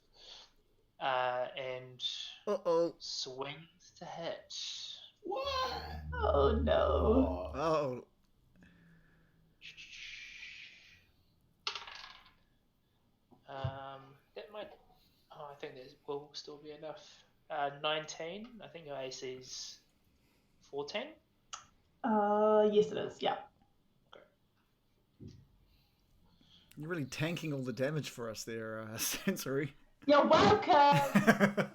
and Uh-oh. swings to hit. What? Oh no. Oh. Oh. That might. Oh, I think there will still be enough. 19. I think your AC's 14. Yes it is. Yeah. You're really tanking all the damage for us there, Sensory. You're welcome.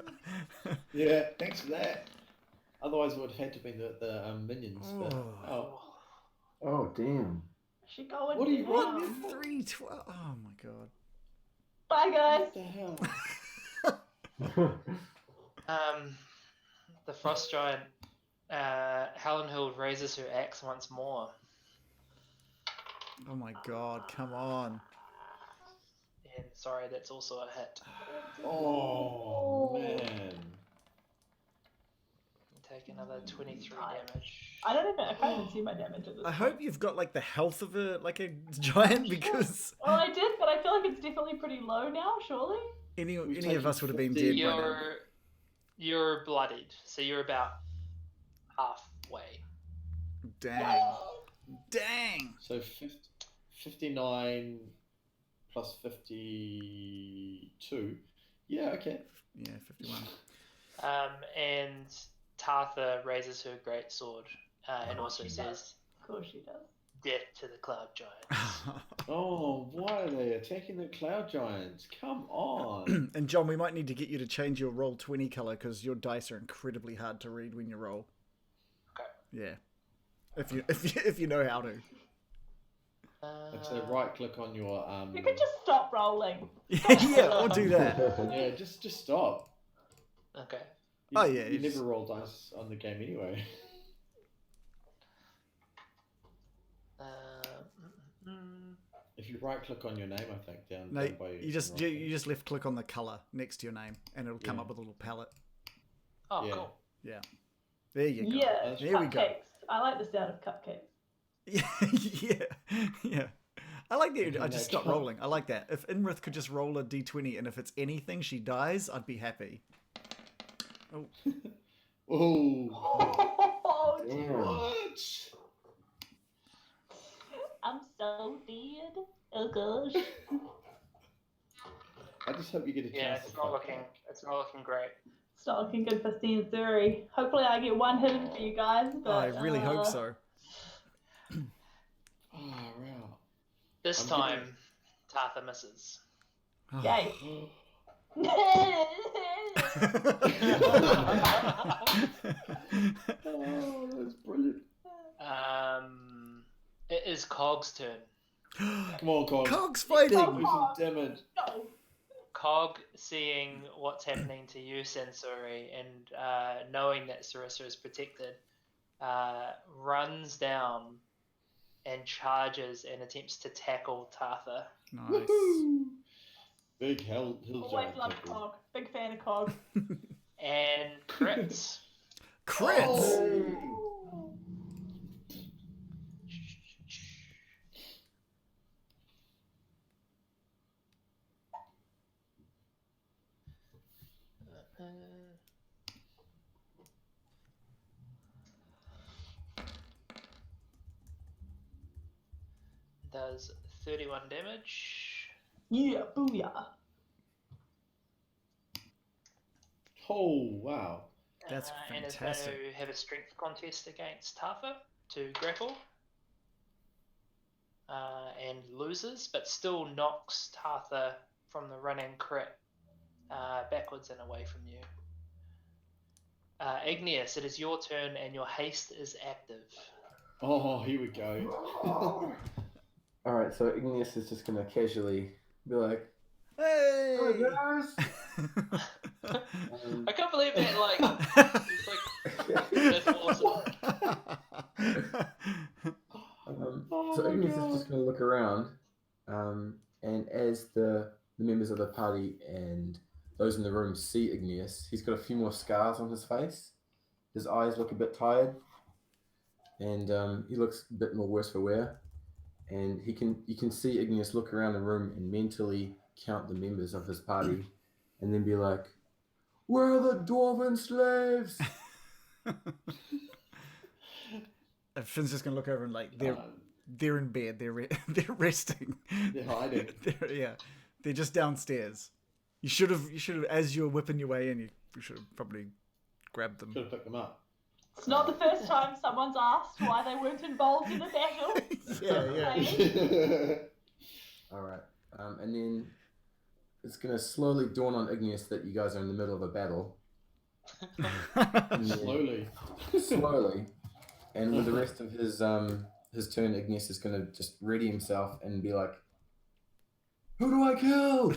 Yeah, thanks for that. Otherwise, it would have had to be the minions. But, Oh, damn. She going What do you down. want? 312. Oh my god. Bye guys. What the hell? The frost giant, Helen Hill raises her axe once more. Oh my god, come on. And sorry, that's also a hit. Oh, man. Take another 23 damage. I can't even see my damage at this I point. hope you've got like the health of a giant because Well, I did, but I feel like it's definitely pretty low now, surely? any taken of us would have been 50. dead by now. You're bloodied, so you're about halfway. Dang. Dang. So 59 plus 52. Yeah, okay. Yeah, 51. And Tartha raises her great sword and also says, Of course she does. "Death to the cloud giants." Oh, why are they attacking the cloud giants? Come on. And John, we might need to get you to change your roll 20 color because your dice are incredibly hard to read when you roll. Okay. Yeah. If you know how to. I'd say right click on your You could just stop rolling. Yeah, or do that. Yeah, just stop. Okay. You never roll dice on the game anyway. If you right click on your name, I think down No, by you just left click on the color next to your name and it'll come up with a little palette. Oh, Yeah. cool. Yeah. There you go. Yeah, There we go. cupcakes. I like the sound of cupcakes. Yeah. I like that. I just Next. stopped rolling. I like that. If Inrith could just roll a d20 and if it's anything she dies, I'd be happy. Oh. Oh. Oh, Damn. What? I'm so dead. Oh gosh. I just hope you get a chance Yeah, to it's not fight looking. back. It's not looking great. It's not looking good for Sensori. Hopefully I get one hit in for you guys, but I really hope so. Oh, wow. This I'm time, Tartha misses. Oh. Yay. Oh, that's brilliant. It is Cog's turn. Come on, Cog. Cog's fighting! Do some damage. No. Cog, seeing what's happening to you, Sensori, and knowing that Sarissa is protected, runs down and charges and attempts to tackle Tartha. Nice. Woohoo! Big hill Always giant loved tackle. Cog. Big fan of Cog. And crits. Crits! Oh. Does 31 damage. Yeah, booyah. Oh, wow. That's And is fantastic. going to have a strength contest against Tartha to grapple. And loses, but still knocks Tartha from the running crit backwards and away from you. Igneous, it is your turn and your haste is active. Oh, here we go. Alright, so Igneous is just gonna casually be like, Hey! "Hey guys!" I can't believe that, it's like, that's awesome. So Ignis is just going to look around, and as the members of the party and those in the room see Ignis, he's got a few more scars on his face. His eyes look a bit tired, and he looks a bit more worse for wear. And you can see Ignis look around the room and mentally count the members of his party, and then be like, "Where are the dwarven slaves?" And Finn's just gonna look over and like they're in bed. They're resting. They're hiding. They're just downstairs. You should have as you're whipping your way in. You should have probably grabbed them. Could have picked them up. It's not the first time someone's asked why they weren't involved in the battle. Yeah. All right, and then it's gonna slowly dawn on Ignis that you guys are in the middle of a battle. Slowly, and with the rest of his turn, Ignis is gonna just ready himself and be like, "Who do I kill?"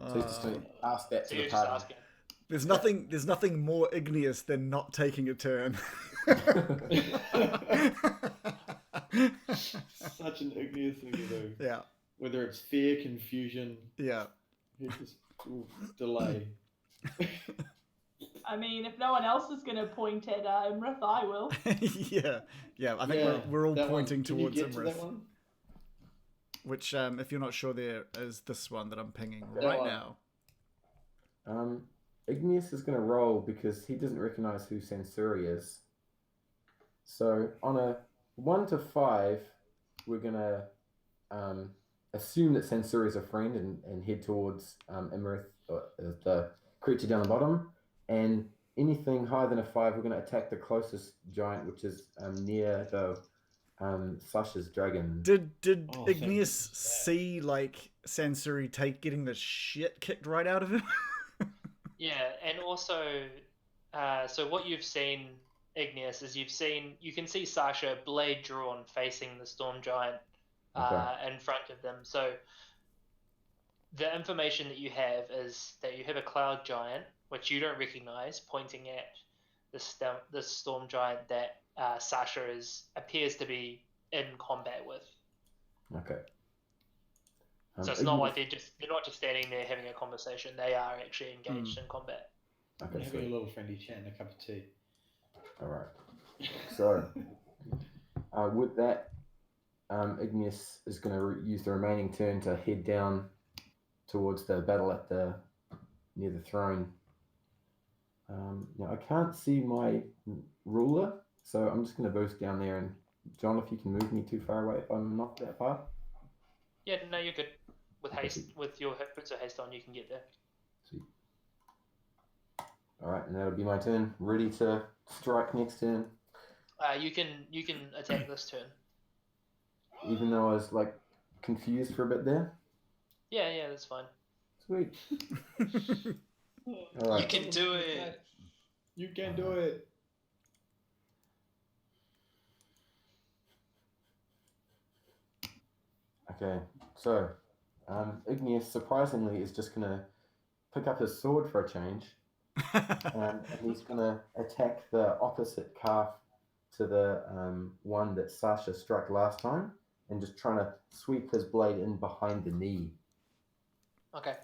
So he's just going to ask that to the party. There's nothing more igneous than not taking a turn. Such an igneous thing to do. Yeah. Whether it's fear, confusion. Yeah. Just delay. I mean, if no one else is going to point at Imrith, I will. Yeah. I think we're all pointing towards Imrith. To that one? Which, if you're not sure, there is this one that I'm pinging now. Igneous is going to roll because he doesn't recognize who Sansuri is. So on a 1 to 5, we're going to assume that Sansuri is a friend and head towards Imrith, the creature down the bottom. And anything higher than a 5, we're going to attack the closest giant, which is near the Sasha's dragon. Did Igneous see like Sansuri getting the shit kicked right out of him? Yeah, and also, so what you've seen, Igneous, is you can see Sasha blade drawn facing the storm giant in front of them. So the information that you have is that you have a cloud giant, which you don't recognize, pointing at the storm giant that Sasha appears to be in combat with. Okay. So it's not like they're not just standing there having a conversation. They are actually engaged in combat. Okay, having a little friendly chat and a cup of tea. All right. So with that, Igneous is going to use the remaining turn to head down towards the battle near the throne. Now I can't see my ruler, so I'm just going to boost down there. And John, if you can move me too far away, if I'm not that far. Yeah, no, you're good. With haste, with your boots of haste on, you can get there. Sweet. All right, and that'll be my turn. Ready to strike next turn. You can attack this turn. Even though I was like confused for a bit there. Yeah, that's fine. Sweet. All right. You can do it. You can do it. Okay, so Igneous surprisingly is just gonna pick up his sword for a change, and he's gonna attack the opposite calf to the one that Sasha struck last time, and just trying to sweep his blade in behind the knee. Okay.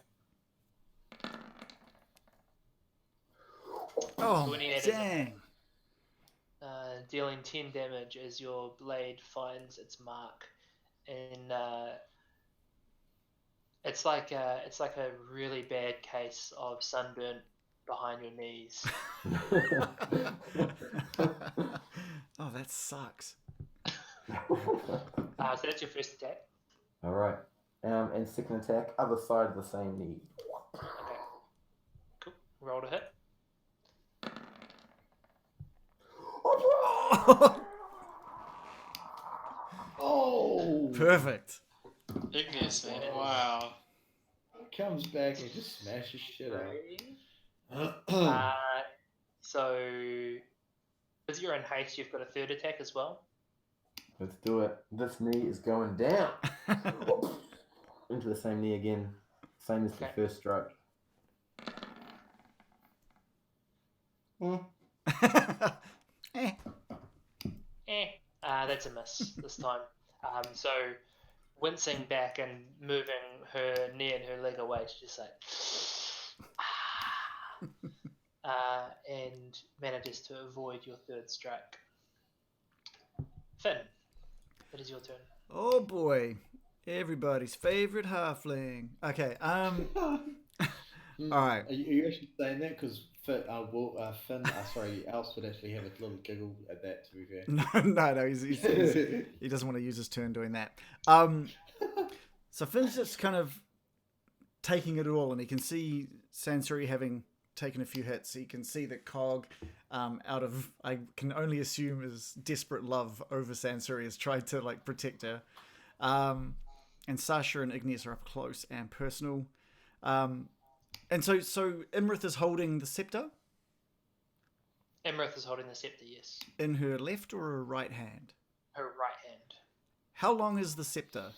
Oh, dang! Dealing 10 damage as your blade finds its mark. And it's like a really bad case of sunburn behind your knees. Oh, that sucks. So that's your first attack. All right, and second attack, other side of the same knee. Okay. Cool. Roll to hit. Oh! Perfect. Igneous, man. Wow. Comes back and just smashes shit out. So, because you're in haste, you've got a third attack as well. Let's do it. This knee is going down. Into the same knee again. Same as the first stroke. Eh. That's a miss this time. So wincing back and moving her knee and her leg away, she's just like, and manages to avoid your third strike. Finn, it is your turn. Oh boy, everybody's favorite halfling. Okay. All right. Are you actually saying that? Because Finn, Alf would actually have a little giggle at that. To be fair. No. He doesn't want to use his turn doing that. So Finn's just kind of taking it all, and he can see Sansuri having taken a few hits. He can see that Cog, out of, I can only assume, his desperate love over Sansuri, has tried to like protect her. And Sasha and Igneous are up close and personal. And so Imrith is holding the scepter. Imrith is holding the scepter, yes. In her left or her right hand? Her right hand. How long is the scepter?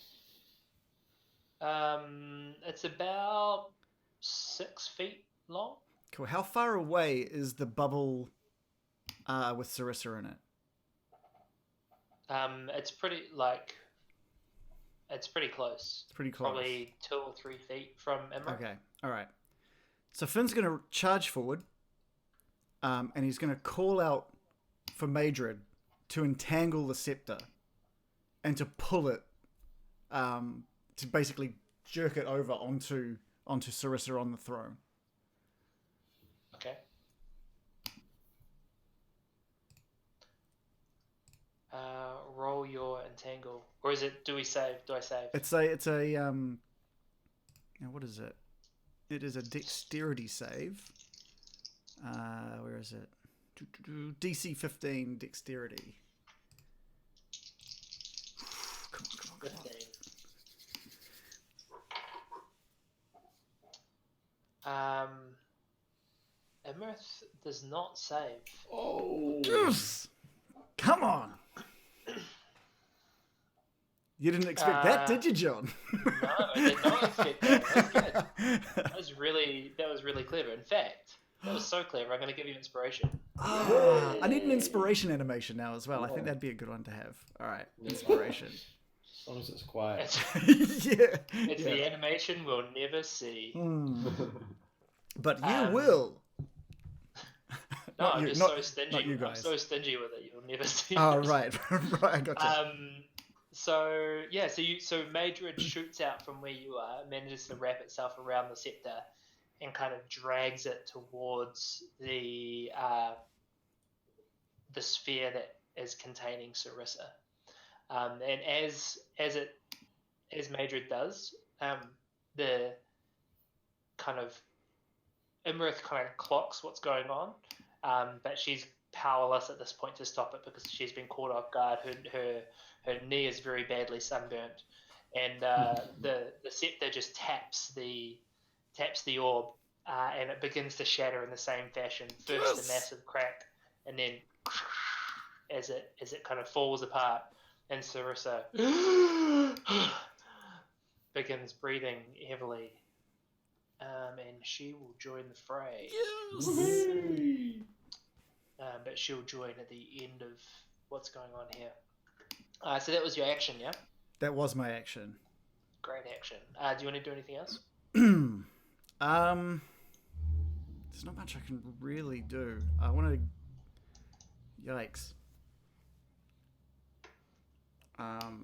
It's about 6 feet long. Cool. How far away is the bubble with Sarissa in it? It's pretty close. It's pretty close. Probably 2 or 3 feet from Imrith. Okay. All right. So Finn's going to charge forward, and he's going to call out for Madrid to entangle the scepter and to pull it, to basically jerk it over onto Sarissa on the throne. Okay. Roll your entangle, or is it? Do I save? It's a now what is it? It is a dexterity save. Where is it? DC 15 dexterity. Come on. 15. Imrith does not save. Oh. Yes! Come on. You didn't expect that, did you, John? No, I did not expect that. That was good. That was really clever. In fact, that was so clever. I'm going to give you inspiration. I need an inspiration animation now as well. I think that'd be a good one to have. All right, inspiration. As long as it's quiet. Yeah. It's the animation we'll never see. But you will. No, Not I'm you, just not- so stingy. not you I'm guys. so stingy with it. You'll never see Oh, it. right. Right, I got you. So Madrid shoots out from where you are, manages to wrap itself around the scepter, and kind of drags it towards the sphere that is containing Sarissa. And as Madrid does, the kind of Imrith kind of clocks what's going on, but she's powerless at this point to stop it because she's been caught off guard. Her knee is very badly sunburnt, and the scepter just taps the orb, and it begins to shatter in the same fashion. First, a massive crack, and then as it kind of falls apart, and Sarissa begins breathing heavily, and she will join the fray. Yes! But she'll join at the end of what's going on here. So that was your action, yeah? That was my action. Great action. Do you want to do anything else? There's not much I can really do. I want to... Yikes.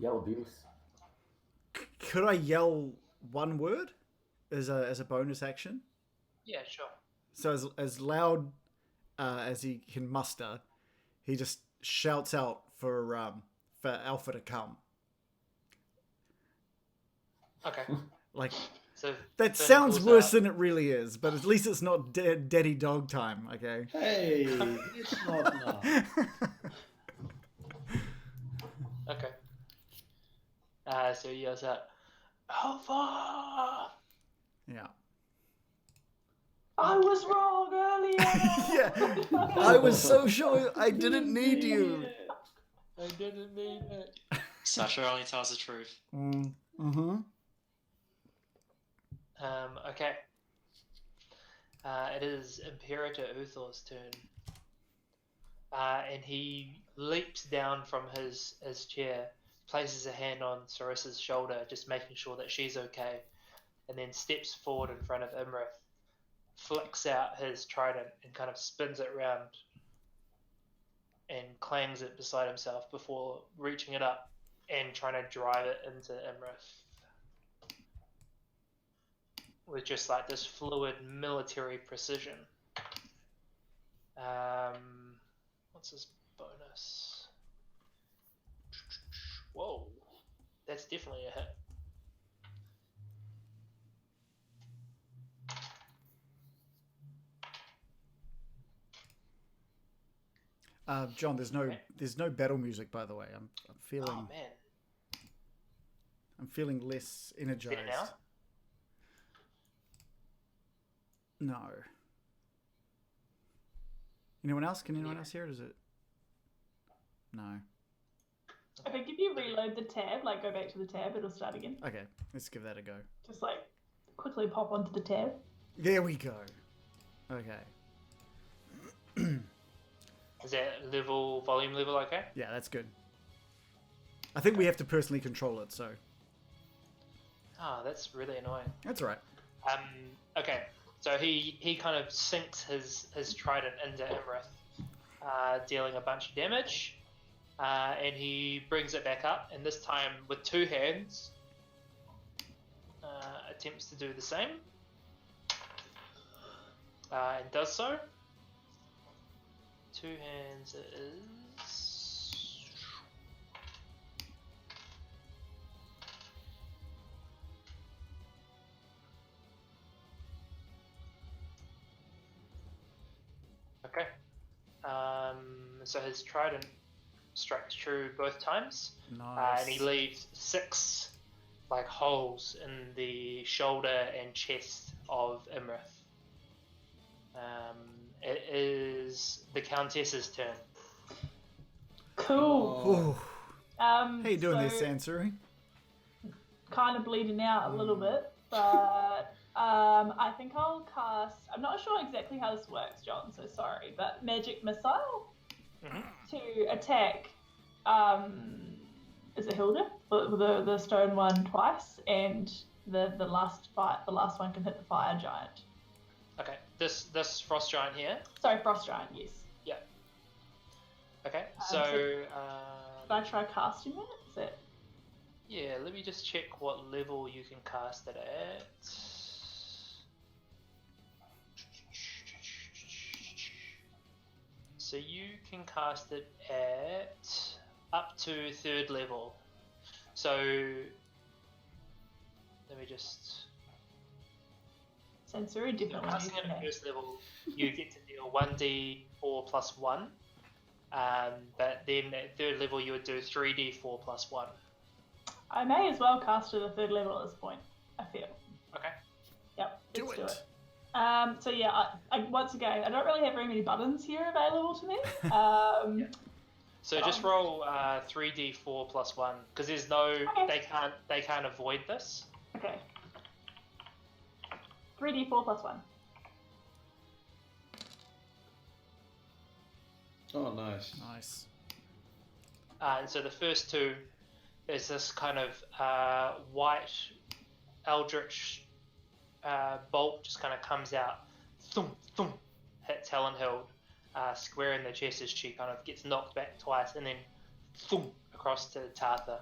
Yell abuse. Could I yell one word as a bonus action? Yeah, sure. So as loud as he can muster, he just shouts out for Alpha to come. Okay. Like So that Finn sounds calls worse out- than it really is, but at least it's not daddy dog time. Okay. Hey, it's not enough. Okay. So he yells out, Alpha! Yeah. I was wrong earlier. Yeah. I was so sure I didn't need you. I didn't mean it. Sasha only tells the truth. Mm-hmm. Okay. It is Imperator Uthor's turn. and he leaps down from his chair, places a hand on Sarissa's shoulder, just making sure that she's okay, and then steps forward in front of Imrith, flicks out his trident and kind of spins it round and clangs it beside himself before reaching it up and trying to drive it into Imrith with just like this fluid military precision. What's his bonus? Whoa, that's definitely a hit. John, there's no battle music, by the way. I'm feeling. Oh man. I'm feeling less energized. Better now? No. Anyone else? Can anyone else hear it? Is it? No. I think if you reload the tab, like go back to the tab, it'll start again. Okay, let's give that a go. Just like quickly pop onto the tab. There we go. Okay. Is that volume level okay? Yeah, that's good. I think we have to personally control it, so. Oh, that's really annoying. That's all right. Okay, so he kind of sinks his trident into Imrith, dealing a bunch of damage, and he brings it back up, and this time with two hands, attempts to do the same, and does so. Two hands it is. Okay. So his trident strikes true both times. Nice. And he leaves 6 like holes in the shoulder and chest of Imrith. It is the Countess's turn. Cool. How you doing there, Sansuri? Kind of bleeding out a little bit, but I think I'll cast. I'm not sure exactly how this works, John. So sorry, but magic missile to attack. Is it Hilda? The stone one twice, and the last one can hit the fire giant. Okay, this frost giant here. Sorry, frost giant. Yes. Yeah. Okay, so Should I try casting it? Is it? yeah, let me just check what level you can cast it at. So you can cast it at up to 3rd level. So let me just. Sensory differently. Casting it at 1st level, you get to deal 1d4 plus 1. But then at 3rd level, you would do 3d4 plus 1. I may as well cast it at 3rd level at this point. I feel. Okay. Yep. Do let's it. Do it. So yeah, I once again, I don't really have very many buttons here available to me. Yeah. So just roll 3d4 plus 1 because there's no they can't avoid this. Okay. 3d4 plus 1. Oh, nice. Nice. And so the first 2 is this kind of white eldritch bolt just kind of comes out, thump, thump, hits Helen Hild square in the chest as she kind of gets knocked back twice, and then thump across to Tartha,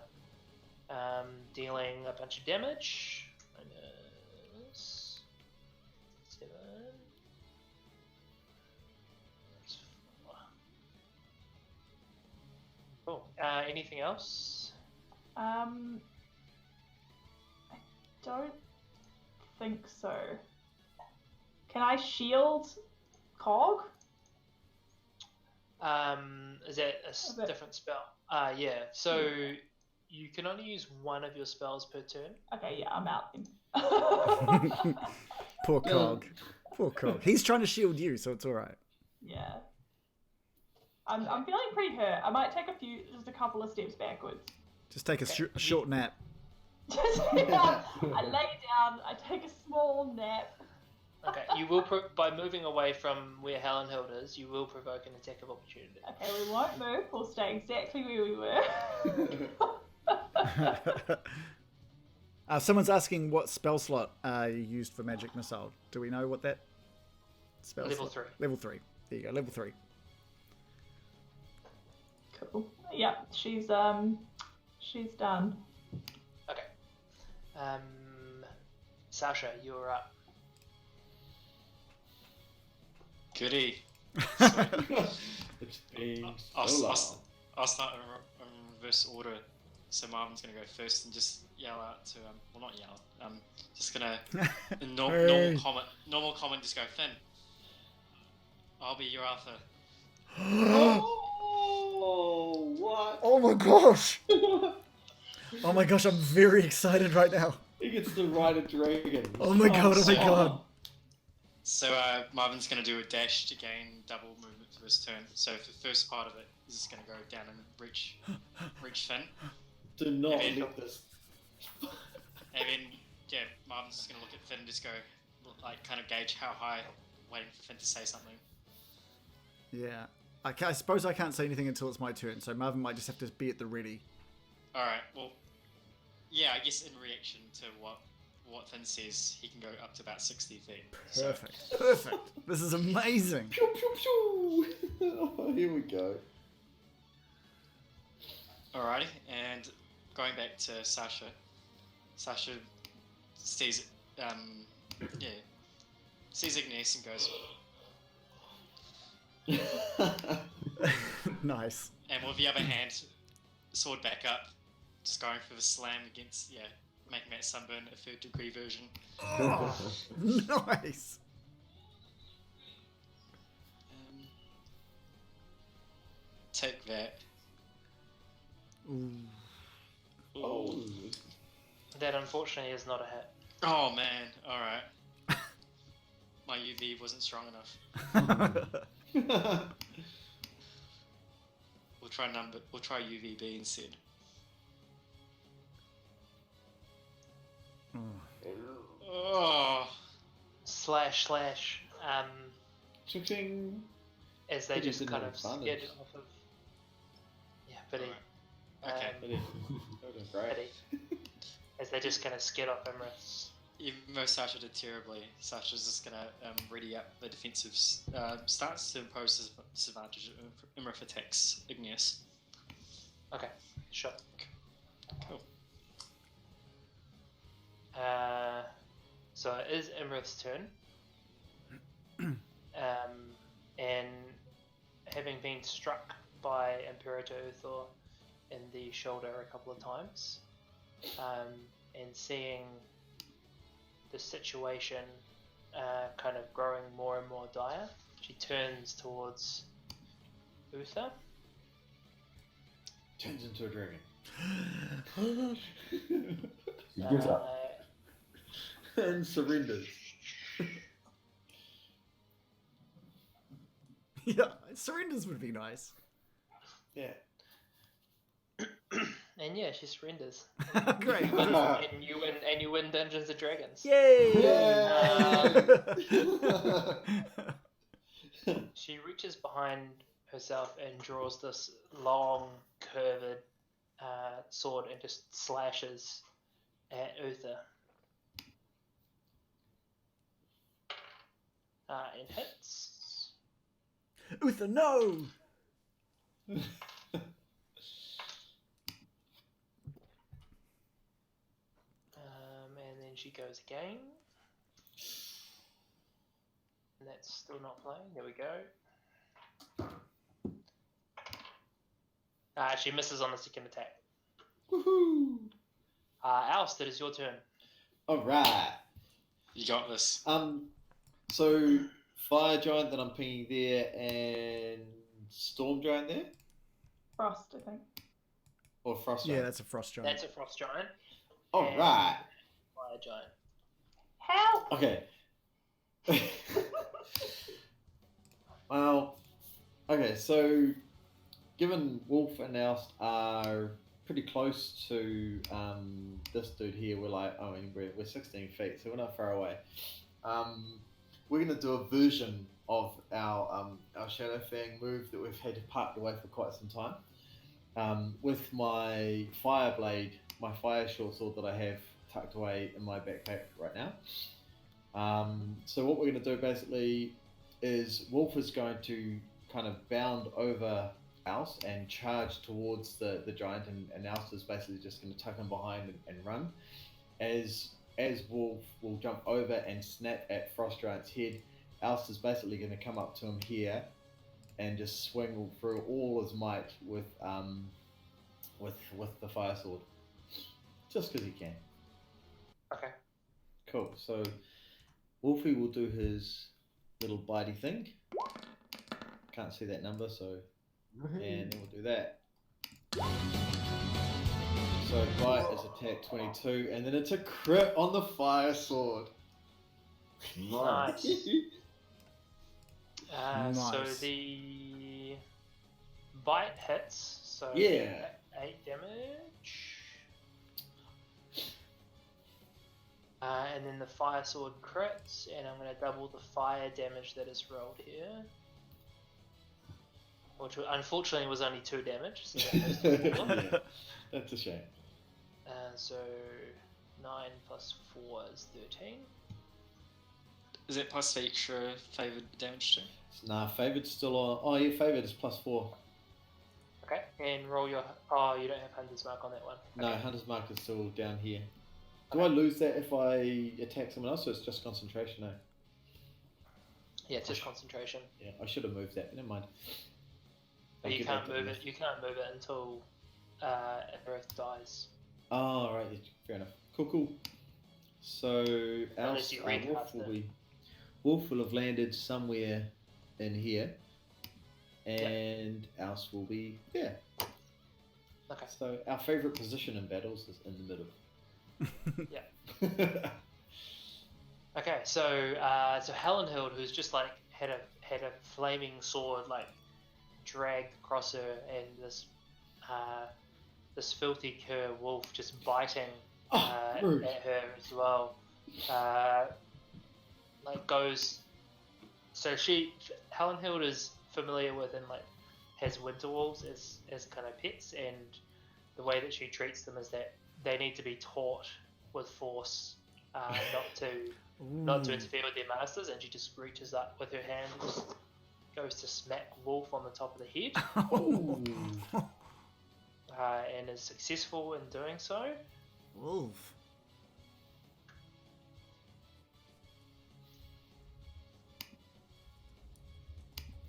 dealing a bunch of damage. Minus 7. Cool. Anything else? I don't think so. Can I shield Cog? Is that a different spell? Yeah. So you can only use one of your spells per turn. Okay, yeah, I'm out then. Poor Cog. Poor Cog. He's trying to shield you, so it's all right. Yeah. I'm feeling pretty hurt. I might take just a couple of steps backwards. Just take a short nap. I lay down, I take a small nap, Okay, you will by moving away from where Hallenhild is, you will provoke an attack of opportunity. Okay, we won't move. We'll stay exactly where we were. Someone's asking what spell slot you used for magic missile. Do we know what that spell Level slot? 3. Level 3. There you go. Level 3. Cool. Yeah, she's done. Okay. Sasha, you're up. Goody. It's been I'll, so long. I'll start in reverse order. So Marvin's gonna go first and just yell out to well, not yell. Just gonna in Hey. normal comment. Just go, Finn. I'll be your Arthur. Oh, what? Oh my gosh! Oh my gosh, I'm very excited right now. He gets to ride a dragon. Oh my god, oh my god. So Marvin's gonna do a dash to gain double movement for his turn. So for the first part of it, he's just gonna go down and reach Finn. Do not And then- let this. And then, yeah, Marvin's just going to look at Finn and just go, like, kind of gauge how high, waiting for Finn to say something. Yeah. I suppose I can't say anything until it's my turn, so Marvin might just have to be at the ready. Alright, well, yeah, I guess in reaction to what Finn says, he can go up to about 60 feet. Perfect. Perfect. This is amazing. Pew, pew, pew. Oh, here we go. Alrighty, and going back to Sasha. Sasha sees, sees Ignace and goes, Nice. and with the other hand, sword back up, just going for the slam against, making that sunburn a 3rd degree version. Oh, nice. Take that. Ooh. Oh. That unfortunately is not a hit. Oh man, alright. My UV wasn't strong enough. We'll try UVB instead. Oh. Slash. Ching. As they Pity just didn't kind have of skid advantage. off of. Yeah, pity. Okay. That would have been great. Pity. As they just kind of skid off Imrith's. Even though Sasha did terribly, Sasha's just gonna ready up the defensive stance to impose disadvantage of Imrith attacks Igneous. Okay, sure. Cool. So it is Imrith's turn. And having been struck by Imperator Uthor in the shoulder a couple of times, and seeing the situation kind of growing more and more dire, she turns towards Uther. Turns into a dragon. She gives up. And surrenders. Yeah, surrenders would be nice. Yeah. And yeah, she surrenders. Great. and you win Dungeons and Dragons. Yay! She reaches behind herself and draws this long, curved sword and just slashes at Uther. And hits. Uther, no! And then she goes again. And that's still not playing. There we go. She misses on the second attack. Woohoo! Alst, it is your turn. Alright. You got this. So fire giant that I'm pinging there and storm giant there? Frost, I think. Or frost Yeah, giant? that's a frost giant. That's a frost giant. Alright. Fire giant. Help! Okay. Well, okay, so given Wolf and Alst are pretty close to this dude here, we're like, we're 16 feet, so we're not far away. we're gonna do a version of our Shadow Fang move that we've had parked away for quite some time. With my fire blade, my fire short sword that I have tucked away in my backpack right now. So what we're going to do basically is Wolf is going to kind of bound over Alce and charge towards the giant, and Alce is basically just going to tuck him behind and run. As Wolf will jump over and snap at Frost Giant's head, Alce is basically going to come up to him here and just swing through all his might with the fire sword, just because he can. Okay. Cool. So Wolfie will do his little bitey thing. Can't see that number, so and we'll do that. So bite is attack 22, and then it's a crit on the fire sword. Nice. Nice. So the bite hits. So Yeah. 8 damage. And then the fire sword crits, and I'm going to double the fire damage that is rolled here. Which unfortunately was only 2 damage. So that goes to 4. Yeah, that's a shame. So 9 plus 4 is 13. Is it plus the extra favoured damage too? Nah, favoured's still on. Oh yeah, favoured is +4. Okay, and roll your... Oh, you don't have Hunter's Mark on that one. No, Okay. Hunter's Mark is still down here. Do I lose that if I attack someone else, or it's just concentration? No. Yeah, it's just concentration. Yeah, I should have moved that. Never mind. But I'll you get can't back to move the it. You can't move it until Earth dies. Oh, right, yeah, fair enough. Cool. So Unless you recast Wolf will have landed somewhere in here, and Alce will be there. Okay. So our favourite position in battles is in the middle. Yeah. Okay, so Helenhild, who's just like had a flaming sword like dragged across her, and this filthy cur wolf just biting at rude. her as well. Like goes. So Helenhild is familiar with and like has winter wolves as kind of pets, and the way that she treats them is that they need to be taught with force, not to interfere with their masters, and she just reaches up with her hand and just goes to smack Wolf on the top of the head, and is successful in doing so. Wolf.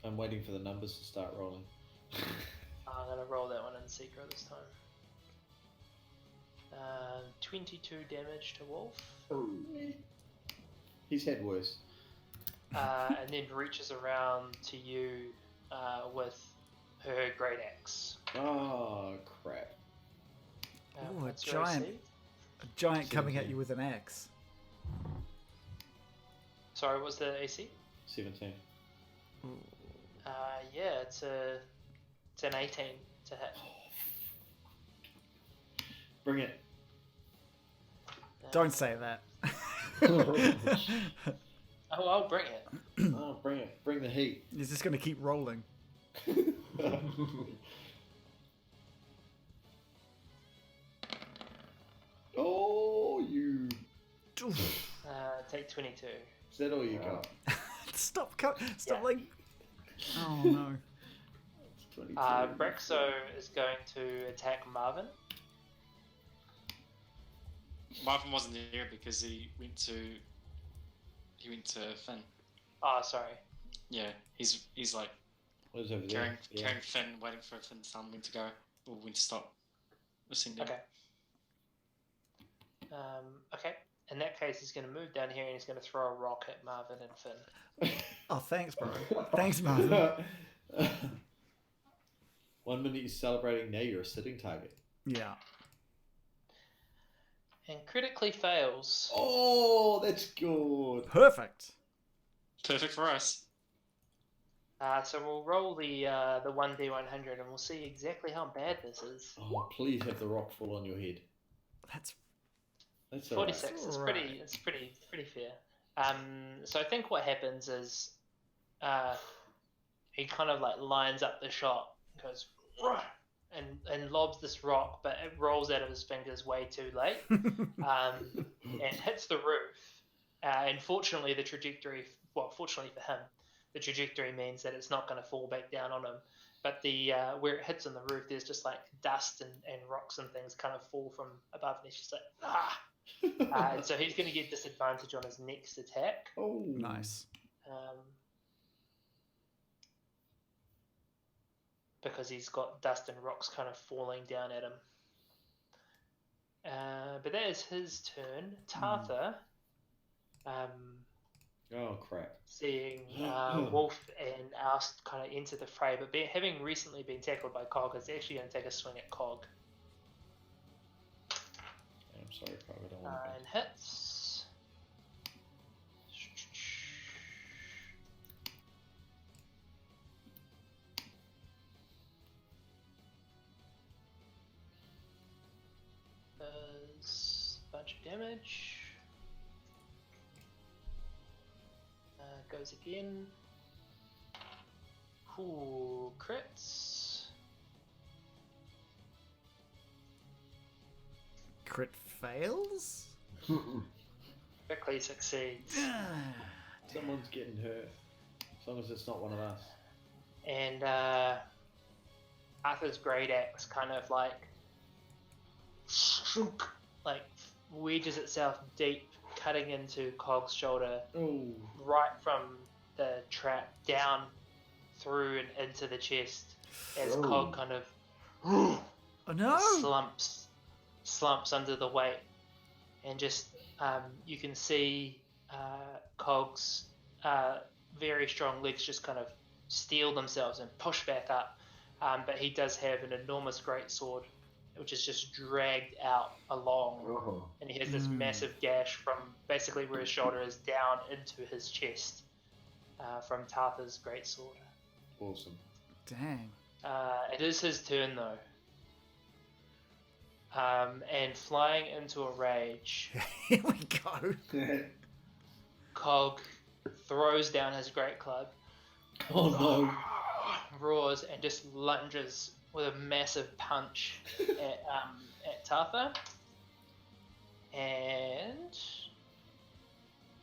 I'm waiting for the numbers to start rolling. I'm going to roll that one in secret this time. 22 damage to Wolf. He's had worse. And then reaches around to you with her great axe. Oh, crap. Ooh, What's your AC? a giant coming at you with an axe. Sorry, what was the AC? 17. Yeah, it's an 18 to hit. Bring it. Don't say that. Oh, I'll bring it. Oh, bring it. Bring the heat. He's just going to keep rolling. Oh, you. Take 22. Is that all you got? Stop Yeah. like... Oh, no. It's 22. Brexo is going to attack Marvin. Marvin wasn't there because he went to Finn. Oh, sorry. Yeah, he's like What is over there? carrying Yeah. carrying Finn, waiting for Finn to tell him when to go or when to stop. Ascending. Okay. Okay. In that case, he's going to move down here and he's going to throw a rock at Marvin and Finn. Oh, thanks, bro. Thanks, Marvin. 1 minute you're celebrating, now you're a sitting target. Yeah. And critically fails. Oh, that's good. Perfect. Perfect for us. So we'll roll the 1d100 and we'll see exactly how bad this is. Oh, please have the rock fall on your head. That's That's all right. 46. Alright. It's pretty fair. So I think what happens is he kind of like lines up the shot, goes and lobs this rock, but it rolls out of his fingers way too late, and hits the roof. And fortunately, fortunately for him, the trajectory means that it's not going to fall back down on him. But the where it hits on the roof, there's just like dust and rocks and things kind of fall from above, and he's just like, ah! And so he's going to get disadvantage on his next attack. Oh, Nice. Because he's got dust and rocks kind of falling down at him. But that is his turn. Tartha, oh crap! seeing Wolf and Oust kind of enter the fray, but having recently been tackled by Cog, is actually going to take a swing at Cog. I'm sorry, Cog. I don't want to. And hits. Does a bunch of damage. Goes again. Ooh, crits. Crit fails? Quickly succeeds. Someone's getting hurt. As long as it's not one of us. And Arthur's great axe kind of like wedges itself deep, cutting into Cog's shoulder, right from the trap down through and into the chest, as Cog kind of Oh no! slumps under the weight, and just you can see Cog's very strong legs just kind of steel themselves and push back up, but he does have an enormous greatsword which is just dragged out along, and he has this massive gash from basically where his shoulder is down into his chest from Tartha's greatsword. Awesome. Dang. It is his turn though. And flying into a rage, Here we go. Cog throws down his great club, Oh no! roars, and just lunges with a massive punch at Tartha, and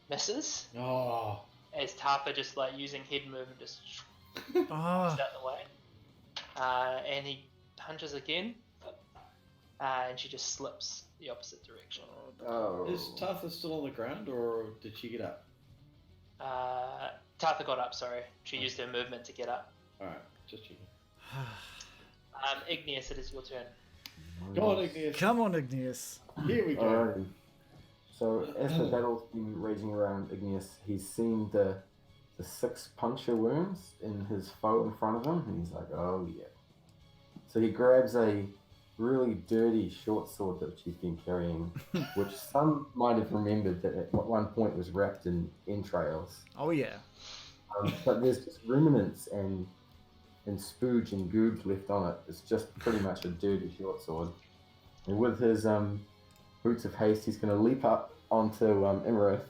misses. Oh. As Tartha just like using head movement just Oh. out the way, and he punches again, and she just slips the opposite direction. Oh. Is Tartha still on the ground, or did she get up? Tartha got up. Sorry, she used her movement to get up. All right, just checking. Igneous, it is your turn. Go on, Igneous. Come on, Igneous. Here we go. Alrighty. So as the battle's been raging around Igneous, he's seen the 6 puncture wounds in his foe in front of him, and he's like, oh yeah. So he grabs a really dirty short sword that he's been carrying, which some might have remembered that at one point was wrapped in entrails. Oh yeah. But there's just remnants and spooge and googe left on it. It's just pretty much a dirty short sword. And with his boots of haste, he's going to leap up onto Imarith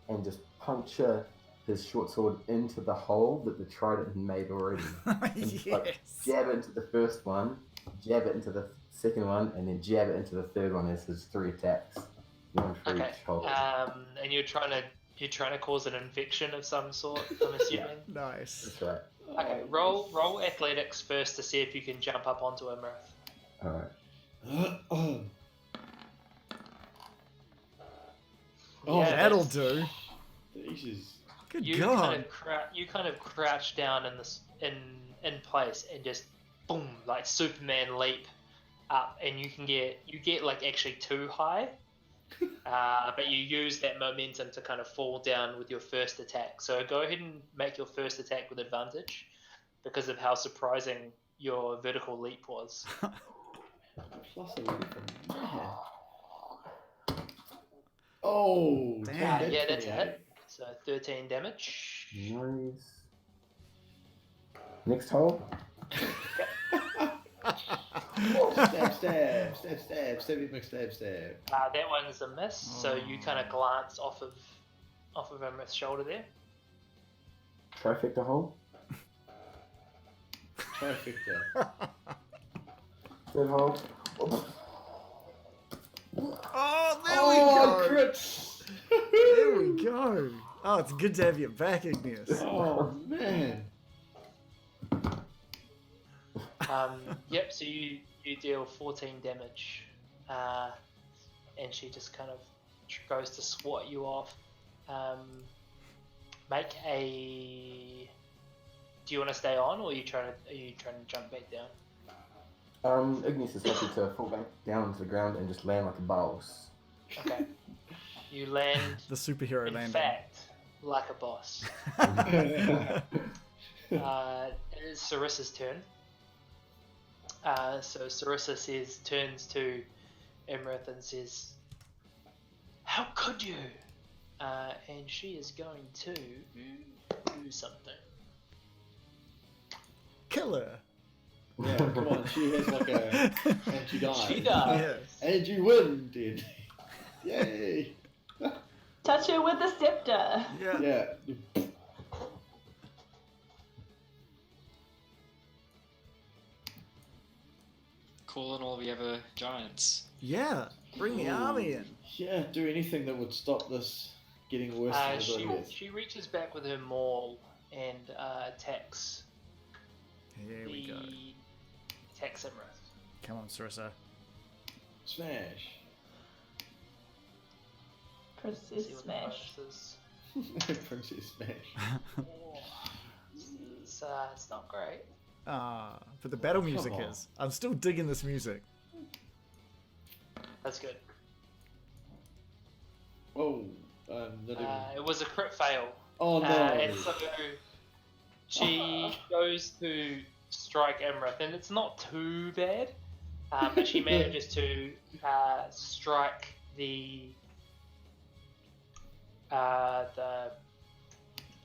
and just puncture his short sword into the hole that the trident had made already. And Yes. like, jab it into the first one, jab it into the second one, and then jab it into the third one as his 3 attacks. One for Okay. each hole. And you're trying to cause an infection of some sort, I'm assuming. Nice. That's right. Okay, roll athletics first to see if you can jump up onto Imarith. Alright. Oh, Yeah, That'll that's- do. Jesus. Good You God. kind of crouch down in place and just boom, like Superman leap up, and you get like actually too high, but you use that momentum to kind of fall down with your first attack. So go ahead and make your first attack with advantage because of how surprising your vertical leap was. Plus 11. Man. Oh, Damn. Yeah, that's a hit. So 13 damage. Nice. Next hole. Stab, stab, stab, stab, stab, stab. That one's a miss, so you kind of glance off of off of Imrith's shoulder there. Trifecta hole. Trifecta. Third hole. Oh, there Oh, we go. crits! There we go. Oh, it's good to have you back, Igneous. Oh, man. Yep, so you deal 14 damage, and she just kind of goes to swat you off. Make a. Do you want to stay on, or are you trying to jump back down? Igneous is happy to fall back down to the ground and just land like a boss. Okay. You land. The superhero In landing. fact, like a boss. It is Sarissa's turn. So Sarissa turns to Imrith and says, "How could you?" And she is going to do something. Kill her. Yeah, come on, she has like a... And she dies. She does. Yes. And you win, dude. Yay. Touch her with the scepter. Yeah. Yeah. Call in all the other giants. Yeah. Bring the army in. Yeah, do anything that would stop this getting worse than it already is. She reaches back with her maul and attacks. Here we go. Attacks Imrith. Come on, Sarissa. Smash. Princess See what the Smash. bonus is. Princess Smash. It's not great. But the battle Come music on. is. I'm still digging this music. That's good. Oh, not even... It was a crit fail. Oh no. And so she goes to strike Imrith, and it's not too bad, but she manages to strike the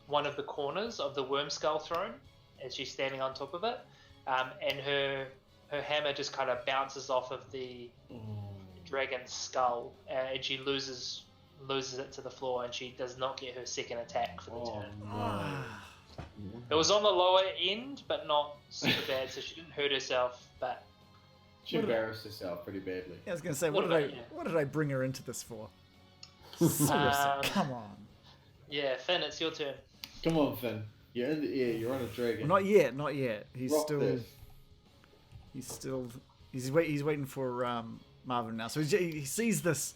one of the corners of the worm skull throne as she's standing on top of it, and her hammer just kind of bounces off of the dragon's skull, and she loses it to the floor, and she does not get her second attack for the turn. No. It was on the lower end, but not super bad, so she didn't hurt herself. But She embarrassed herself pretty badly. Yeah, I was gonna say, What about you? what did I bring her into this for? Sarissa, come on. yeah, Finn, it's your turn. Come on, Finn. You're in the air. You're on a dragon. Not yet, not yet. He's Rock still. this. He's waiting for Marvin now. So he sees this.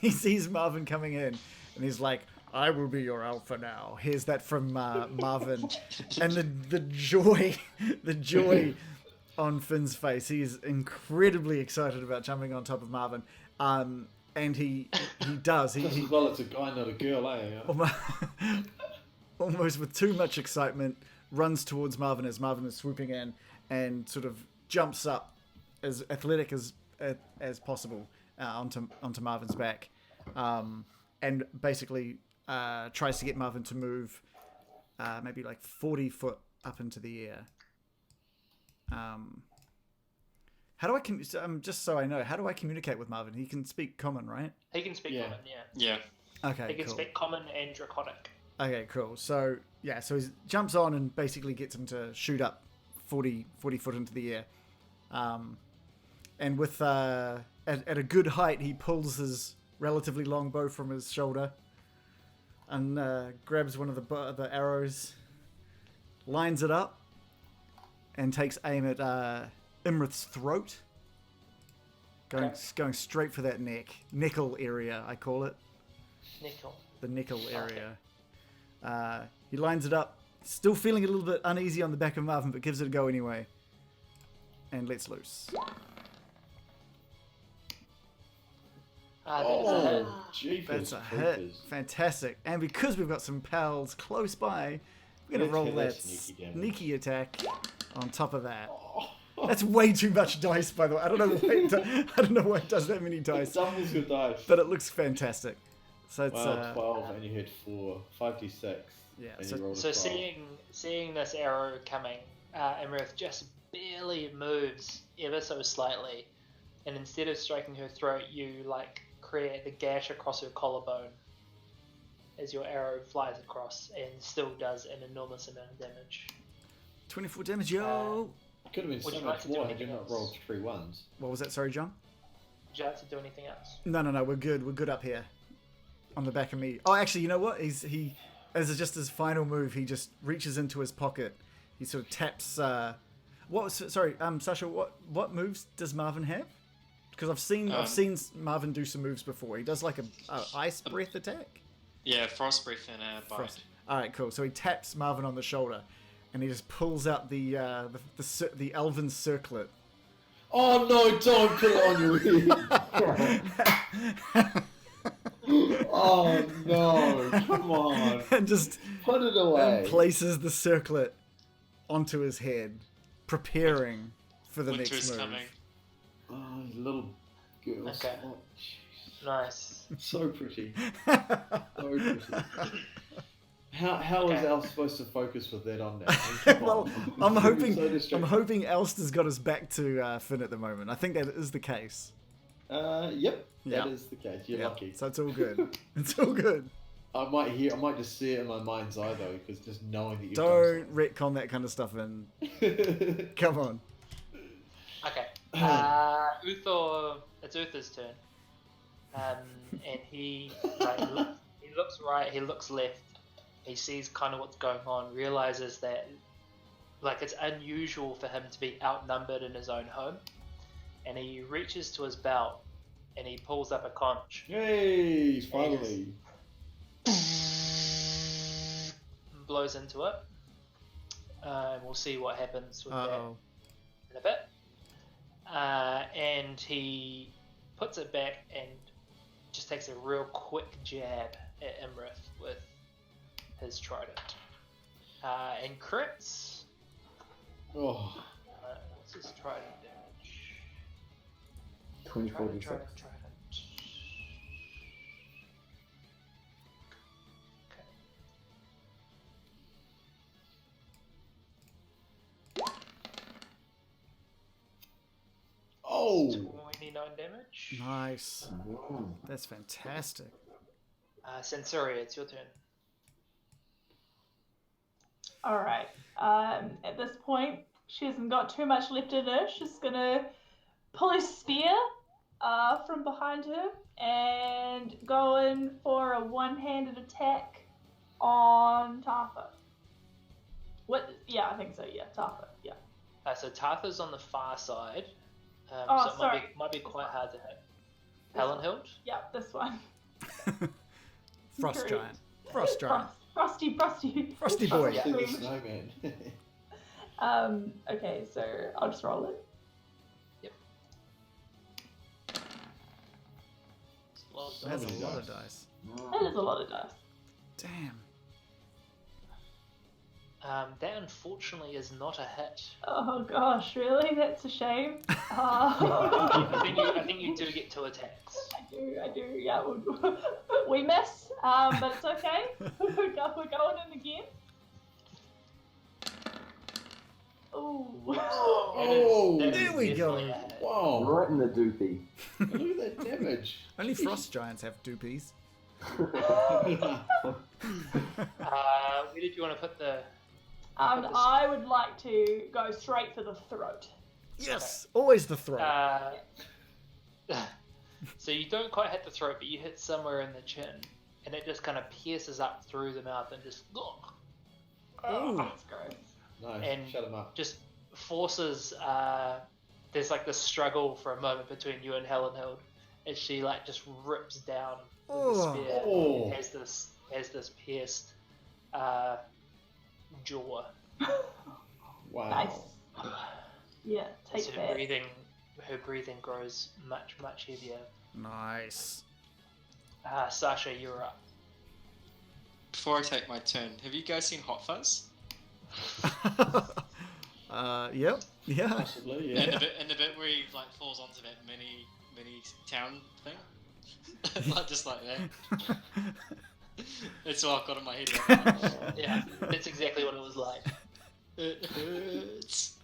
He sees Marvin coming in, and he's like, "I will be your alpha now." Here's that from Marvin, and the joy, the joy on Finn's face. He is incredibly excited about jumping on top of Marvin. And he does. Just as well it's a guy, not a girl, eh? Almost with too much excitement, runs towards Marvin as Marvin is swooping in, and sort of jumps up as athletic as possible onto Marvin's back, and basically tries to get Marvin to move maybe like 40 foot up into the air. How do I just so I know, how do I communicate with Marvin? He can speak Common, right? He can speak Yeah. Common, yeah. Yeah. Okay, He can cool. speak Common and Draconic. Okay, cool. So yeah, so he jumps on and basically gets him to shoot up 40 foot into the air, and with at a good height, he pulls his relatively long bow from his shoulder and grabs one of the arrows, lines it up, and takes aim at Imrith's throat, going straight for that nickel area, I call it. Nickel. The nickel area. He lines it up, still feeling a little bit uneasy on the back of Marvin, but gives it a go anyway. And lets loose. That is a hit. Jeepers That's a hit. creepers. Fantastic. And because we've got some pals close by, we're going Let's to roll hit that that sneaky damage. sneaky attack on top of that. That's way too much dice, by the way. I don't know why it does that many It dice, doubles your dice. but it looks fantastic. So it's Wow, 12 and you hit 4. 5d6. Yeah, And so- you rolled a So 12. seeing this arrow coming, Imrith just barely moves ever so slightly, and instead of striking her throat, you like create the gash across her collarbone. as your arrow flies across and still does an enormous amount of damage. 24 damage, yo! Could have been Would so you like much to do more had anything you not else? rolled 3 ones. What was that? Sorry, John? Would you like to do anything else? No, we're good. We're good up here. On the back of me. Oh, actually, you know what? He as just his final move, he just reaches into his pocket. He sort of taps. Sasha, what moves does Marvin have? Because I've seen Marvin do some moves before. He does like a ice breath attack. Yeah, frost breath and bite. Frost. All right, cool. So he taps Marvin on the shoulder, and he just pulls out the elven circlet. Oh no! Don't put it on your head. Oh no! Come on! And just put it away. And places the circlet onto his head, preparing for the Winter next is move. coming. Oh, little girl. Okay. Oh, Nice. so pretty. So pretty. How Okay. is Al supposed to focus with that on now? I mean, come Well, on. I'm hoping So Elster's got his back to Finn at the moment. I think that is the case. Yep, Yeah. that is the case. You're Yeah, lucky. so it's all good. It's all good. I might just see it in my mind's eye though, because just knowing that you've Don't retcon that kind of stuff in. done Come on. Okay. It's Uther's turn. And he looks right, he looks left. He sees kind of what's going on, realizes that it's unusual for him to be outnumbered in his own home. And he reaches to his belt and he pulls up a conch. Yay! Finally. Blows into it. And we'll see what happens with that Uh-oh. in a bit. And he puts it back and just takes a real quick jab at Imrith with his trident. And crits. Oh. What's his trident damage? 24 d6. Trident. Oh. 29 damage. Nice. Ooh. That's fantastic. Sensoria, it's your turn. All right. At this point, she hasn't got too much left in her. She's gonna pull a spear from behind her and go in for a one-handed attack on Tartha. What? Yeah, I think so. Yeah, Tartha. Yeah. So Tartha's on the far side. Oh, so it sorry. might be quite hard to hit. Helenhild? Yeah, this one. Frost Great. giant. Frost giant. Frosty. Frosty boy. Frosty the snowman. Okay, so I'll just roll it. Well, That's many a lot dice. of dice. That is a lot of dice. Damn. that unfortunately is not a hit. Oh gosh, really? That's a shame. I think you do get 2 attacks. I do. Yeah, we miss, but it's okay. We're going in again. Ooh. Oh, That is there we go. definitely a hit. Wow. Right in the doopy. Look at that damage. Only frost giants have doopies. Where did you want to put the... I would like to go straight for the throat. Yes, always the throat. So you don't quite hit the throat, but you hit somewhere in the chin, and it just kind of pierces up through the mouth and just... Ooh. That's gross. Nice. And Shut him up. just forces there's this struggle for a moment between you and Helenhild as she just rips down with the spear and has this pierced jaw. Wow. Nice. Yeah, take So that. her breathing grows much heavier. Nice. Sasha, you're up. Before I take my turn, have you guys seen Hot Fuzz? Yep. Yeah. Possibly, And yeah. the bit where he falls onto that mini town thing, just like that. That's all I've got in my head right now. Yeah, that's exactly what it was like. It hurts.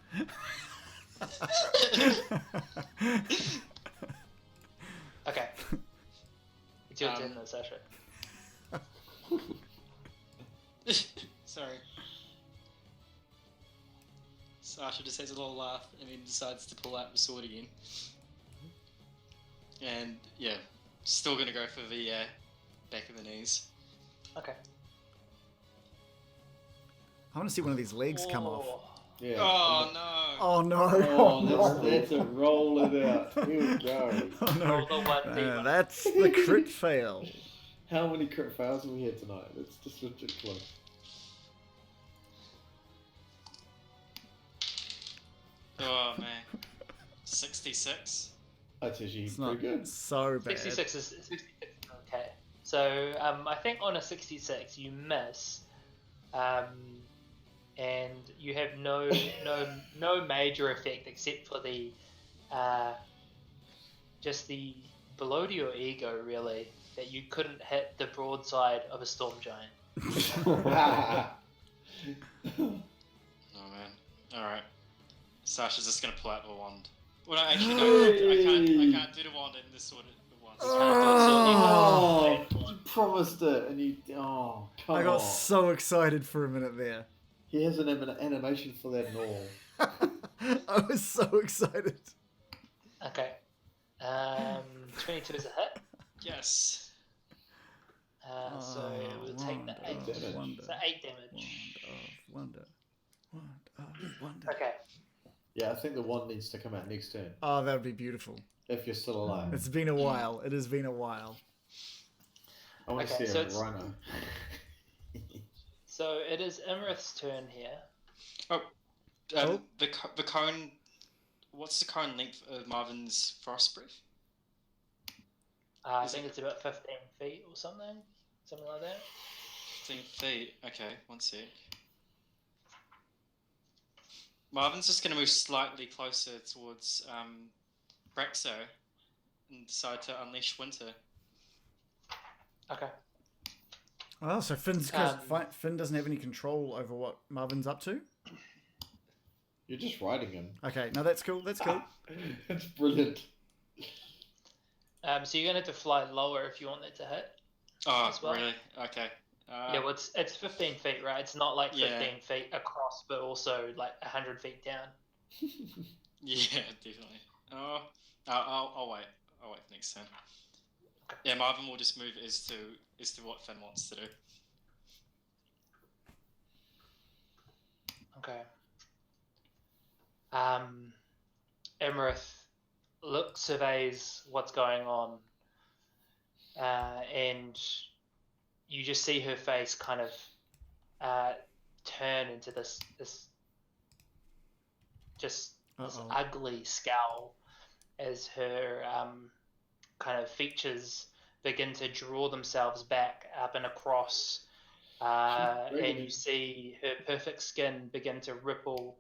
Okay. It's your turn though, Sasha. Sorry. Sasha just has a little laugh and then decides to pull out the sword again. And yeah, still gonna go for the back of the knees. Okay. I want to see one of these legs come off. Yeah. Oh no! Oh no! Oh, that's it. Roll it out. Here we go. Oh no! Roll the 1d1. That's the crit fail. How many crit fails have we had tonight? It's just ridiculous. Oh man, 66. That's actually It's pretty not good. so bad. 66 is okay. So I think on a 66 you miss, and you have no major effect except for the just the below to your ego really that you couldn't hit the broadside of a storm giant. Oh man. All right. Sasha's just gonna pull out the wand. Well, no, actually, no. I can't do the wand in this sort of one. Oh, you promised it, and you. Oh, come on. I got so excited for a minute there. He has an animation for that and all. I was so excited. Okay. 22 is a hit. Yes. So it will take the 8 damage. Wonder, So 8 damage. wonder. Okay. Yeah, I think the wand needs to come out next turn. Oh, that would be beautiful. If you're still alive. It's been a while. It has been a while. I want to Okay, see so a it's- rhino. So it is Imrith's turn here. The cone. What's the cone length of Marvin's frost breath? I think it's about 15 feet or something like that. 15 feet. Okay, one sec. Marvin's just going to move slightly closer towards Braxo and decide to unleash winter. Okay. Oh, so Finn doesn't have any control over what Marvin's up to? You're just riding him. Okay, no, that's cool. That's cool. It's brilliant. So you're gonna have to fly lower if you want that to hit. Oh, as well. really? Okay. Yeah, well, it's 15 feet, right? It's not like 15 Yeah. feet across, but also like 100 feet down. Yeah, definitely. Oh, I'll wait. I'll wait for next turn. Yeah, Marvin will just move as to what Finn wants to do. Okay. Emerith surveys what's going on, and you just see her face kind of turn into this ugly scowl as her kind of features begin to draw themselves back up and across, and you see her perfect skin begin to ripple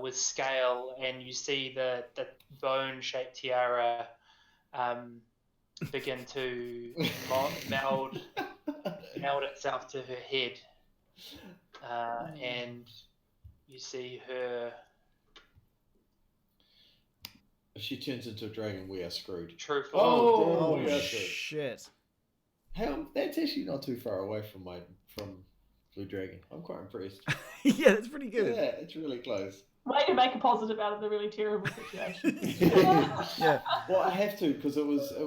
with scale, and you see the bone-shaped tiara begin to meld itself to her head, and you see her. If she turns into a dragon, we are screwed. True. Oh, Oh, yeah, shit. That's actually not too far away from Blue Dragon. I'm quite impressed. Yeah, that's pretty good. Yeah, it's really close. Way to make a positive out of the really terrible situation. Yeah. Well, I have to because it was a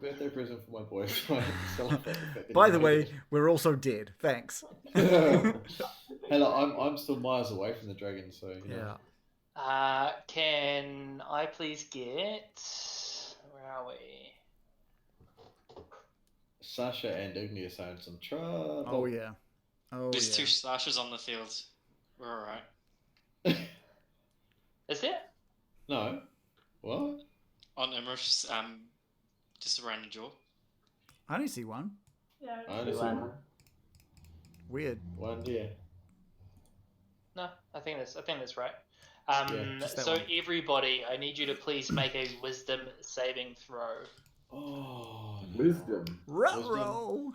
birthday present for my boy. So I celebrate the fact that By he the made way, it. we're also dead. Thanks. Hello, I'm still miles away from the dragon, so you know. Yeah. Can I please get? Where are we? Sasha and Igneous are in some trouble. Oh, yeah. Oh, There's yeah. two Sashas on the field. We're alright. Is there? No. What? On Imrith's, just around the jaw. I only see one. Yeah, I only it's see fine. one. Weird. One, yeah. No, I think that's right. just that So one. everybody, I need you to please make a wisdom saving throw. Oh, no. Wisdom. Ruh-roh.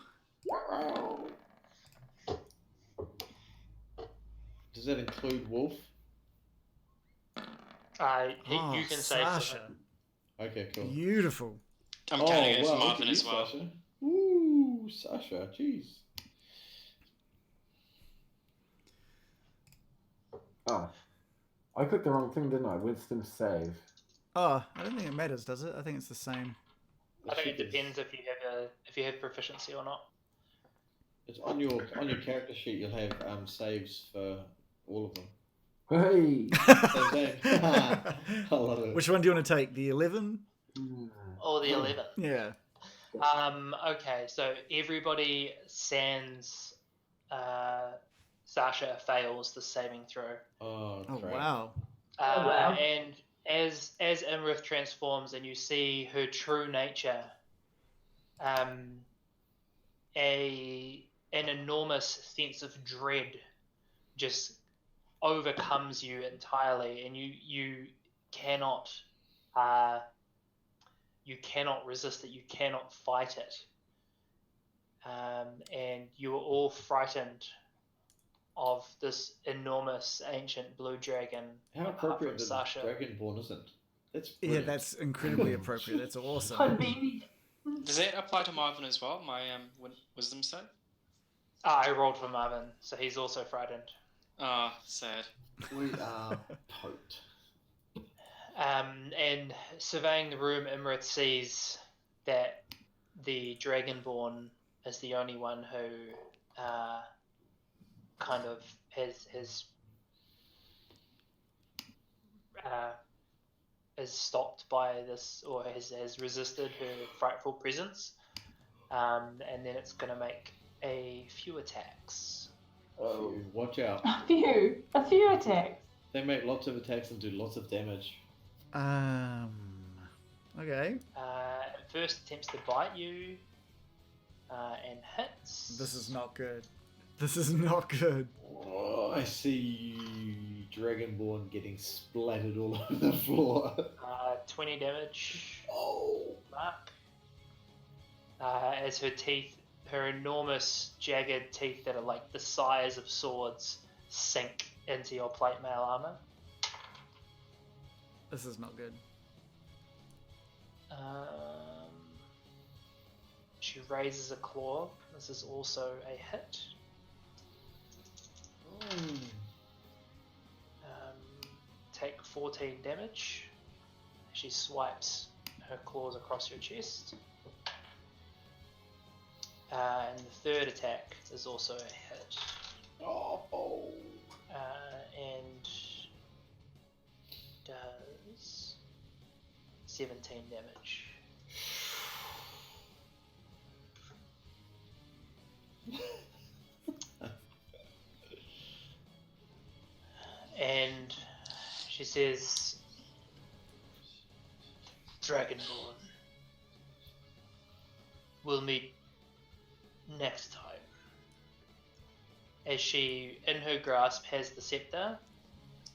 Does that include Wolf? You can save for Sasha. him. Okay, cool. Beautiful. I'm counting it for look Marvin at as you, well. Sasha. Ooh, Sasha, jeez. Oh, I clicked the wrong thing, didn't I? Wisdom save. Oh, I don't think it matters, does it? I think it's the same. I think it depends if you have proficiency or not. It's on your character sheet. You'll have saves for all of them. Hey. Same. I love it. Which one do you want to take? The 11? Or the 11. Yeah. Okay, so everybody sans Sasha fails the saving throw. Oh, Oh, great. wow. wow. And as Imrith transforms and you see her true nature, an enormous sense of dread just overcomes you entirely, and you cannot resist it. You cannot fight it, and you are all frightened of this enormous ancient blue dragon. How apart appropriate from that Sasha. Dragonborn isn't? That's Yeah, brilliant. that's incredibly appropriate. That's awesome. Convenient. Does that apply to Marvin as well? My wisdom save? I rolled for Marvin, so he's also frightened. Ah, sad. We are poked. And surveying the room, Imrith sees that the Dragonborn is the only one who kind of has is stopped by this, or has resisted her frightful presence. And then it's going to make a few attacks. Oh, watch out. A few attacks. They make lots of attacks and do lots of damage. Okay. First attempts to bite you and hits. This is not good. This is not good. Oh, I see Dragonborn getting splattered all over the floor. 20 damage. Oh. Mark. As her enormous jagged teeth that are like the size of swords sink into your plate mail armor. This is not good. She raises a claw. This is also a hit. Take 14 damage. She swipes her claws across your chest. And the third attack is also a hit. Oh. And does 17 damage. And she says, Dragonborn, we'll meet next time. As she, in her grasp, has the scepter,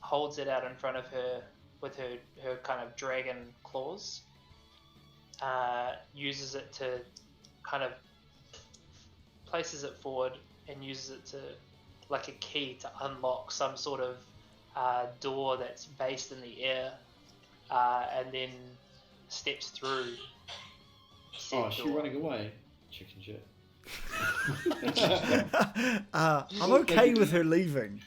holds it out in front of her with her kind of dragon claws, uses it to kind of places it forward and uses it to like a key to unlock some sort of door that's based in the air, and then steps through. Oh, is she running away? Chicken shit. I'm okay with her leaving.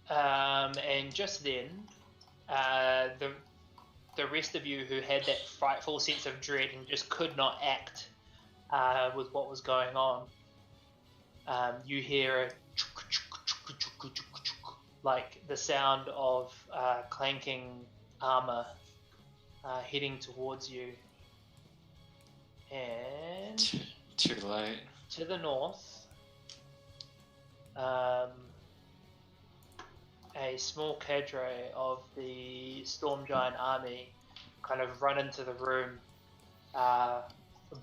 And just then, the rest of you who had that frightful sense of dread and just could not act with what was going on, you hear a like the sound of clanking armor heading towards you. And Too late. to the north, a small cadre of the Storm Giant army kind of run into the room,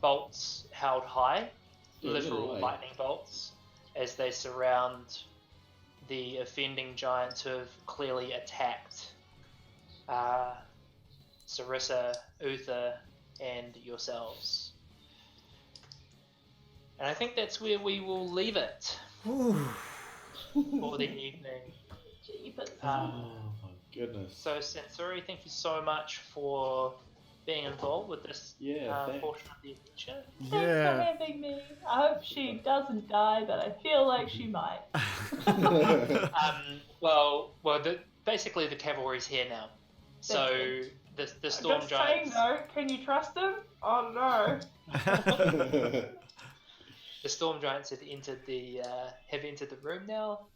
bolts held high, literal lightning bolts, as they surround the offending giants who have clearly attacked Sarissa, Uther, and yourselves. And I think that's where we will leave it for the evening. Jeepers. Oh my goodness. So Sansuri, thank you so much for being involved with this Yeah, portion of the adventure. Thanks for Yeah. having me. I hope she doesn't die, but I feel like she might. Basically the cavalry's here now. So the storm Just giants. saying though, can you trust them? I don't know. The storm giants have entered the room now,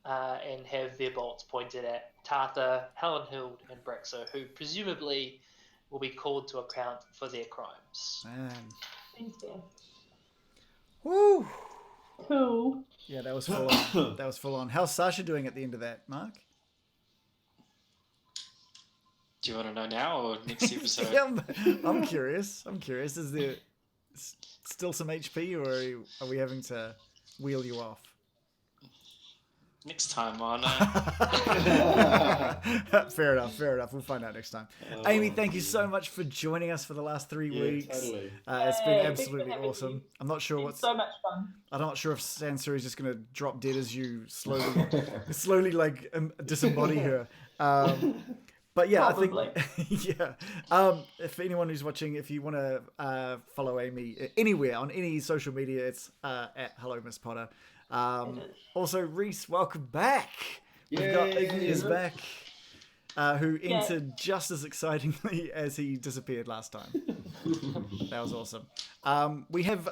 and have their bolts pointed at Tartha, Helenhild, and Brexo, who presumably will be called to account for their crimes. Man. Seems fair. Woo! Cool. Yeah, that was full on. That was full on. How's Sasha doing at the end of that, Mark? Do you want to know now or next episode? Yeah, I'm curious. Is there still some HP, or are we having to wheel you off? Next time on. Fair enough. We'll find out next time. Amy, thank you so much for joining us for the last 3 weeks. Totally. It's been absolutely awesome. You. I'm not sure It's so much fun. I'm not sure if Sansui is just going to drop dead as you slowly like disembody her. But yeah, Probably. I think if anyone who's watching, if you want to follow Amy anywhere on any social media, it's at Hello Miss Potter. Also, Reese, welcome back. We've got Iggy is back, who entered just as excitingly as he disappeared last time. That was awesome. We have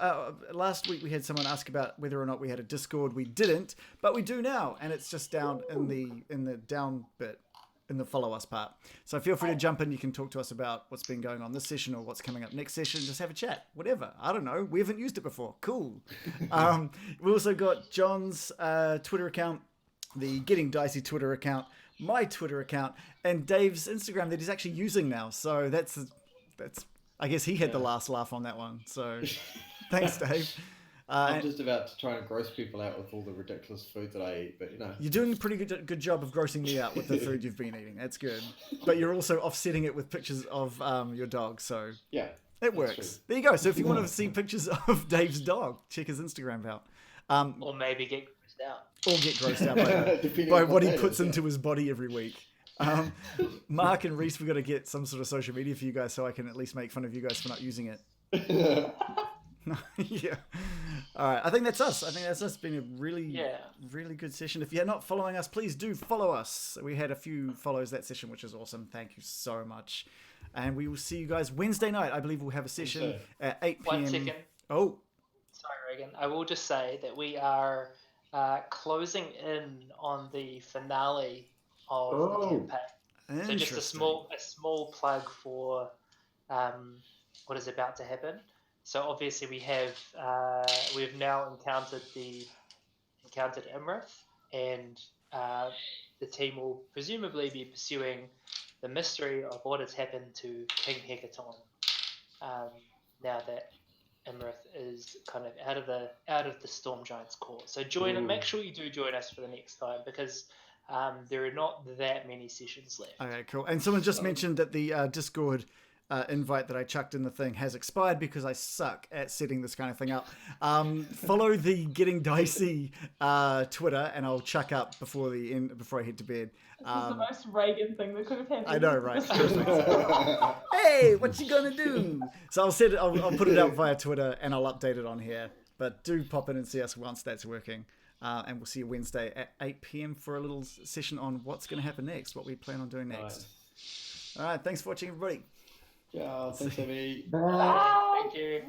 last week we had someone ask about whether or not we had a Discord. We didn't, but we do now, and it's just down in the down bit. In the follow us part. So feel free to jump in. You can talk to us about what's been going on this session or what's coming up next session. Just have a chat, whatever. I don't know. We haven't used it before. Cool. We also got John's Twitter account, the Getting Dicey Twitter account, my Twitter account, and Dave's Instagram that he's actually using now. So that's I guess he had the last laugh on that one. So thanks, Dave. I'm just about to try and gross people out with all the ridiculous food that I eat, but you know. You're doing a pretty good job of grossing me out with the food you've been eating. That's good. But you're also offsetting it with pictures of your dog, so yeah, it works. True. There you go. So if you want to see pictures of Dave's dog, check his Instagram out. Or maybe get grossed out. Or get grossed out by what he puts into his body every week. Mark and Reese, we've got to get some sort of social media for you guys so I can at least make fun of you guys for not using it. Yeah. All right. I think that's us. It's been a really good session. If you're not following us, please do follow us. We had a few follows that session, which is awesome. Thank you so much. And we will see you guys Wednesday night. I believe we'll have a session at 8 p.m. 1 second. Oh. Sorry, Reagan. I will just say that we are closing in on the finale of the campaign. So just a small plug for what is about to happen. So obviously we've now encountered Imrith, and the team will presumably be pursuing the mystery of what has happened to King Hecaton. Now that Imrith is kind of out of the Storm Giant's court. So make sure you do join us for the next time, because there are not that many sessions left. Okay, cool. And someone just mentioned that the Discord invite that I chucked in the thing has expired because I suck at setting this kind of thing up. Follow the Getting Dicey Twitter, and I'll chuck up before I head to bed. This is the most Reagan thing that could have happened. I know, right? Hey, what you gonna do? So I'll put it out via Twitter, and I'll update it on here. But do pop in and see us once that's working. And we'll see you Wednesday at 8 p.m. for a little session on what's going to happen next, what we plan on doing next. All right, thanks for watching, everybody. Yeah, thanks, Amy. Bye. Thank you.